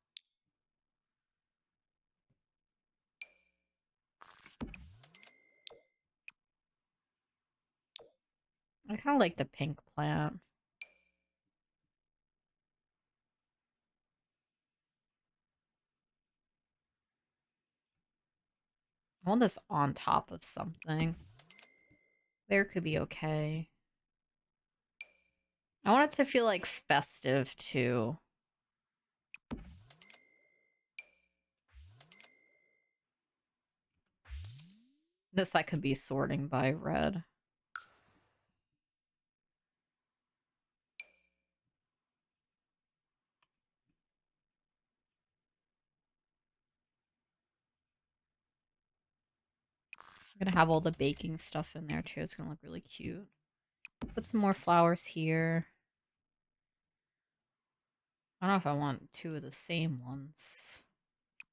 I kind of like the pink plant. I want this on top of something. There could be okay. I want it to feel like festive too. This I could be sorting by red. I'm gonna have all the baking stuff in there too. It's gonna look really cute. Put some more flowers here. I don't know if I want two of the same ones.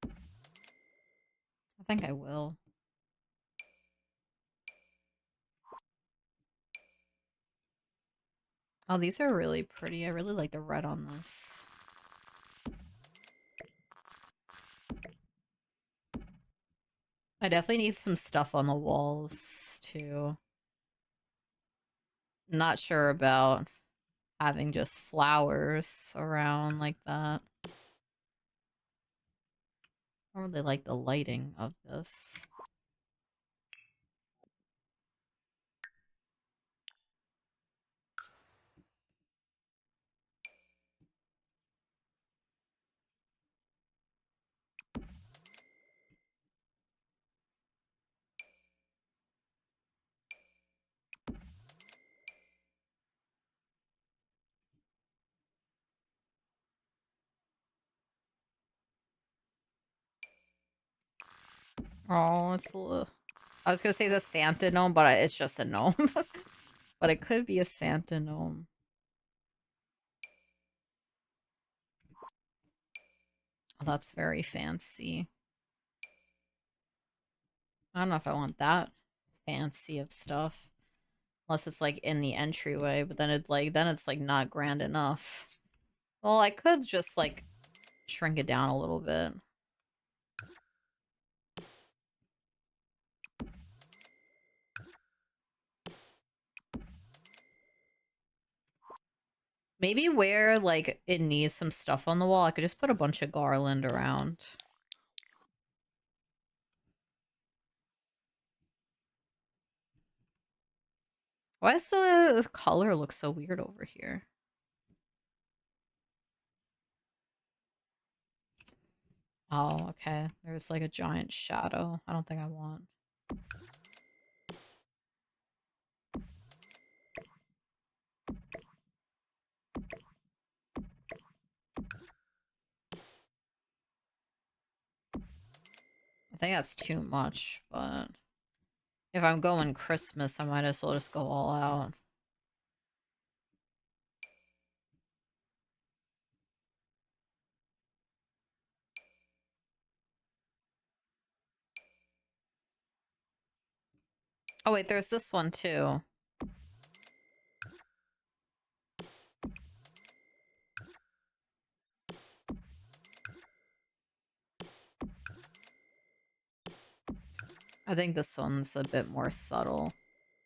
I think I will. Oh, these are really pretty. I really like the red on this. I definitely need some stuff on the walls too. Not sure about having just flowers around like that. I really like the lighting of this. Oh, it's a little... I was gonna say the Santa gnome, but it's just a gnome. But it could be a Santa gnome. Oh, that's very fancy. I don't know if I want that fancy of stuff. Unless it's like in the entryway, but then it's like not grand enough. Well, I could just like shrink it down a little bit. Maybe where like it needs some stuff on the wall, I could just put a bunch of garland around. Why does the color look so weird over here? Oh, okay. There's like a giant shadow. I don't think I want. I think that's too much, but if I'm going Christmas, I might as well just go all out. Oh wait, there's this one too. I think this one's a bit more subtle.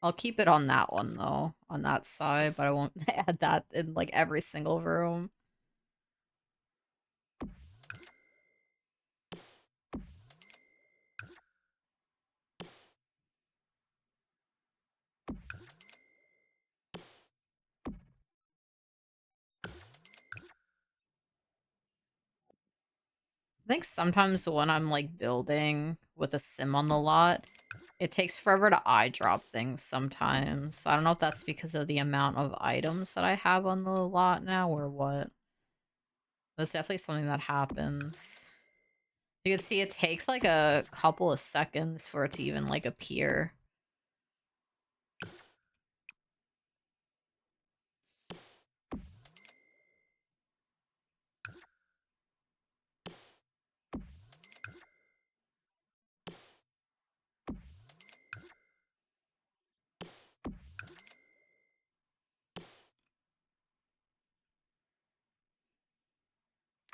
I'll keep it on that one though, on that side, but I won't add that in like every single room. I think sometimes when I'm like building with a sim on the lot, it takes forever to eye drop things sometimes. I don't know if that's because of the amount of items that I have on the lot now or what. That's definitely something that happens. You can see it takes like a couple of seconds for it to even like appear.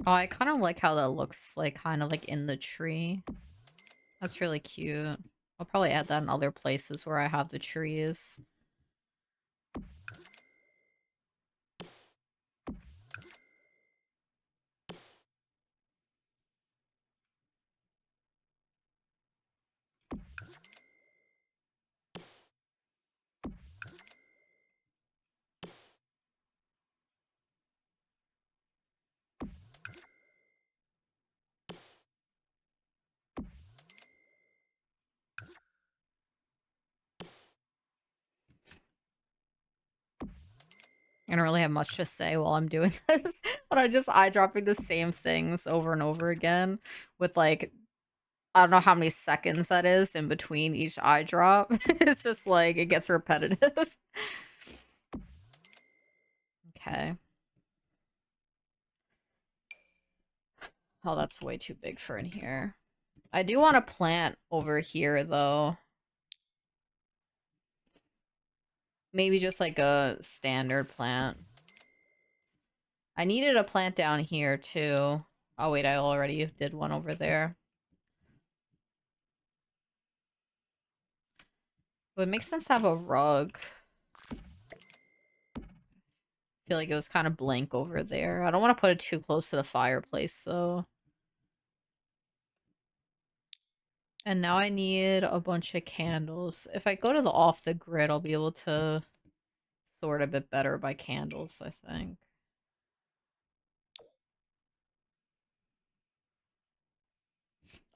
Oh, I kind of like how that looks like kind of like in the tree. That's really cute. I'll probably add that in other places where I have the trees. I don't really have much to say while I'm doing this, but I just eye dropping the same things over and over again with like I don't know how many seconds that is in between each eye drop. It's just like it gets repetitive. Okay. Oh, that's way too big for in here. I do want a plant over here though. Maybe just like a standard plant. I needed a plant down here too. Oh wait, I already did one over there. But it makes sense to have a rug. I feel like it was kind of blank over there. I don't want to put it too close to the fireplace though. And now I need a bunch of candles. If I go to the off the grid, I'll be able to sort a bit better by candles, I think.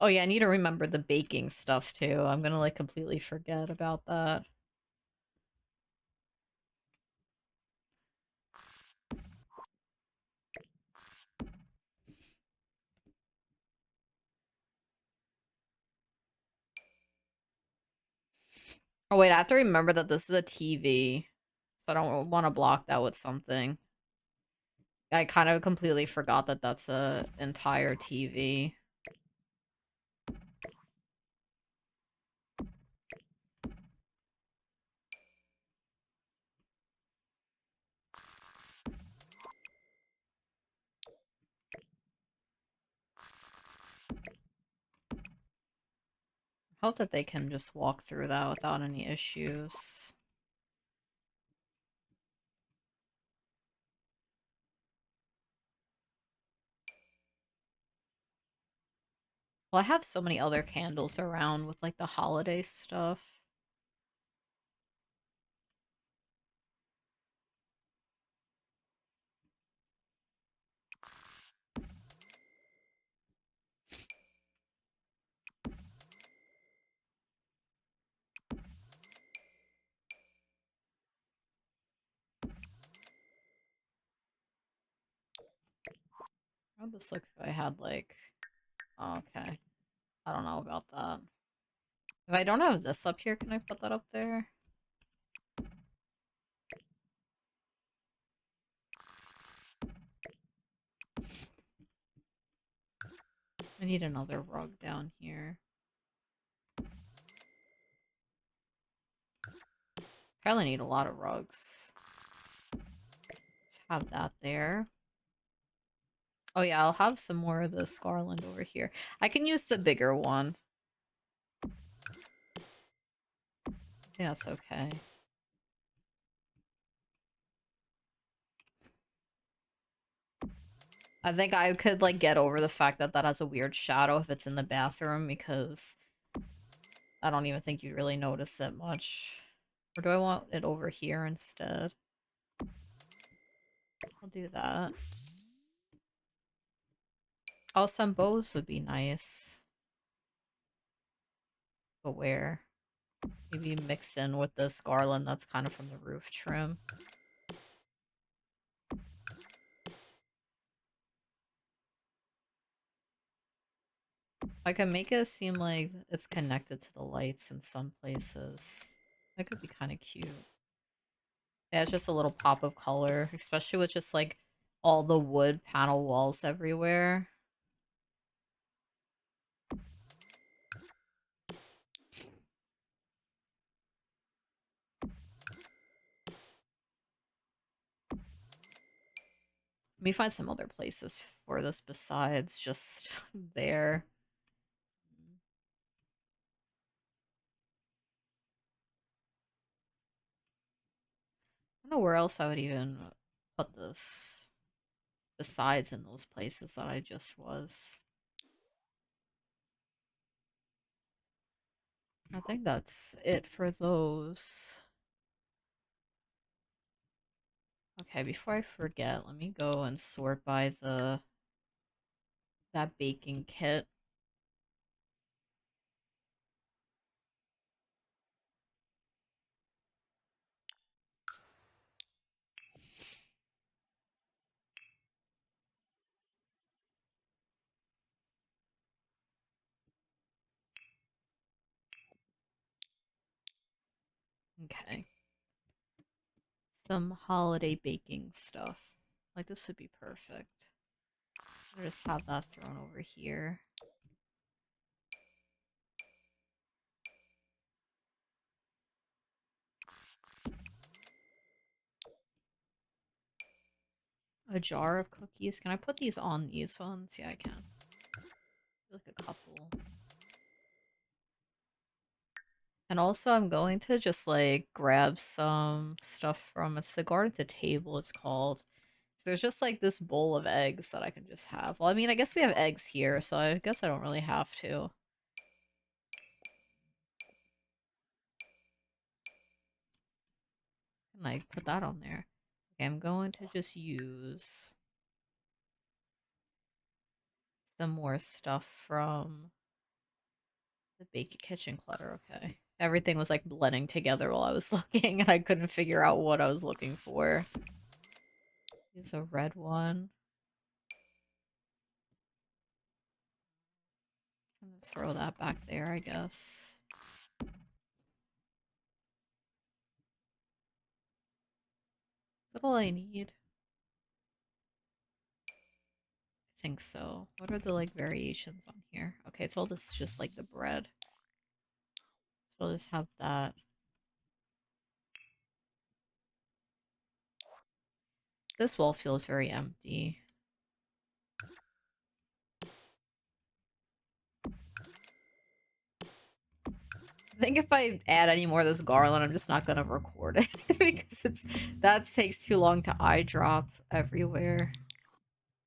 Oh yeah, I need to remember the baking stuff too. I'm gonna like completely forget about that. Oh wait, I have to remember that this is a TV. So I don't want to block that with something. I kind of completely forgot that that's a entire TV. Hope that they can just walk through that without any issues. Well, I have so many other candles around with like the holiday stuff. How would this look if I had like... Oh, okay. I don't know about that. If I don't have this up here, can I put that up there? I need another rug down here. Probably need a lot of rugs. Let's have that there. Oh yeah, I'll have some more of this garland over here. I can use the bigger one. I think that's okay. I think I could like get over the fact that that has a weird shadow if it's in the bathroom because I don't even think you'd really notice it much. Or do I want it over here instead? I'll do that. Oh, some bows would be nice. But where? Maybe mix in with this garland that's kind of from the roof trim. I can make it seem like it's connected to the lights in some places. That could be kind of cute. Yeah, it's just a little pop of color, especially with just like all the wood panel walls everywhere. Let me find some other places for this besides just there. I don't know where else I would even put this besides in those places that I just was. I think that's it for those. Okay, before I forget, let me go and sort by that baking kit. Okay. Some holiday baking stuff. Like this would be perfect. I'll just have that thrown over here. A jar of cookies. Can I put these on these ones? Yeah, I can. Like a couple. And also I'm going to just like grab some stuff from it's the garden at the table it's called. So there's just like this bowl of eggs that I can just have. Well, I mean, I guess we have eggs here, so I guess I don't really have to. Can I put that on there? Okay, I'm going to just use some more stuff from the Bake Kitchen Clutter. Okay. Everything was like blending together while I was looking, and I couldn't figure out what I was looking for. Use a red one. Throw that back there, I guess. Is that all I need? I think so. What are the like variations on here? Okay, so all this is just like the bread. So I'll just have that. This wall feels very empty. I think if I add any more of this garland, I'm just not gonna record it because that takes too long to eye drop everywhere.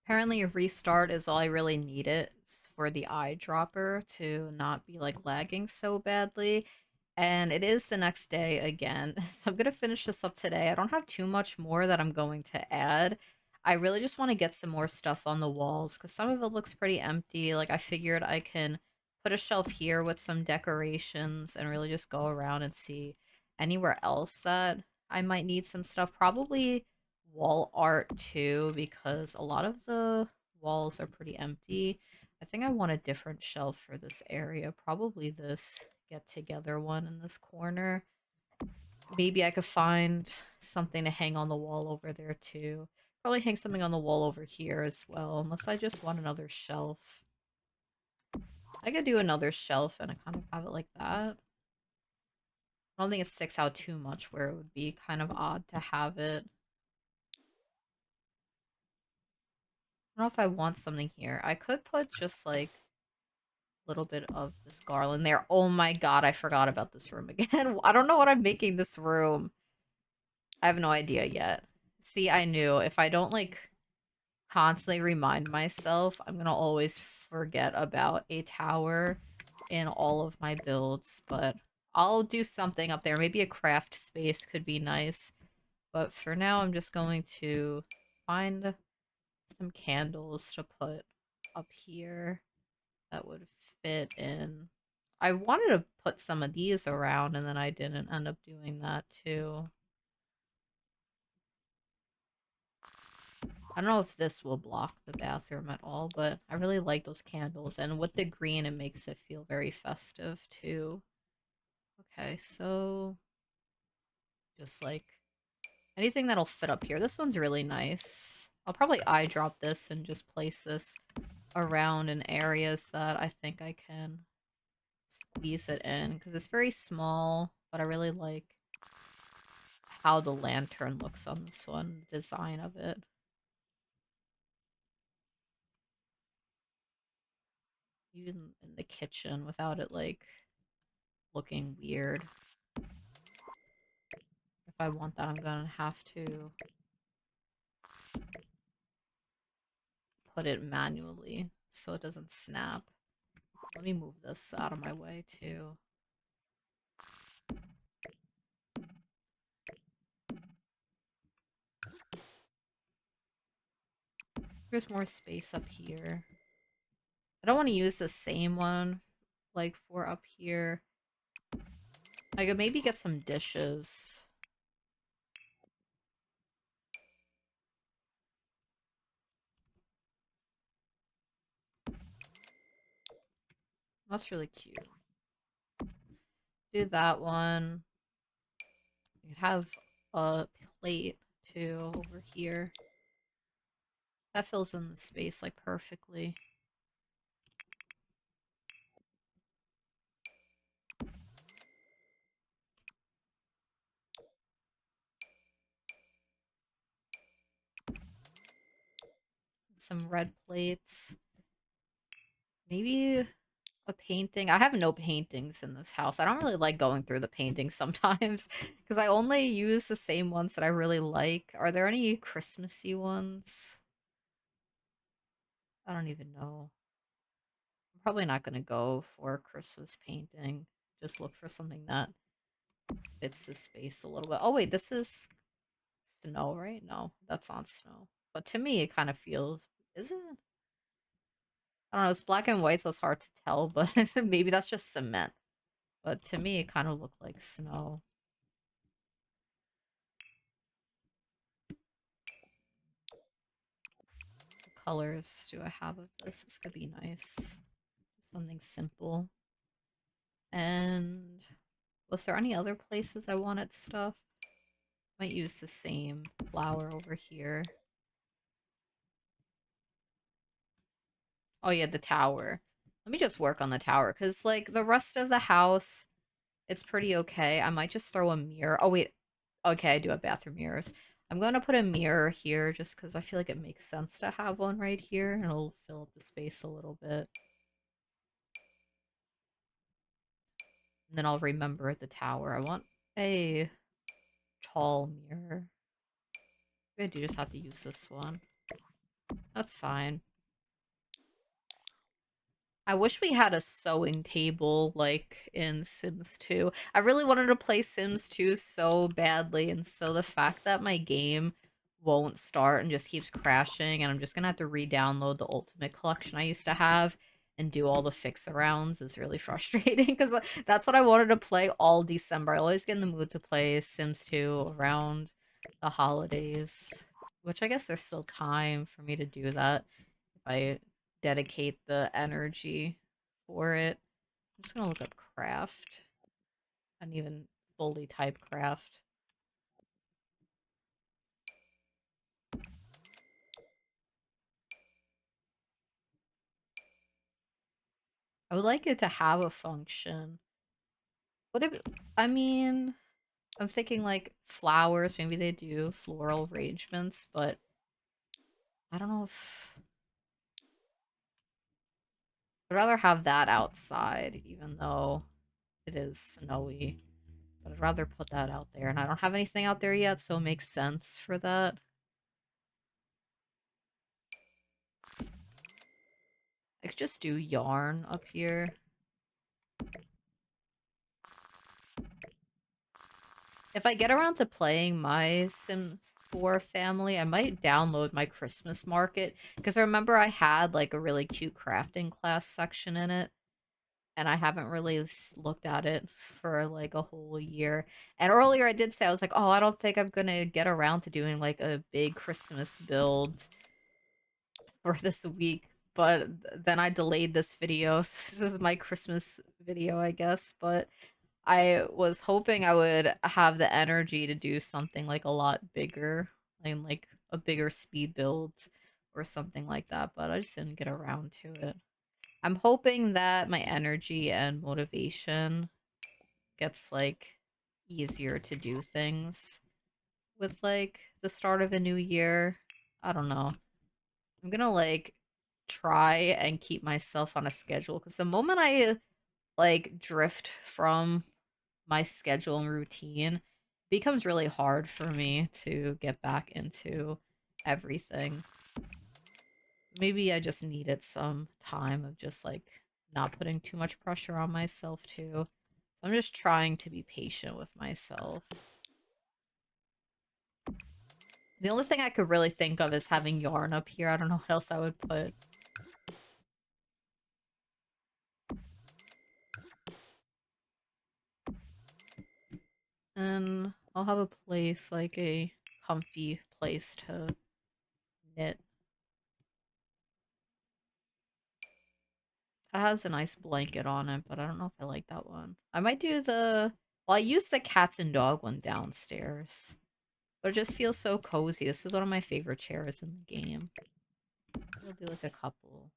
Apparently a restart is all I really needed for the eyedropper to not be like lagging so badly. And it is the next day again. So I'm gonna finish this up today. I don't have too much more that I'm going to add. I really just want to get some more stuff on the walls because some of it looks pretty empty. Like I figured I can put a shelf here with some decorations and really just go around and see anywhere else that I might need some stuff. Probably wall art too, because a lot of the walls are pretty empty. I think I want a different shelf for this area. Probably this get together one in this corner. Maybe I could find something to hang on the wall over there too. Probably hang something on the wall over here as well, unless I just want another shelf. I could do another shelf and I kind of have it like that. I don't think it sticks out too much where it would be kind of odd to have it. I don't know if I want something here. I could put just like a little bit of this garland there. Oh my god, I forgot about this room again. I don't know what I'm making this room. I have no idea yet. See, I knew if I don't like constantly remind myself, I'm gonna always forget about a tower in all of my builds, but I'll do something up there. Maybe a craft space could be nice. But for now, I'm just going to find some candles to put up here that would fit in. I wanted to put some of these around, and then I didn't end up doing that too. I don't know if this will block the bathroom at all, but I really like those candles. And with the green, it makes it feel very festive, too. Okay, so just like anything that'll fit up here. This one's really nice. I'll probably eye drop this and just place this around in areas that I think I can squeeze it in because it's very small, but I really like how the lantern looks on this one, the design of it. even in the kitchen without it like looking weird. If I want that, I'm gonna have to put it manually so it doesn't snap. Let me move this out of my way too. There's more space up here. I don't want to use the same one like for up here. I could maybe get some dishes. That's really cute. Do that one. You could have a plate too over here. That fills in the space like perfectly. Some red plates. Maybe a painting. I have no paintings in this house. I don't really like going through the paintings sometimes because I only use the same ones that I really like. Are there any Christmassy ones? I don't even know. I'm probably not going to go for a Christmas painting. Just look for something that fits the space a little bit. Oh, wait, this is snow, right? No, that's not snow. But to me, it kind of feels. Is it? I don't know. It's black and white, so it's hard to tell, but maybe that's just cement. But to me, it kind of looked like snow. What colors do I have of this? This could be nice. Something simple. And was there any other places I wanted stuff? Might use the same flower over here. Oh yeah, the tower. Let me just work on the tower, because, like, the rest of the house, it's pretty okay. I might just throw a mirror. Oh, wait. Okay, I do have bathroom mirrors. I'm going to put a mirror here, just because I feel like it makes sense to have one right here, and it'll fill up the space a little bit. And then I'll remember the tower. I want a tall mirror. I do just have to use this one. That's fine. I wish we had a sewing table like in Sims 2. I really wanted to play Sims 2 so badly, and so the fact that my game won't start and just keeps crashing, and I'm just gonna have to re-download the Ultimate Collection I used to have and do all the fix-arounds is really frustrating, because that's what I wanted to play all December. I always get in the mood to play Sims 2 around the holidays, which I guess there's still time for me to do that if I dedicate the energy for it. I'm just gonna look up craft and even fully type craft. I would like it to have a function. What if, I mean, I'm thinking like flowers, maybe they do floral arrangements, but I don't know if I'd rather have that outside, even though it is snowy. But I'd rather put that out there, and I don't have anything out there yet, so it makes sense for that. I could just do yarn up here. If I get around to playing my Sims 4 family, I might download my Christmas market, because I remember I had like a really cute crafting class section in it, and I haven't really looked at it for like a whole year. And earlier I did say, I was like, oh, I don't think I'm gonna get around to doing like a big Christmas build for this week, but then I delayed this video. So this is my Christmas video, I guess, but I was hoping I would have the energy to do something like a lot bigger, like a bigger speed build or something like that, but I just didn't get around to it. I'm hoping that my energy and motivation gets like easier to do things with like the start of a new year. I don't know. I'm gonna like try and keep myself on a schedule because the moment I like drift from my schedule and routine, it becomes really hard for me to get back into everything. Maybe I just needed some time of just like not putting too much pressure on myself too. So I'm just trying to be patient with myself. The only thing I could really think of is having yarn up here. I don't know what else I would put. And I'll have a place, like a comfy place to knit. It has a nice blanket on it, but I don't know if I like that one. I might do the... Well, I used the cats and dog one downstairs. But it just feels so cozy. This is one of my favorite chairs in the game. I'll do like a couple.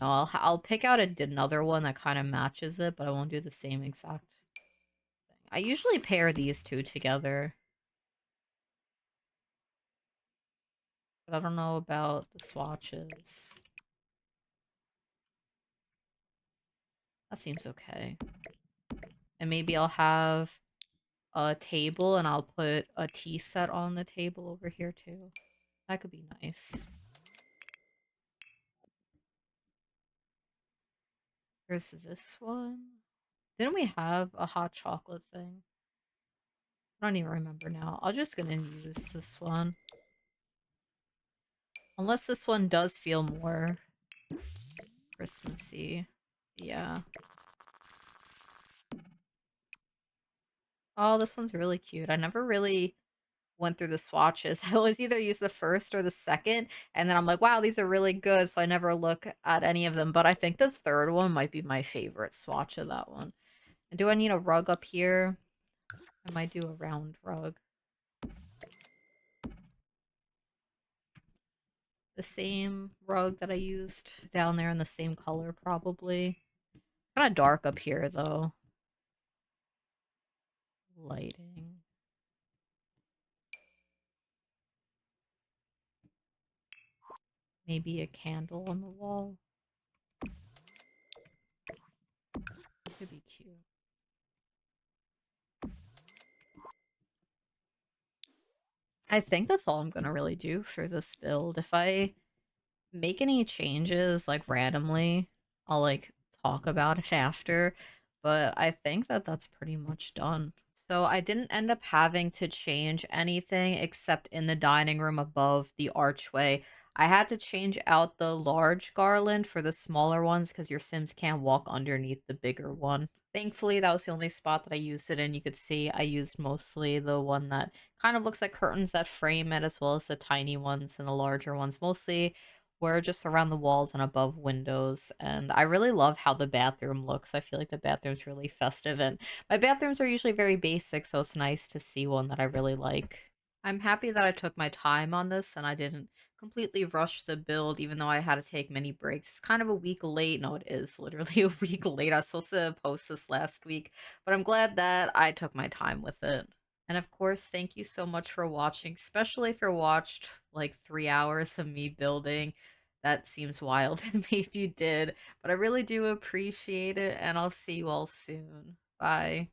No, I'll pick out another one that kind of matches it, but I won't do the same exact thing. I usually pair these two together. But I don't know about the swatches. That seems okay. And maybe I'll have a table and I'll put a tea set on the table over here too. That could be nice. Where's this one? Didn't we have a hot chocolate thing? I don't even remember now. I'm just gonna use this one. Unless this one does feel more Christmassy. Yeah. Oh, this one's really cute. I never really went through the swatches. I always either use the first or the second, and then I'm like, wow, these are really good, so I never look at any of them. But I think the third one might be my favorite swatch of that one. And do I need a rug up here? I might do a round rug. The same rug that I used down there in the same color, probably. Kind of dark up here, though. Lighting. Maybe a candle on the wall. Could be cute. I think that's all I'm gonna really do for this build. If I make any changes, like, randomly, I'll, like, talk about it after, but I think that that's pretty much done. So I didn't end up having to change anything except in the dining room above the archway. I had to change out the large garland for the smaller ones because your Sims can't walk underneath the bigger one. Thankfully, that was the only spot that I used it in. You could see I used mostly the one that kind of looks like curtains that frame it, as well as the tiny ones and the larger ones. Mostly were just around the walls and above windows. And I really love how the bathroom looks. I feel like the bathroom's really festive. And my bathrooms are usually very basic, so it's nice to see one that I really like. I'm happy that I took my time on this and I didn't completely rush the build, even though I had to take many breaks. It's kind of a week late. No, it is literally a week late. I was supposed to post this last week, but I'm glad that I took my time with it. And of course, thank you so much for watching, especially if you watched like 3 hours of me building. That seems wild to me if you did, but I really do appreciate it, and I'll see you all soon. Bye.